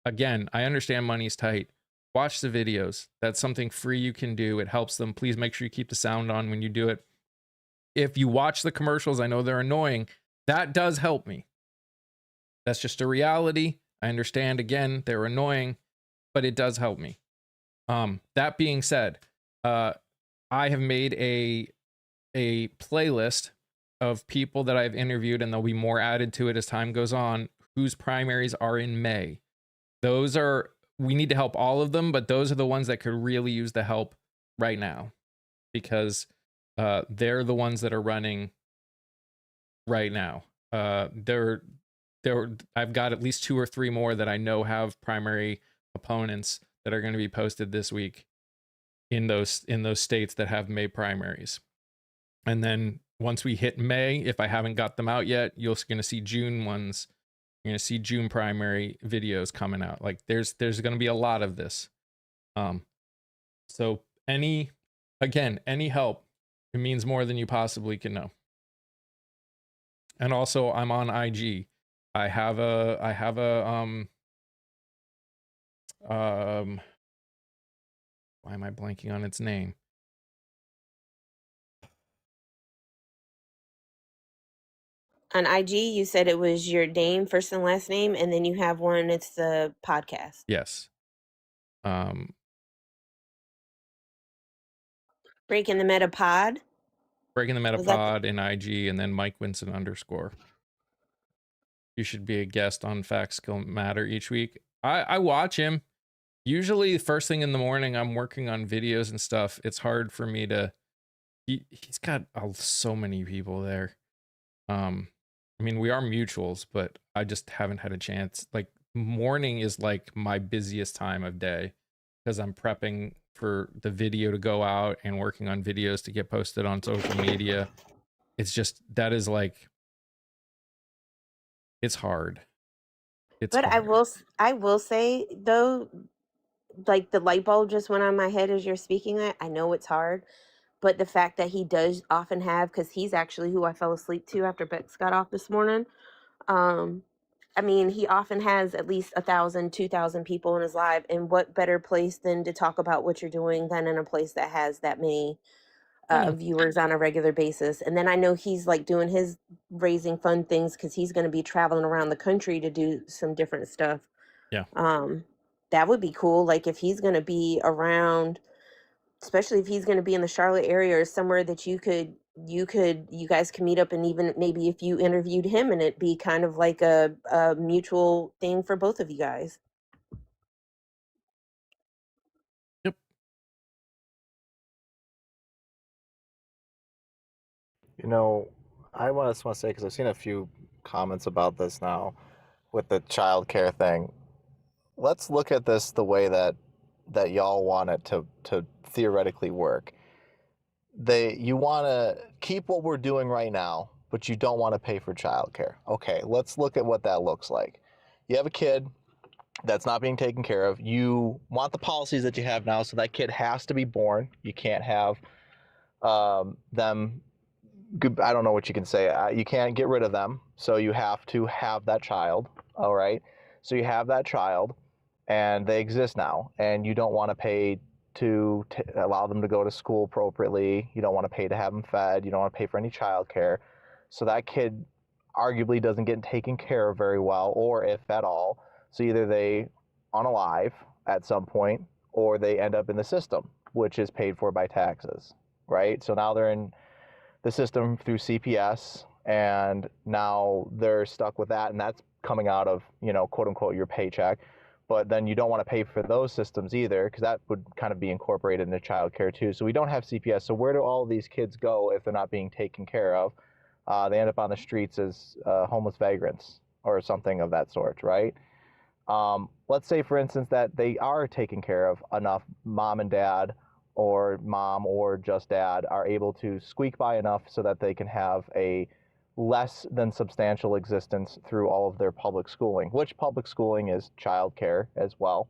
[SPEAKER 1] again, I understand money's tight. Watch the videos. That's something free you can do. It helps them. Please make sure you keep the sound on when you do it. If you watch the commercials, I know they're annoying. That does help me. That's just a reality. I understand, again, they're annoying, but it does help me. That being said, I have made a playlist of people that I've interviewed, and there'll be more added to it as time goes on, whose primaries are in May. We need to help all of them, but those are the ones that could really use the help right now, because they're the ones that are running right now. I've got at least 2 or 3 more that I know have primary opponents that are going to be posted this week in those states that have May primaries. And then once we hit May, if I haven't got them out yet, you're going to see June ones. You're going to see June primary videos coming out. Like there's going to be a lot of this. So any help, it means more than you possibly can know. And also I'm on IG. I have a why am I blanking on its name?
[SPEAKER 2] On IG, you said it was your name, first and last name, and then you have one, it's the podcast.
[SPEAKER 1] Yes.
[SPEAKER 2] Breaking the Meta Pod.
[SPEAKER 1] Breaking the Meta Pod in IG, and then Mike Winson _ You should be a guest on Facts Skill Matter each week. I watch him. Usually first thing in the morning, I'm working on videos and stuff. It's hard for me to, he's got so many people there. I mean, we are mutuals, but I just haven't had a chance. Like morning is like my busiest time of day because I'm prepping for the video to go out and working on videos to get posted on social media. It's just, that is like, it's hard.
[SPEAKER 2] But hard. I will say though, like the light bulb just went on my head as you're speaking that. I know it's hard, but the fact that he does often have, because he's actually who I fell asleep to after Bex got off this morning. I mean, he often has at least 1,000, 2,000 people in his live, and what better place than to talk about what you're doing than in a place that has that many viewers on a regular basis. And then I know he's like doing his raising fund things because he's going to be traveling around the country to do some different stuff.
[SPEAKER 1] Yeah.
[SPEAKER 2] That would be cool. Like if he's going to be around, especially if he's going to be in the Charlotte area or somewhere that you guys can meet up, and even maybe if you interviewed him and it'd be kind of like a mutual thing for both of you guys.
[SPEAKER 1] Yep.
[SPEAKER 3] You know, I just want to say, because I've seen a few comments about this now with the child care thing. Let's look at this the way that y'all want it to theoretically work. You want to keep what we're doing right now, but you don't want to pay for childcare. Okay, let's look at what that looks like. You have a kid that's not being taken care of. You want the policies that you have now, so that kid has to be born. You can't have them. I don't know what you can say. You can't get rid of them, so you have to have that child. All right, so you have that child, and they exist now, and you don't want to pay to allow them to go to school appropriately. You don't want to pay to have them fed. You don't want to pay for any childcare. So that kid arguably doesn't get taken care of very well, or if at all. So either they unalive at some point, or they end up in the system, which is paid for by taxes, right? So now they're in the system through CPS, and now they're stuck with that, and that's coming out of, quote unquote, your paycheck. but then you don't want to pay for those systems either, because that would kind of be incorporated into childcare too. So we don't have CPS. So where do all these kids go if they're not being taken care of? They end up on the streets as homeless vagrants or something of that sort, right? Let's say, for instance, that they are taken care of enough. Mom and dad, or mom or just dad, are able to squeak by enough so that they can have a less than substantial existence through all of their public schooling, which public schooling is childcare as well.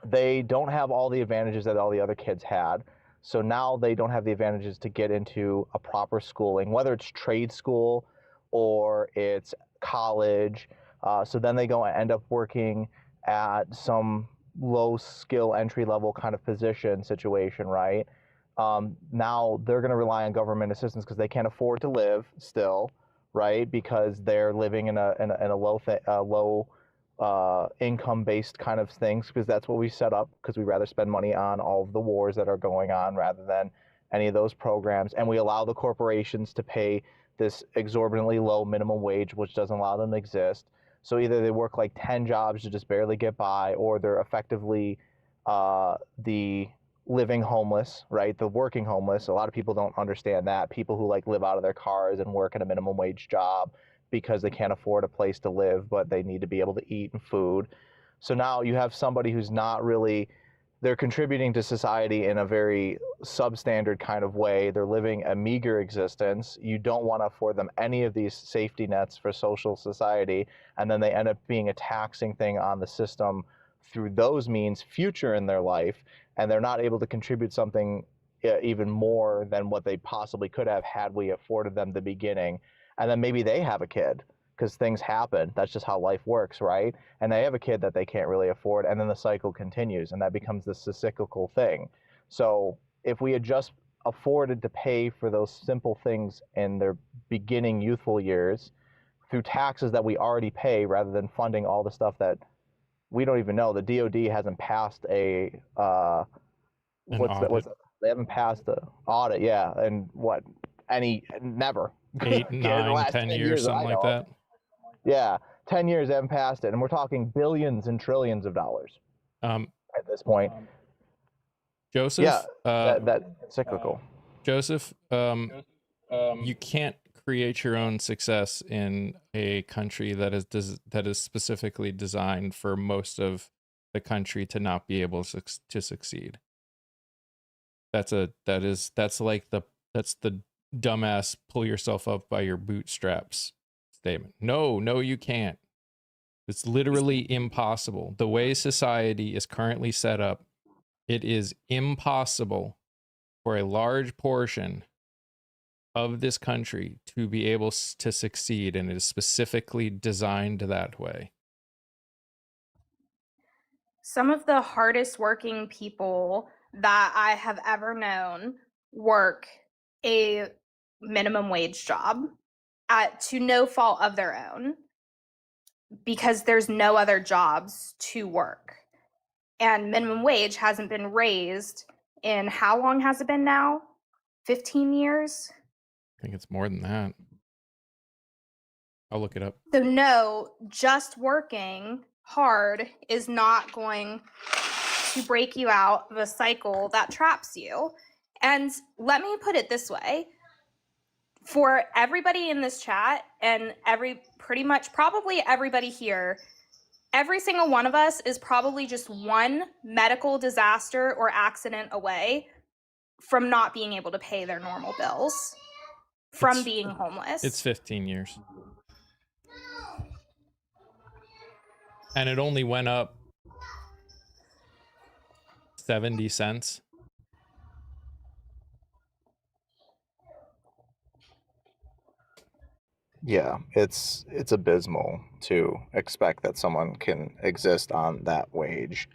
[SPEAKER 3] They don't have all the advantages that all the other kids had. So now they don't have the advantages to get into a proper schooling, whether it's trade school or it's college. So then they go and end up working at some low skill entry level kind of position situation, right? Now they're going to rely on government assistance because they can't afford to live still, right? Because they're living in a low income based kind of things, because that's what we set up, because we rather spend money on all of the wars that are going on rather than any of those programs. And we allow the corporations to pay this exorbitantly low minimum wage, which doesn't allow them to exist. So either they work like 10 jobs to just barely get by, or they're effectively the living homeless, right? The working homeless. A lot of people don't understand that. People who like live out of their cars and work at a minimum wage job because they can't afford a place to live, but they need to be able to eat and food. So now you have somebody who's not really, they're contributing to society in a very substandard kind of way. They're living a meager existence. You don't want to afford them any of these safety nets for social society. And then they end up being a taxing thing on the system through those means future in their life. And they're not able to contribute something even more than what they possibly could have had we afforded them the beginning. And then maybe they have a kid, because things happen. That's just how life works, right? And they have a kid that they can't really afford, and then the cycle continues, and that becomes this cyclical thing. So if we had just afforded to pay for those simple things in their beginning youthful years through taxes that we already pay, rather than funding all the stuff that we don't even know. The DOD hasn't passed they haven't passed the audit, yeah, and never.
[SPEAKER 1] 8, 9, 10 years, something like that.
[SPEAKER 3] Yeah, 10 years they haven't passed it, and we're talking billions and trillions of dollars at this point.
[SPEAKER 1] Joseph,
[SPEAKER 3] yeah, that cyclical.
[SPEAKER 1] Joseph, you can't create your own success in a country that is specifically designed for most of the country to not be able to succeed. That's the dumbass pull yourself up by your bootstraps statement. No, you can't. It's literally impossible. The way society is currently set up, it is impossible for a large portion of this country to be able to succeed, and it is specifically designed that way.
[SPEAKER 4] Some of the hardest working people that I have ever known work a minimum wage job to no fault of their own, because there's no other jobs to work. And minimum wage hasn't been raised in, how long has it been now? 15 years?
[SPEAKER 1] I think it's more than that. I'll look it up.
[SPEAKER 4] So no, just working hard is not going to break you out of a cycle that traps you. And let me put it this way. For everybody in this chat and probably everybody here, every single one of us is probably just one medical disaster or accident away from not being able to pay their normal bills, from being homeless.
[SPEAKER 1] It's 15 years. And it only went up 70 cents.
[SPEAKER 3] Yeah, it's abysmal to expect that someone can exist on that wage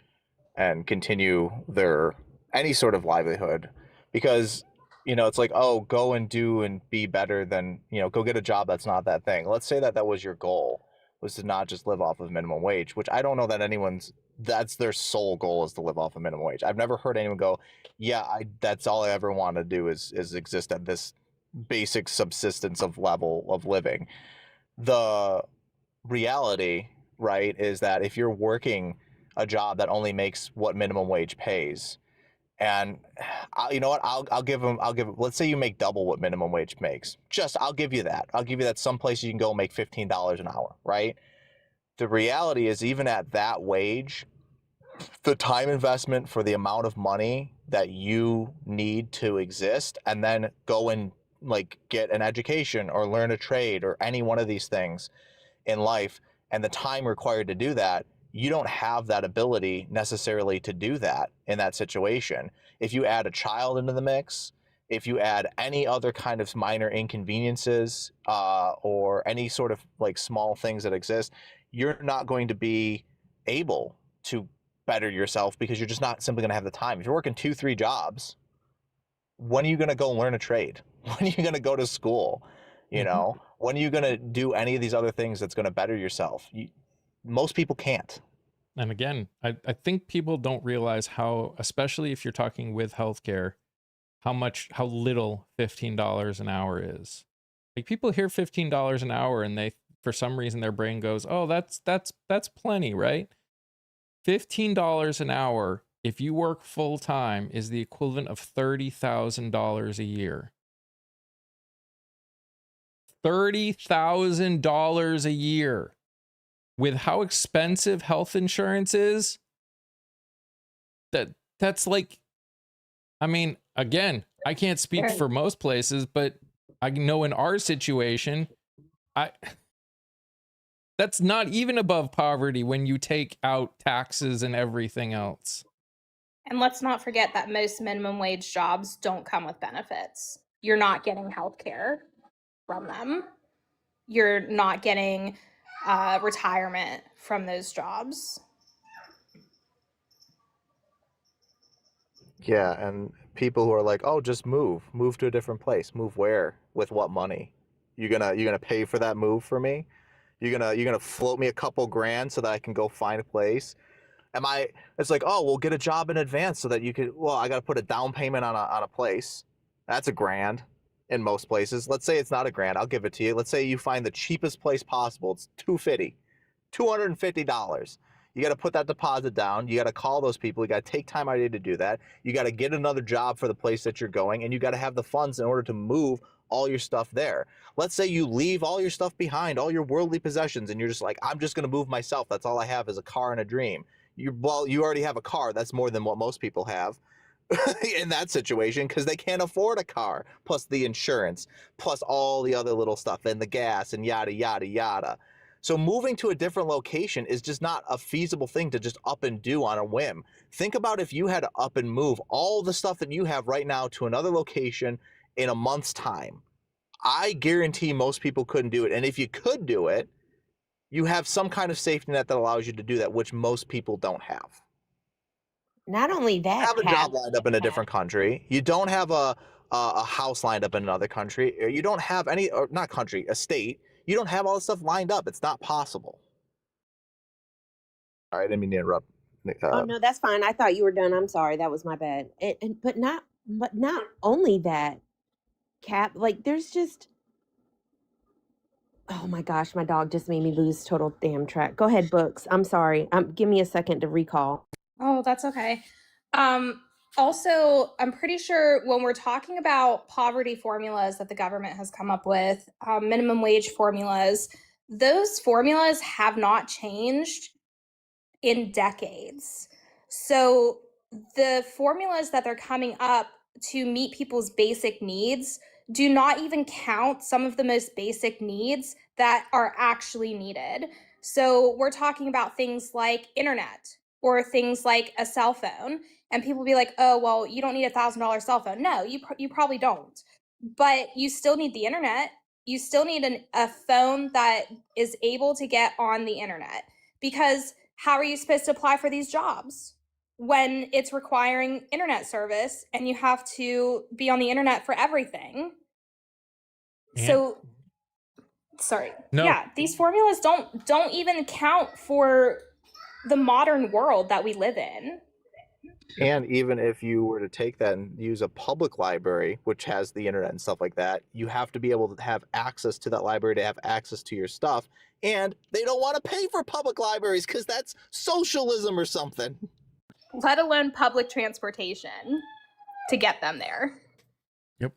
[SPEAKER 3] and continue their any sort of livelihood, because it's like, oh, go and do and be better than, go get a job that's not that thing. Let's say that was your goal, was to not just live off of minimum wage, which I don't know that that's their sole goal, is to live off of minimum wage. I've never heard anyone go, yeah, that's all I ever want to do is exist at this basic subsistence of level of living. The reality right, is that if you're working a job that only makes what minimum wage pays, and you know what, I'll give them, let's say you make double what minimum wage makes. I'll give you that some places you can go make $15 an hour, right? The reality is, even at that wage, the time investment for the amount of money that you need to exist and then go and like get an education or learn a trade or any one of these things in life, and the time required to do that, you don't have that ability necessarily to do that in that situation. If you add a child into the mix, if you add any other kind of minor inconveniences or any sort of like small things that exist, you're not going to be able to better yourself because you're just not simply going to have the time. If you're working 2-3 jobs, when are you going to go learn a trade? When are you going to go to school? You know, when are you going to do any of these other things that's going to better yourself? Most people can't.
[SPEAKER 1] And again, I think people don't realize how, especially if you're talking with healthcare, how little $15 an hour is. Like, people hear $15 an hour and they, for some reason, their brain goes, oh, that's plenty, right? $15 an hour, if you work full time, is the equivalent of $30,000 a year. $30,000 a year. With how expensive health insurance is, that's like, I mean, again, I can't speak for most places, but I know in our situation, that's not even above poverty when you take out taxes and everything else.
[SPEAKER 4] And let's not forget that most minimum wage jobs don't come with benefits. You're not getting health care from them. You're not getting retirement from those jobs.
[SPEAKER 3] Yeah, and people who are like, oh, just move to a different place. Move where? With what money? You gonna pay for that move for me? You're gonna float me a couple grand so that I can go find a place? It's like, oh, we'll get a job in advance so that you could, well, I got to put a down payment on a place. That's $1,000 in most places. Let's say it's not $1,000. I'll give it to you. Let's say you find the cheapest place possible. It's $250. You got to put that deposit down. You got to call those people. You got to take time out of your day to do that. You got to get another job for the place that you're going, and you got to have the funds in order to move all your stuff there. Let's say you leave all your stuff behind, all your worldly possessions, and you're just like, I'm just going to move myself. That's all I have is a car and a dream. You already have a car. That's more than what most people have in that situation, because they can't afford a car, plus the insurance, plus all the other little stuff and the gas and yada, yada, yada. So moving to a different location is just not a feasible thing to just up and do on a whim. Think about if you had to up and move all the stuff that you have right now to another location in a month's time. I guarantee most people couldn't do it. And if you could do it, you have some kind of safety net that allows you to do that, which most people don't have.
[SPEAKER 2] Not only that,
[SPEAKER 3] You have a job lined up in a different country. You don't have a house lined up in another country. You don't have any, or not country, a state. You don't have all this stuff lined up. It's not possible. All right, I didn't mean to interrupt.
[SPEAKER 2] Oh no, that's fine. I thought you were done. I'm sorry, that was my bad. But not only that, Cap. Like, there's just, oh my gosh, my dog just made me lose total damn track. Go ahead, Books. I'm sorry. Give me a second to recall.
[SPEAKER 4] Oh, that's okay. Also, I'm pretty sure when we're talking about poverty formulas that the government has come up with, minimum wage formulas, those formulas have not changed in decades. So the formulas that they're coming up to meet people's basic needs do not even count some of the most basic needs that are actually needed. So we're talking about things like internet or things like a cell phone. And people be like, oh, well, you don't need $1,000 cell phone. No, you probably don't. But you still need the internet. You still need a phone that is able to get on the internet. Because how are you supposed to apply for these jobs when it's requiring internet service and you have to be on the internet for everything?
[SPEAKER 1] Yeah.
[SPEAKER 4] So, sorry.
[SPEAKER 1] No.
[SPEAKER 4] Yeah, these formulas don't even count for the modern world that we live in.
[SPEAKER 3] And even if you were to take that and use a public library, which has the internet and stuff like that, you have to be able to have access to that library to have access to your stuff. And they don't want to pay for public libraries because that's socialism or something.
[SPEAKER 4] Let alone public transportation to get them there.
[SPEAKER 1] Yep.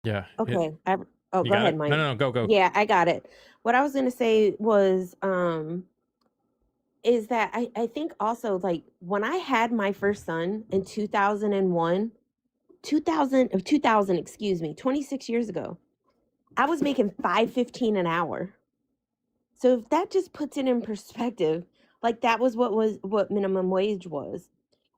[SPEAKER 1] Yeah.
[SPEAKER 2] Okay. Go
[SPEAKER 1] got
[SPEAKER 2] ahead,
[SPEAKER 1] it?
[SPEAKER 2] Mike.
[SPEAKER 1] No, go.
[SPEAKER 2] Yeah, I got it. What I was gonna say was, is that I think also, like, when I had my first son in 2001, 2000, excuse me, 26 years ago, I was making $5.15 an hour. So if that just puts it in perspective, like, that was what minimum wage was.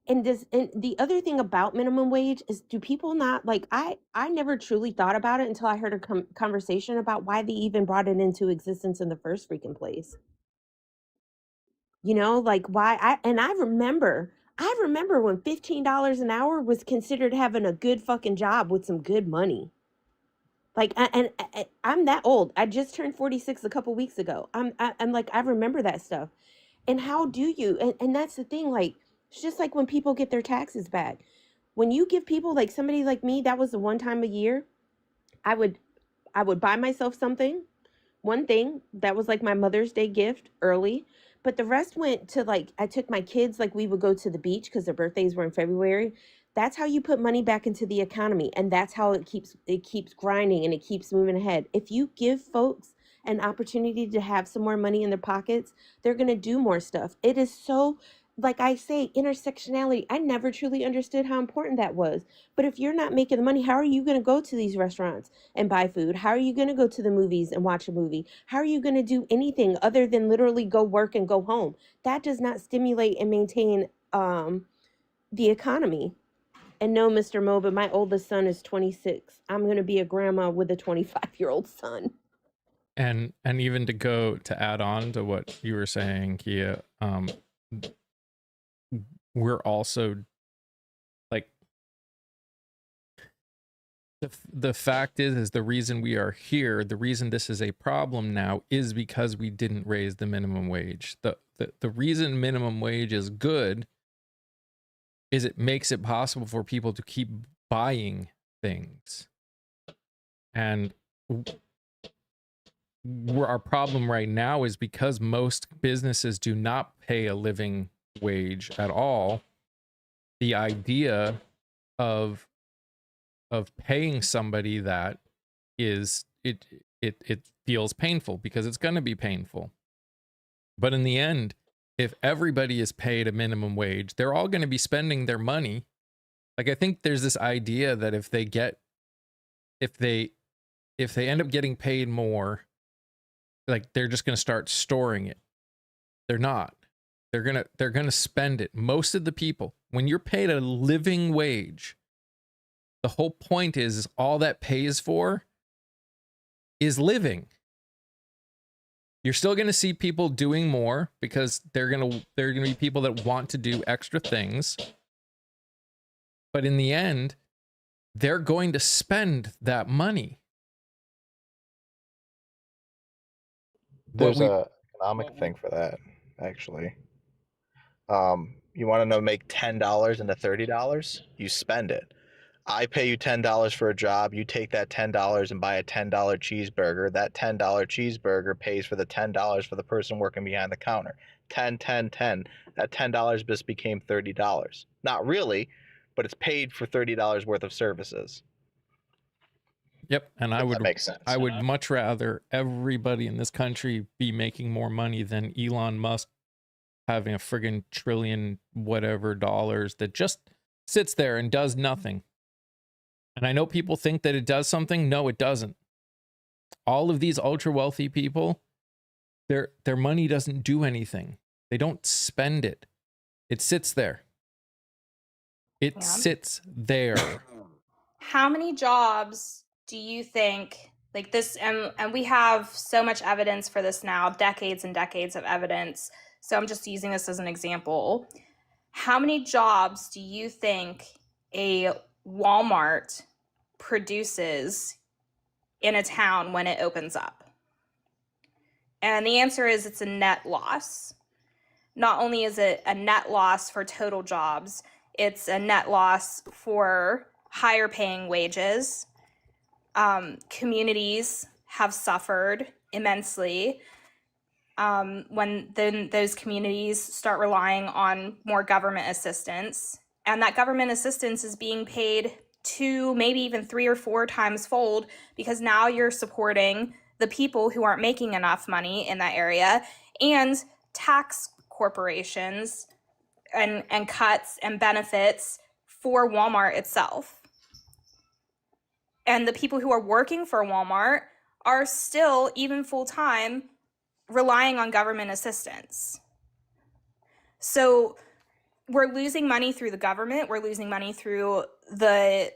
[SPEAKER 2] And the other thing about minimum wage is, do people not, like, I never truly thought about it until I heard a conversation about why they even brought it into existence in the first freaking place. You know, like, why I remember when $15 an hour was considered having a good fucking job with some good money. Like, I'm that old. I just turned 46 a couple weeks ago. I'm like, I remember that stuff. And how do you, and that's the thing, like, it's just like when people get their taxes back. When you give people, like, somebody like me, that was the one time a year, I would buy myself something, one thing that was like my Mother's Day gift early, but the rest went to, like, I took my kids, like, we would go to the beach because their birthdays were in February. That's how you put money back into the economy, and that's how it keeps grinding and it keeps moving ahead. If you give folks an opportunity to have some more money in their pockets, they're going to do more stuff. It is so, like I say, intersectionality. I never truly understood how important that was. But if you're not making the money, how are you going to go to these restaurants and buy food? How are you going to go to the movies and watch a movie? How are you going to do anything other than literally go work and go home? That does not stimulate and maintain the economy. And no, Mr. Mo, but my oldest son is 26. I'm going to be a grandma with a 25-year-old son.
[SPEAKER 1] And even to add on to what you were saying, Kia, we're also, like, the fact is the reason we are here, the reason this is a problem now, is because we didn't raise the minimum wage. The reason minimum wage is good is it makes it possible for people to keep buying things. And our problem right now is because most businesses do not pay a living wage at all. The idea of paying somebody that is, it feels painful because it's going to be painful. But in the end, if everybody is paid a minimum wage, they're all going to be spending their money. Like, I think there's this idea that if they end up getting paid more, like, they're just going to start storing it. They're not. They're going to spend it. Most of the people, when you're paid a living wage, the whole point is all that pays for is living. You're still going to see people doing more because they're going to be people that want to do extra things. But in the end, they're going to spend that money.
[SPEAKER 3] There's a economic thing for that, actually. You want to know, make $10 into $30, you spend it. I pay you $10 for a job. You take that $10 and buy a $10 cheeseburger. That $10 cheeseburger pays for the $10 for the person working behind the counter. 10, 10, 10. That $10 just became $30. Not really, but it's paid for $30 worth of services.
[SPEAKER 1] Yep, and
[SPEAKER 3] that makes sense.
[SPEAKER 1] I would much rather everybody in this country be making more money than Elon Musk having a friggin' trillion whatever dollars that just sits there and does nothing. And I know people think that it does something. No, it doesn't. All of these ultra wealthy people, their money doesn't do anything. They don't spend it. It sits there. It sits there.
[SPEAKER 4] How many jobs do you think, like this, and we have so much evidence for this now, decades and decades of evidence. So I'm just using this as an example. How many jobs do you think a Walmart produces in a town when it opens up? And the answer is it's a net loss. not only is it a net loss for total jobs, it's a net loss for higher paying wages. Communities have suffered immensely when then those communities start relying on more government assistance. And that government assistance is being paid 2, maybe even 3 or 4 times fold, because now you're supporting the people who aren't making enough money in that area, and tax corporations and cuts and benefits for Walmart itself. And the people who are working for Walmart are still, even full-time, relying on government assistance. So we're losing money through the government, we're losing money through the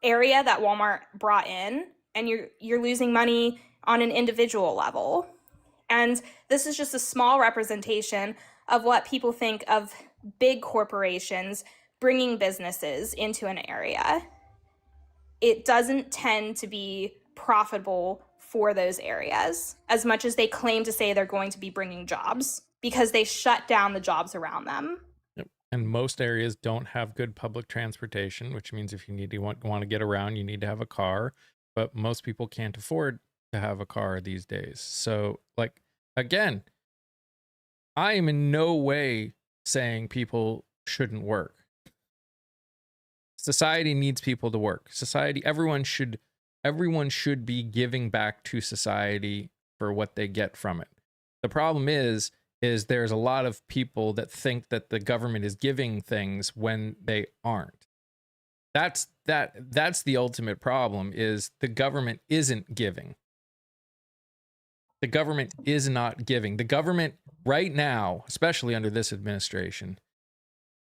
[SPEAKER 4] area that Walmart brought in, and you're losing money on an individual level. And this is just a small representation of what people think of big corporations bringing businesses into an area. It doesn't tend to be profitable for those areas as much as they claim to say they're going to be bringing jobs, because they shut down the jobs around them.
[SPEAKER 1] Yep. And most areas don't have good public transportation, which means if you need to want to get around, you need to have a car. But most people can't afford to have a car these days. So, like, again, I am in no way saying people shouldn't work. Society needs people to work. Everyone should be giving back to society for what they get from it. The problem is there's a lot of people that think that the government is giving things when they aren't. That's the ultimate problem, is the government isn't giving. The government is not giving. The government right now, especially under this administration,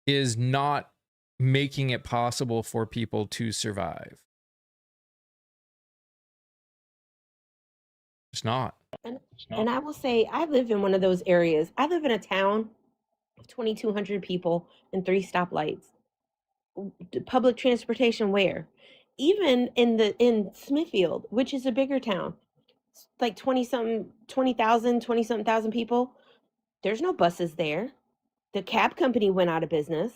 [SPEAKER 1] is not making it possible for people to survive. It's not.
[SPEAKER 2] And I will say, I live in one of those areas. I live in a town of 2,200 people and 3 stoplights. Public transportation where? Even in Smithfield, which is a bigger town, like 20,000 people, there's no buses there. The cab company went out of business.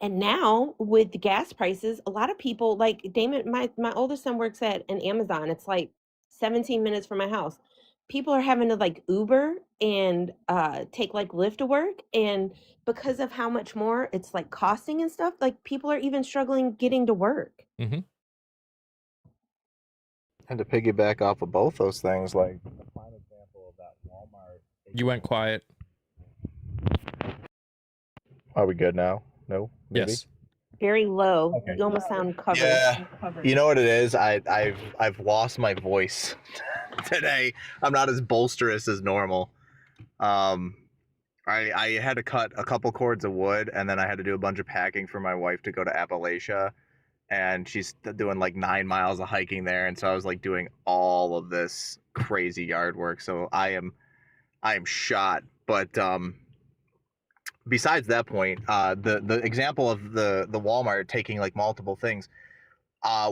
[SPEAKER 2] And now with the gas prices, a lot of people, like Damon, my oldest son works at an Amazon. It's like 17 minutes from my house. People are having to like Uber and take like Lyft to work. And because of how much more it's like costing and stuff, like people are even struggling getting to work.
[SPEAKER 1] Mm-hmm.
[SPEAKER 3] And to piggyback off of both those things, like the prime example of that Walmart.
[SPEAKER 1] You went quiet.
[SPEAKER 3] Are we good now? No? Maybe?
[SPEAKER 1] Yes.
[SPEAKER 2] Very low.
[SPEAKER 3] Okay.
[SPEAKER 2] You almost sound covered.
[SPEAKER 3] Yeah. You know what it is? I've lost my voice today. I'm not as bolsterous as normal. I had to cut a couple cords of wood, and then I had to do a bunch of packing for my wife to go to Appalachia, and she's doing like 9 miles of hiking there, and so I was like doing all of this crazy yard work. So I am shot. But besides that point, the example of the Walmart taking like multiple things,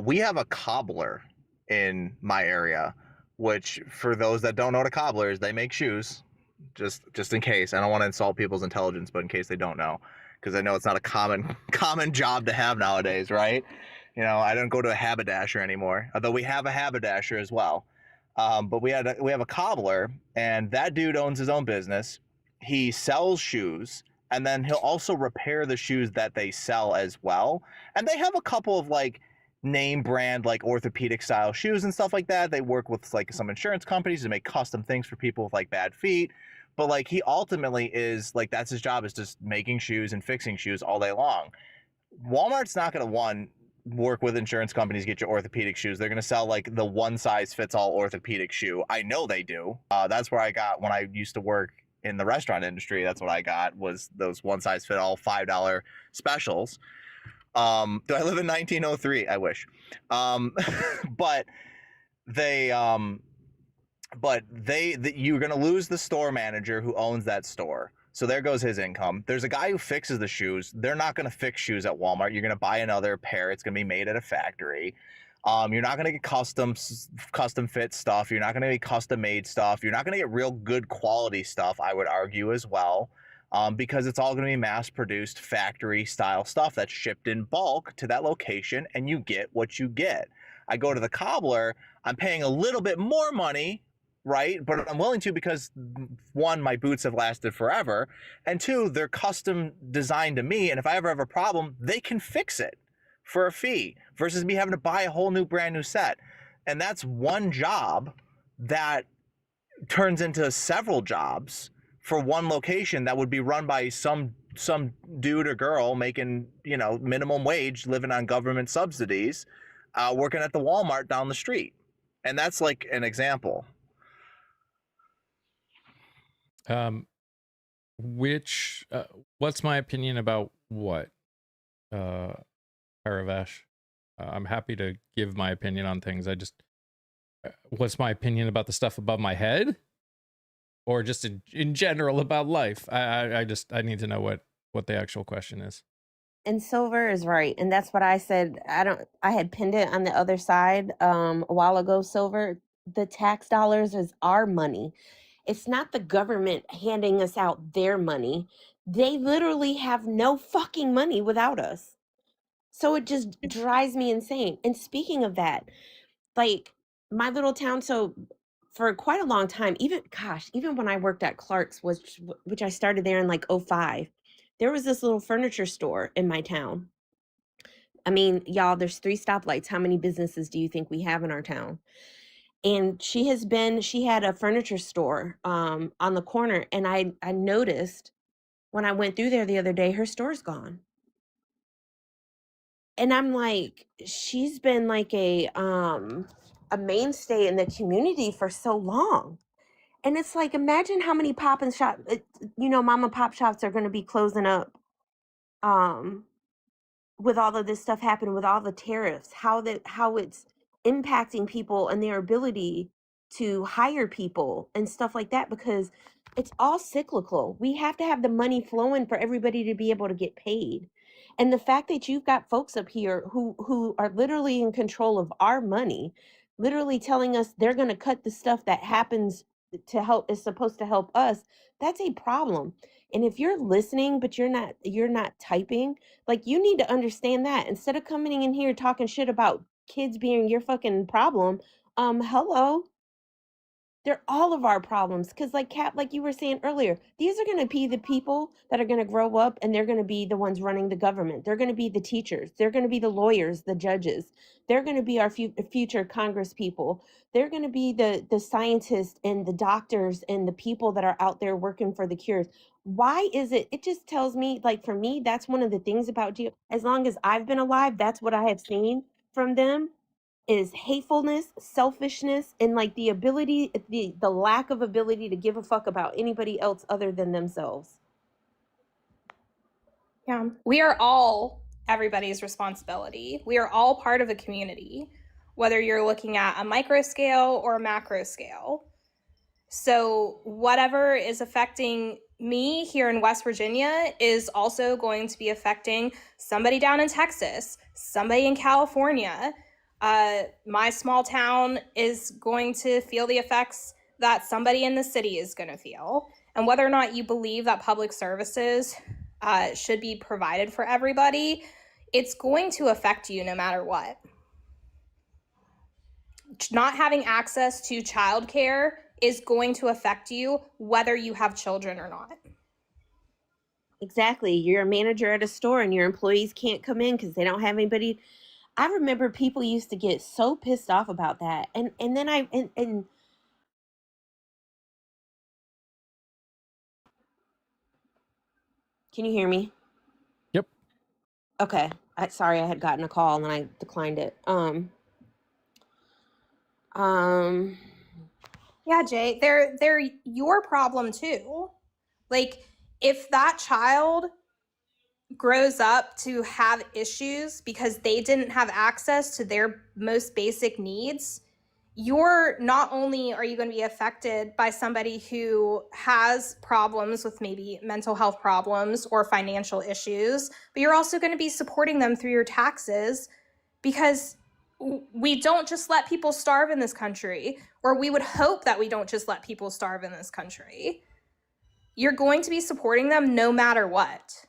[SPEAKER 3] we have a cobbler in my area, which for those that don't know what a cobbler is, they make shoes. Just in case. I don't want to insult people's intelligence, but in case they don't know, because I know it's not a common job to have nowadays, right? You know, I don't go to a haberdasher anymore, although we have a haberdasher as well. But we have a cobbler, and that dude owns his own business. He sells shoes, and then he'll also repair the shoes that they sell as well. And they have a couple of like name brand like orthopedic style shoes and stuff like that. They work with like some insurance companies to make custom things for people with like bad feet. But like he ultimately is like, that's his job, is just making shoes and fixing shoes all day long. Walmart's not going to work with insurance companies to get you orthopedic shoes. They're going to sell like the one size fits all orthopedic shoe. I know they do. That's where I got when I used to work in the restaurant industry. That's what I got, was those one size fit all $5 specials. Do I live in 1903? I wish. But you're going to lose the store manager who owns that store. So there goes his income. There's a guy who fixes the shoes. They're not going to fix shoes at Walmart. You're going to buy another pair. It's going to be made at a factory. You're not going to get custom fit stuff. You're not going to get custom made stuff. You're not going to get real good quality stuff, I would argue as well. because it's all going to be mass-produced factory-style stuff that's shipped in bulk to that location, and you get what you get. I go to the cobbler, I'm paying a little bit more money, right? But I'm willing to because, one, my boots have lasted forever, and two, they're custom designed to me, and if I ever have a problem, they can fix it for a fee versus me having to buy a whole new brand new set. And that's one job that turns into several jobs for one location that would be run by some dude or girl making, you know, minimum wage, living on government subsidies, working at the Walmart down the street. And that's like an example.
[SPEAKER 1] What's my opinion about what? Paravash. I'm happy to give my opinion on things. I just, what's my opinion about the stuff above my head, or just in general about life? I need to know what the actual question is.
[SPEAKER 2] And Silver is right, and that's what I said. I had pinned it on the other side a while ago. Silver, the tax dollars is our money. It's not the government handing us out their money. They literally have no fucking money without us. So it just drives me insane. And speaking of that, like my little town, so for quite a long time, even when I worked at Clark's, which I started there in like 2005, there was this little furniture store in my town. I mean, y'all, there's 3 stoplights. How many businesses do you think we have in our town? And she had a furniture store on the corner, and I noticed when I went through there the other day, her store's gone. And I'm like, she's been like a mainstay in the community for so long. And it's like, imagine how many pop and shop, mom and pop shops are going to be closing up with all of this stuff happening, with all the tariffs, how it's impacting people and their ability to hire people and stuff like that, because it's all cyclical. We have to have the money flowing for everybody to be able to get paid. And the fact that you've got folks up here who are literally in control of our money, literally telling us they're going to cut the stuff that happens is supposed to help us, that's a problem. And if you're listening but you're not typing, like, you need to understand that instead of coming in here talking shit about kids being your fucking problem, hello, they're all of our problems. Because like Kat, like you were saying earlier, these are going to be the people that are going to grow up, and they're going to be the ones running the government. They're going to be the teachers. They're going to be the lawyers, the judges. They're going to be our future Congress people. They're going to be the scientists and the doctors and the people that are out there working for the cures. Why is it just tells me, like, for me, that's one of the things about as long as I've been alive, that's what I have seen from them, is hatefulness, selfishness, and like the lack of ability to give a fuck about anybody else other than themselves.
[SPEAKER 4] Yeah, we are all everybody's responsibility. We are all part of a community, whether you're looking at a micro scale or a macro scale. So whatever is affecting me here in West Virginia is also going to be affecting somebody down in Texas, somebody in California. My small town is going to feel the effects that somebody in the city is going to feel. And whether or not you believe that public services should be provided for everybody, it's going to affect you no matter what. Not having access to childcare is going to affect you whether you have children or not.
[SPEAKER 2] Exactly. You're a manager at a store and your employees can't come in because they don't have anybody. I remember people used to get so pissed off about that. And then and can you hear me?
[SPEAKER 1] Yep.
[SPEAKER 2] Okay. Sorry, I had gotten a call and I declined it.
[SPEAKER 4] Yeah, Jay, they're your problem too. Like, if that child grows up to have issues because they didn't have access to their most basic needs, you're not only are you going to be affected by somebody who has problems with maybe mental health problems or financial issues, but you're also going to be supporting them through your taxes, because we don't just let people starve in this country, or we would hope that we don't just let people starve in this country. you're going to be supporting them no matter what.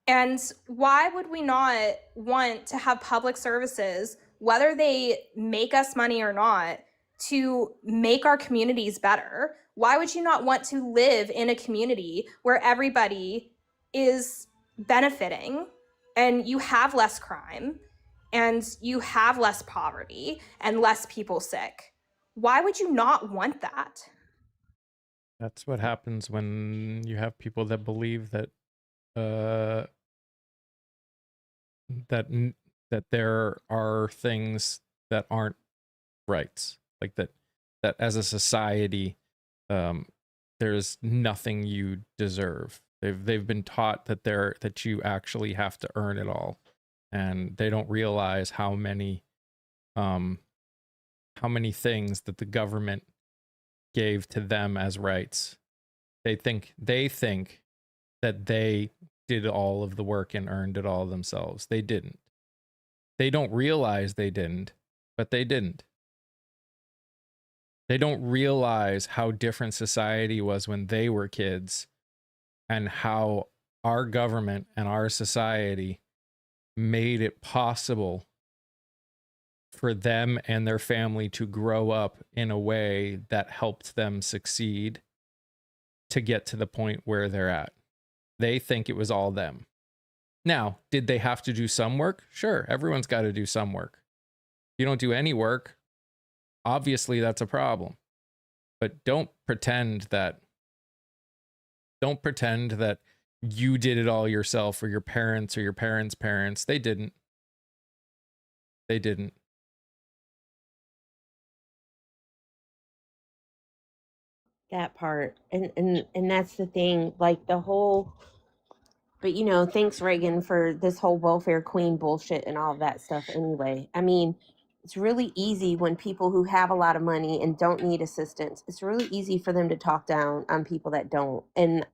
[SPEAKER 4] And why would we not want to have public services, whether they make us money or not, to make our communities better? Why would you not want to live in a community where everybody is benefiting and you have less crime and you have less poverty and less people sick? Why would you not want that?
[SPEAKER 1] That's what happens when you have people that believe that that there are things that aren't rights, like that as a society there's nothing you deserve. They've been taught that you actually have to earn it all, and they don't realize how many things that the government gave to them as rights. They think that they did all of the work and earned it all themselves. They didn't. They don't realize they didn't, but they didn't. They don't realize how different society was when they were kids, and how our government and our society made it possible for them and their family to grow up in a way that helped them succeed to get to the point where they're at. They think it was all them. Now, did they have to do some work? Sure, everyone's got to do some work. If you don't do any work, obviously that's a problem. But don't pretend that you did it all yourself, or your parents or your parents' parents. They didn't. They didn't.
[SPEAKER 2] That part. And that's the thing, like the whole, but you know, thanks Reagan for this whole welfare queen bullshit and all of that stuff anyway. I mean, it's really easy when people who have a lot of money and don't need assistance, it's really easy for them to talk down on people that don't. And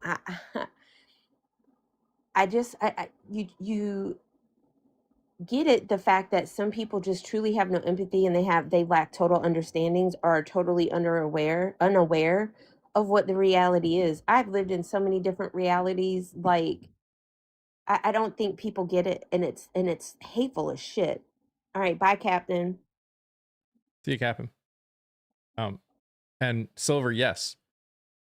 [SPEAKER 2] you get it, the fact that some people just truly have no empathy, and they lack total understandings, or are totally unaware of what the reality is. I've lived in so many different realities, like I don't think people get it, and it's hateful as shit. All right, bye, Captain.
[SPEAKER 1] See you, Captain. And Silver, yes.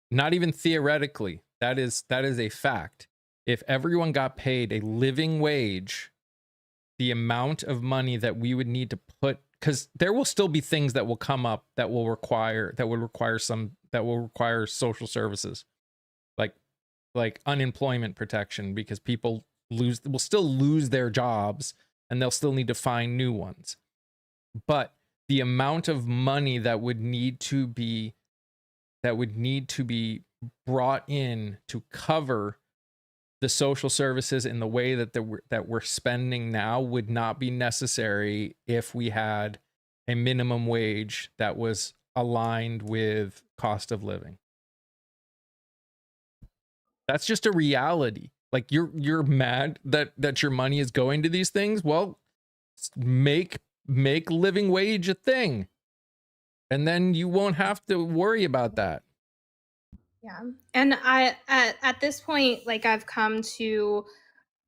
[SPEAKER 1] Not even theoretically. That is a fact. If everyone got paid a living wage, the amount of money that we would need to put, because there will still be things that will come up that will require social services, like unemployment protection, because people will still lose their jobs and they'll still need to find new ones. But the amount of money that would need to be brought in to cover the social services in the way that we're spending now would not be necessary if we had a minimum wage that was aligned with cost of living. That's just a reality. Like, you're mad that your money is going to these things. Well, make living wage a thing, and then you won't have to worry about that.
[SPEAKER 4] Yeah. And I at this point, like, I've come to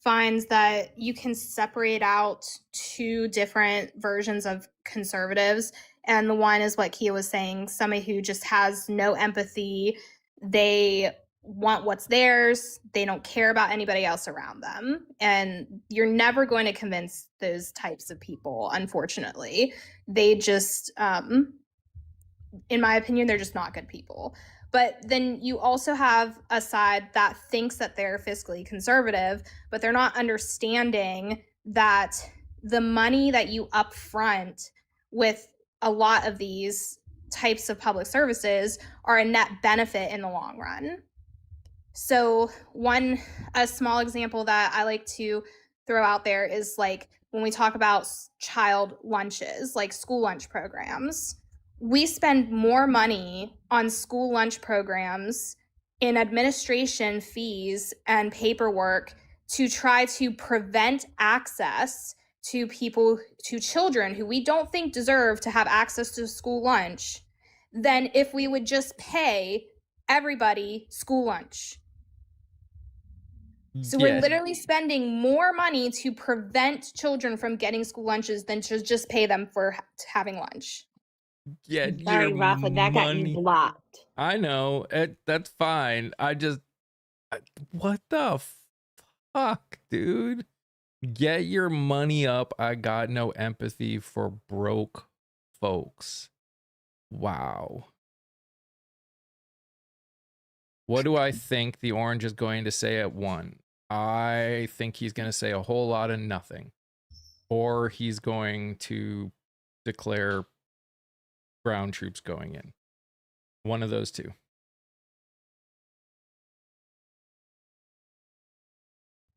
[SPEAKER 4] find that you can separate out two different versions of conservatives. And the one is what Kia was saying, somebody who just has no empathy. They want what's theirs. They don't care about anybody else around them. And you're never going to convince those types of people, unfortunately. They just, in my opinion, they're just not good people. But then you also have a side that thinks that they're fiscally conservative, but they're not understanding that the money that you upfront with a lot of these types of public services are a net benefit in the long run. So a small example that I like to throw out there is, like, when we talk about child lunches, like school lunch programs, we spend more money on school lunch programs in administration fees and paperwork to try to prevent access to children who we don't think deserve to have access to school lunch than if we would just pay everybody school lunch. So we're
[SPEAKER 1] Yeah,
[SPEAKER 4] literally spending more money to prevent children from getting school lunches than to just pay them for having lunch.
[SPEAKER 1] get
[SPEAKER 2] Sorry,
[SPEAKER 1] your
[SPEAKER 2] Rafa, that got you
[SPEAKER 1] money.
[SPEAKER 2] blocked.
[SPEAKER 1] I know that's fine. What the fuck, dude? Get your money up. I got no empathy for broke folks. Wow. What do I think the orange is going to say at 1? I think he's going to say a whole lot of nothing. Or he's going to declare ground troops going in. One of those two.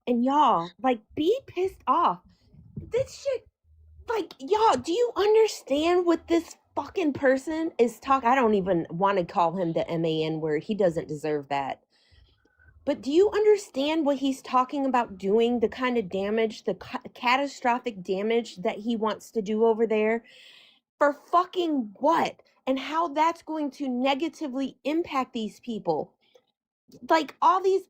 [SPEAKER 2] And y'all, like, be pissed off. This shit, like, y'all, do you understand what this fucking person is talking? I don't even want to call him the MAN word. He doesn't deserve that. But do you understand what he's talking about doing? The kind of damage, the catastrophic damage that he wants to do over there? For fucking what? And how that's going to negatively impact these people? Like, all these.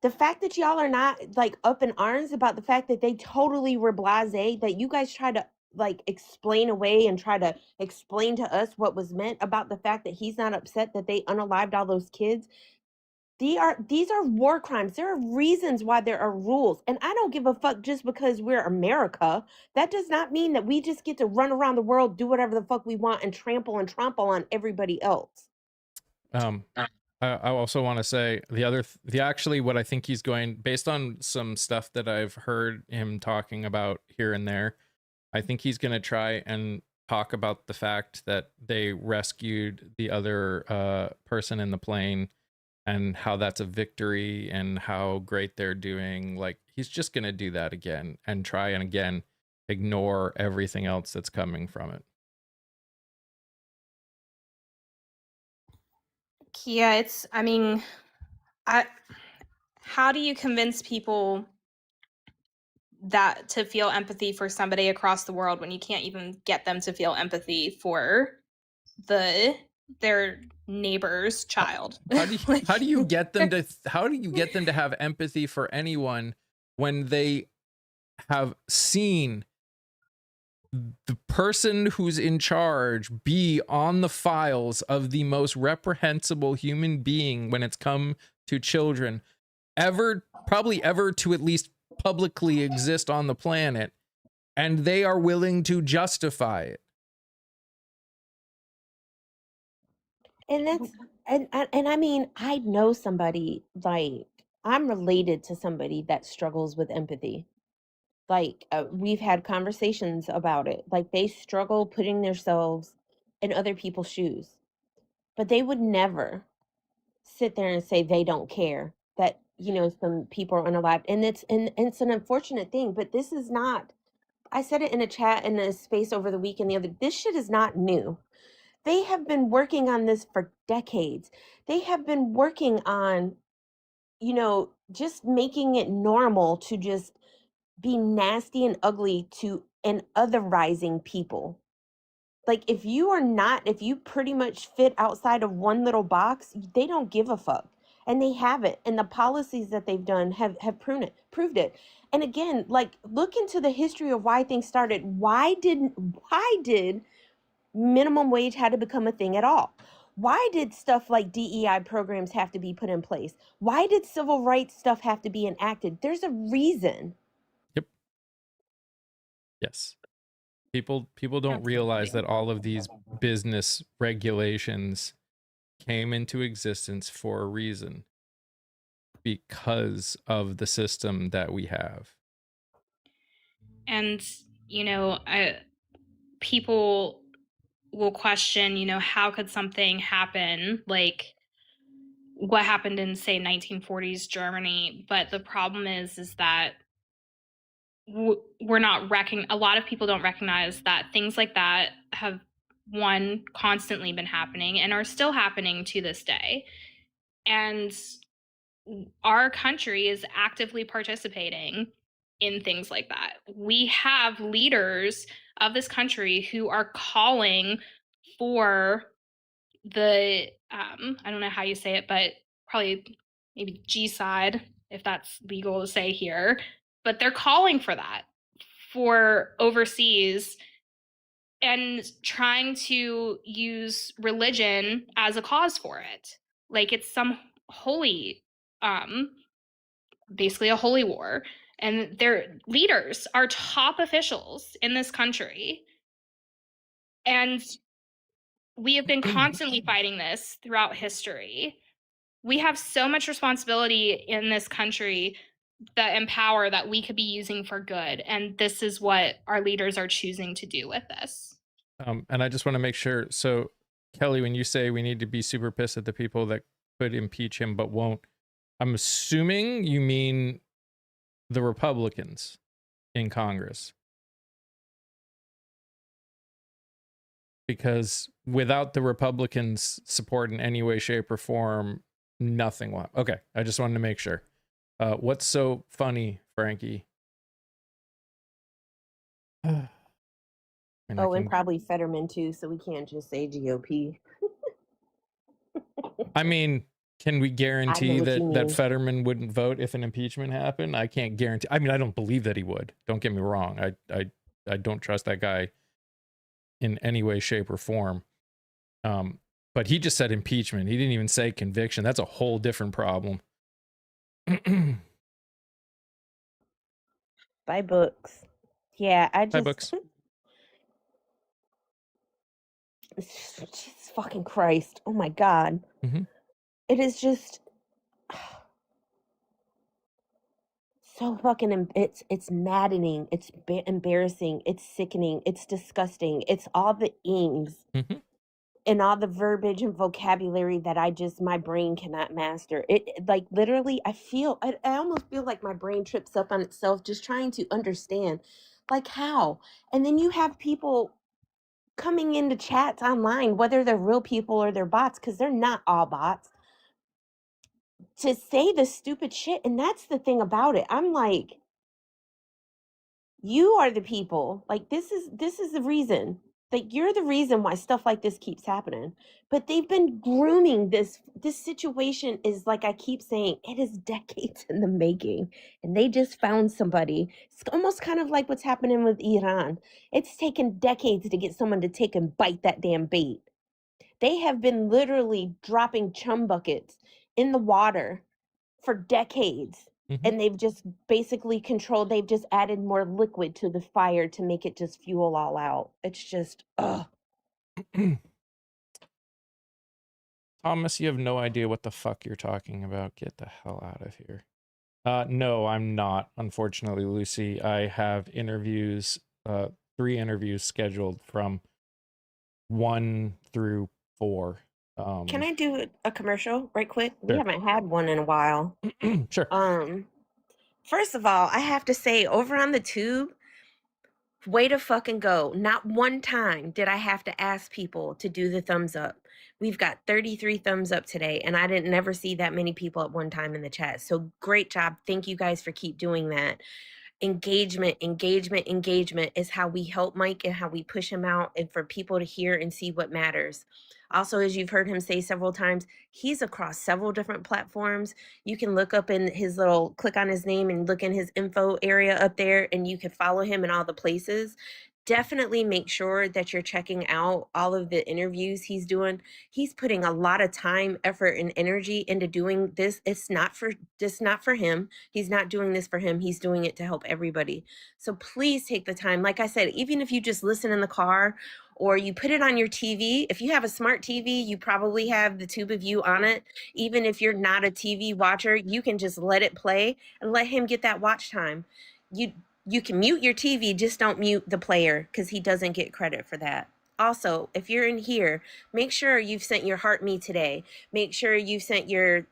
[SPEAKER 2] The fact that y'all are not like up in arms about the fact that they totally were blasé, that you guys try to like explain away and try to explain to us what was meant about the fact that he's not upset that they unalived all those kids. These are war crimes. There are reasons why there are rules. And I don't give a fuck just because we're America. That does not mean that we just get to run around the world, do whatever the fuck we want, and trample on everybody else.
[SPEAKER 1] I also want to say actually what I think he's going, based on some stuff that I've heard him talking about here and there, I think he's going to try and talk about the fact that they rescued the other person in the plane and how that's a victory and how great they're doing. Like, he's just going to do that again and try and again ignore everything else that's coming from it.
[SPEAKER 4] Yeah, how do you convince people that to feel empathy for somebody across the world when you can't even get them to feel empathy for their neighbor's child?
[SPEAKER 1] How do you get them to have empathy for anyone when they have seen the person who's in charge be on the files of the most reprehensible human being when it's come to children probably ever to at least publicly exist on the planet, and they are willing to justify it?
[SPEAKER 2] And that's and I mean, I know somebody, like, I'm related to somebody that struggles with empathy. Like, we've had conversations about it. Like, they struggle putting themselves in other people's shoes, but they would never sit there and say they don't care that, some people are unalived. And it's an unfortunate thing, but this is not. I said it in a chat in a space over the weekend the other. This shit is not new. They have been working on this for decades. They have been working on, just making it normal to just be nasty and ugly to and otherizing people. Like, if you pretty much fit outside of one little box, they don't give a fuck. And they haven't. And the policies that they've done have proved it. And again, like, look into the history of why things started. Why did minimum wage had to become a thing at all? Why did stuff like DEI programs have to be put in place? Why did civil rights stuff have to be enacted? There's a reason.
[SPEAKER 1] Yep. Yes. People don't realize that all of these business regulations came into existence for a reason, because of the system that we have.
[SPEAKER 4] And people will question, how could something happen like what happened in, say, 1940s Germany? But the problem is that we're not a lot of people don't recognize that things like that have constantly been happening and are still happening to this day. And our country is actively participating in things like that. We have leaders of this country who are calling for the I don't know how you say it, but probably maybe G-side, if that's legal to say here, but they're calling for that for overseas and trying to use religion as a cause for it. Like it's some holy, basically a holy war. And their leaders are top officials in this country. And we have been constantly fighting this throughout history. We have so much responsibility in this country that empower that we could be using for good. And this is what our leaders are choosing to do with this.
[SPEAKER 1] And I just want to make sure. So, Kelly, when you say we need to be super pissed at the people that could impeach him but won't, I'm assuming you mean the Republicans in Congress. Because without the Republicans' support in any way, shape, or form, nothing will happen. Okay, I just wanted to make sure. What's so funny, Frankie?
[SPEAKER 2] And probably Fetterman too, so we can't just say GOP.
[SPEAKER 1] I mean, can we guarantee that Fetterman wouldn't vote if an impeachment happened? I can't guarantee. I mean, I don't believe that he would. Don't get me wrong. I don't trust that guy in any way, shape, or form. But he just said impeachment. He didn't even say conviction. That's a whole different problem.
[SPEAKER 2] Buy books. Yeah, I just...
[SPEAKER 1] Buy books.
[SPEAKER 2] Jesus fucking Christ. Oh my God.
[SPEAKER 1] Mm-hmm.
[SPEAKER 2] It is just so fucking, it's maddening. It's embarrassing. It's sickening. It's disgusting. It's all the ings and all the verbiage and vocabulary that my brain cannot master. It like literally, I almost feel like my brain trips up on itself just trying to understand like how. And then you have people coming into chats online, whether they're real people or they're bots, because they're not all bots, to say the stupid shit. And that's the thing about it. I'm like, you are the people. Like, this is the reason. Like, you're the reason why stuff like this keeps happening. But they've been grooming this situation is, like I keep saying, it is decades in the making. And they just found somebody. It's almost kind of like what's happening with Iran. It's taken decades to get someone to take and bite that damn bait. They have been literally dropping chum buckets in the water for decades. And they've just basically they've just added more liquid to the fire to make it just fuel all out. It's just, ugh.
[SPEAKER 1] Thomas, you have no idea what the fuck you're talking about. Get the hell out of here. No, I'm not. Unfortunately, Lucy, I have interviews, 3 interviews scheduled from 1 through 4.
[SPEAKER 2] Can I do a commercial right quick?
[SPEAKER 1] Sure.
[SPEAKER 2] We haven't had one in a while.
[SPEAKER 1] Sure.
[SPEAKER 2] First of all, I have to say, over on the tube, way to fucking go. Not one time did I have to ask people to do the thumbs up. We've got 33 thumbs up today, and I didn't never see that many people at one time in the chat. So great job. Thank you guys for keep doing that. Engagement is how we help Mike and how we push him out and for people to hear and see what matters. Also, as you've heard him say several times, he's across several different platforms. You can look up in his click on his name and look in his info area up there, and you can follow him in all the places. Definitely make sure that you're checking out all of the interviews he's doing. He's putting a lot of time, effort, and energy into doing this. It's not for him. He's not doing this for him. He's doing it to help everybody. So please take the time. Like I said, even if you just listen in the car or you put it on your TV, if you have a smart TV, you probably have the Tube of You on it. Even if you're not a TV watcher, you can just let it play and let him get that watch time. You can mute your TV, just don't mute the player because he doesn't get credit for that. Also, if you're in here, make sure you've sent your heart me today. Make sure you've sent your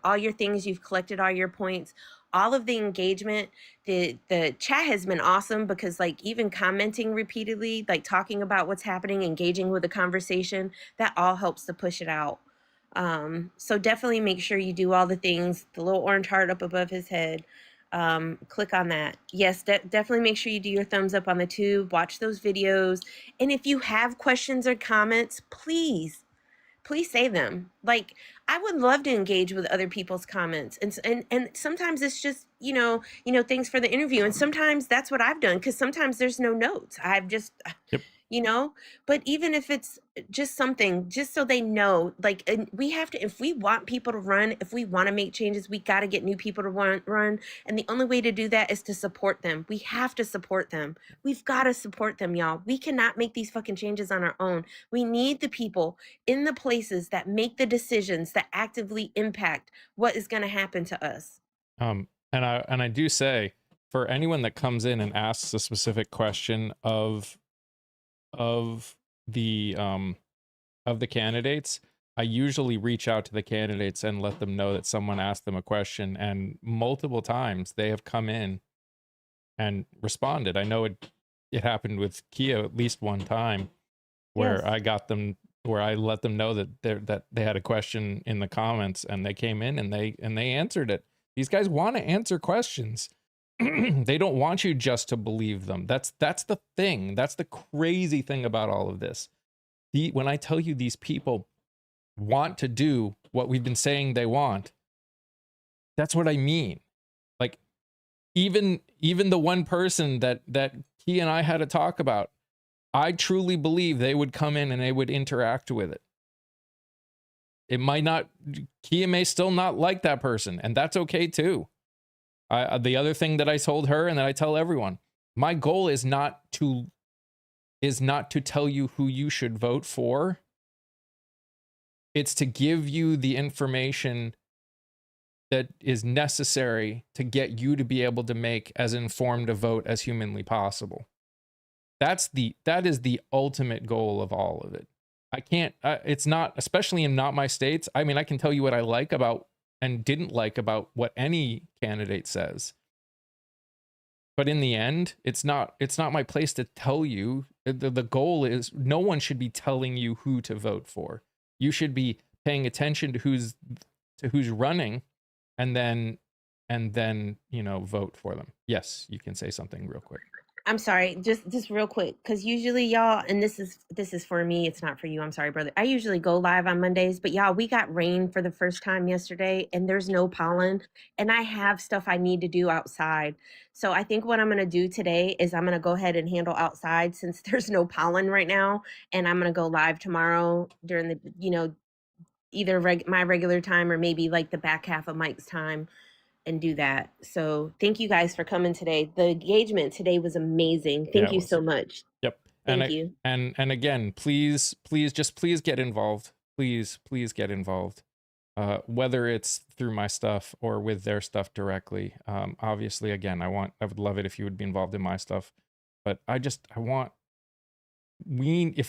[SPEAKER 2] all your things, you've collected all your points, all of the engagement. The chat has been awesome because like even commenting repeatedly, like talking about what's happening, engaging with the conversation, that all helps to push it out. So definitely make sure you do all the things, the little orange heart up above his head. Click on that. Yes, definitely make sure you do your thumbs up on the tube, watch those videos. And if you have questions or comments, please please say them. Like, I would love to engage with other people's comments, and sometimes it's just things for the interview, and sometimes that's what I've done, because sometimes there's no notes. I've just
[SPEAKER 1] Yep.
[SPEAKER 2] But even if it's just something, just so they know, like, and we have to, if we want people to run, if we want to make changes, we got to get new people to run. And the only way to do that is to support them. We have to support them. We've got to support them, y'all. We cannot make these fucking changes on our own. We need the people in the places that make the decisions that actively impact what is going to happen to us.
[SPEAKER 1] And I do say, for anyone that comes in and asks a specific question of the candidates, I usually reach out to the candidates and let them know that someone asked them a question, and multiple times they have come in and responded. I know it happened with Kia at least one time, where
[SPEAKER 2] Yes.
[SPEAKER 1] where I let them know that they had a question in the comments, and they came in and they answered it. These guys want to answer questions. They don't want you just to believe them. That's the thing. That's the crazy thing about all of this. When I tell you these people want to do what we've been saying they want, that's what I mean. Like, even the one person that he and I had to talk about, I truly believe they would come in and they would interact with it. It might not, Kia may still not like that person, and that's okay too. The other thing that I told her, and that I tell everyone, my goal is not to tell you who you should vote for. It's to give you the information that is necessary to get you to be able to make as informed a vote as humanly possible. That is the ultimate goal of all of it. I can't, it's not, especially in not my states. I mean, I can tell you what I like about and didn't like about what any candidate says. But in the end, it's not my place to tell you. The goal is, no one should be telling you who to vote for. You should be paying attention to who's running, and then vote for them. Yes, you can say something real quick.
[SPEAKER 2] I'm sorry, just real quick, because usually y'all, and this is for me, it's not for you. I'm sorry, brother. I usually go live on Mondays, but y'all, we got rain for the first time yesterday, and there's no pollen, and I have stuff I need to do outside. So I think what I'm gonna do today is I'm gonna go ahead and handle outside, since there's no pollen right now, and I'm gonna go live tomorrow during the either my regular time, or maybe like the back half of Mike's time, and do that. So thank you guys for coming today. The engagement today was amazing. Thank you so much.
[SPEAKER 1] Yep.
[SPEAKER 2] Thank you.
[SPEAKER 1] And again, please get involved. Please get involved. Whether it's through my stuff or with their stuff directly. Obviously, again, I would love it if you would be involved in my stuff. But if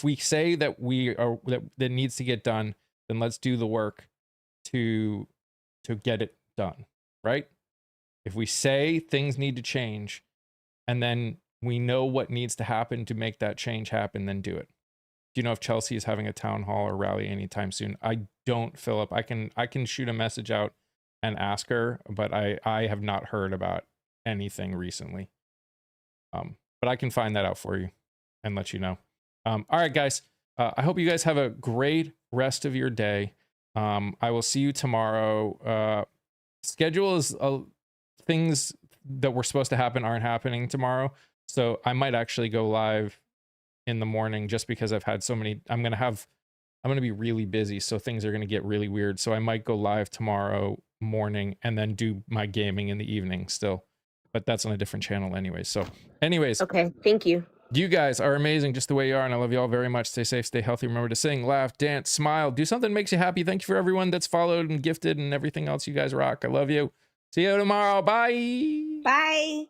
[SPEAKER 1] we say that that needs to get done, then let's do the work to get it done. Right? If we say things need to change, and then we know what needs to happen to make that change happen, then do it. Do you know if Chelsea is having a town hall or rally anytime soon? I don't, Philip. I can shoot a message out and ask her, but I have not heard about anything recently. But I can find that out for you and let you know. All right, guys. I hope you guys have a great rest of your day. I will see you tomorrow. Schedule is things that were supposed to happen aren't happening tomorrow, so I might actually go live in the morning, just because I've had so many. I'm gonna be really busy, so things are gonna get really weird. So I might go live tomorrow morning and then do my gaming in the evening still, but that's on a different channel anyway. So anyways,
[SPEAKER 2] okay, thank you.
[SPEAKER 1] You guys are amazing just the way you are, and I love you all very much. Stay safe, stay healthy. Remember to sing, laugh, dance, smile, do something that makes you happy. Thank you for everyone that's followed and gifted and everything else. You guys rock. I love you. See you tomorrow. Bye.
[SPEAKER 2] Bye.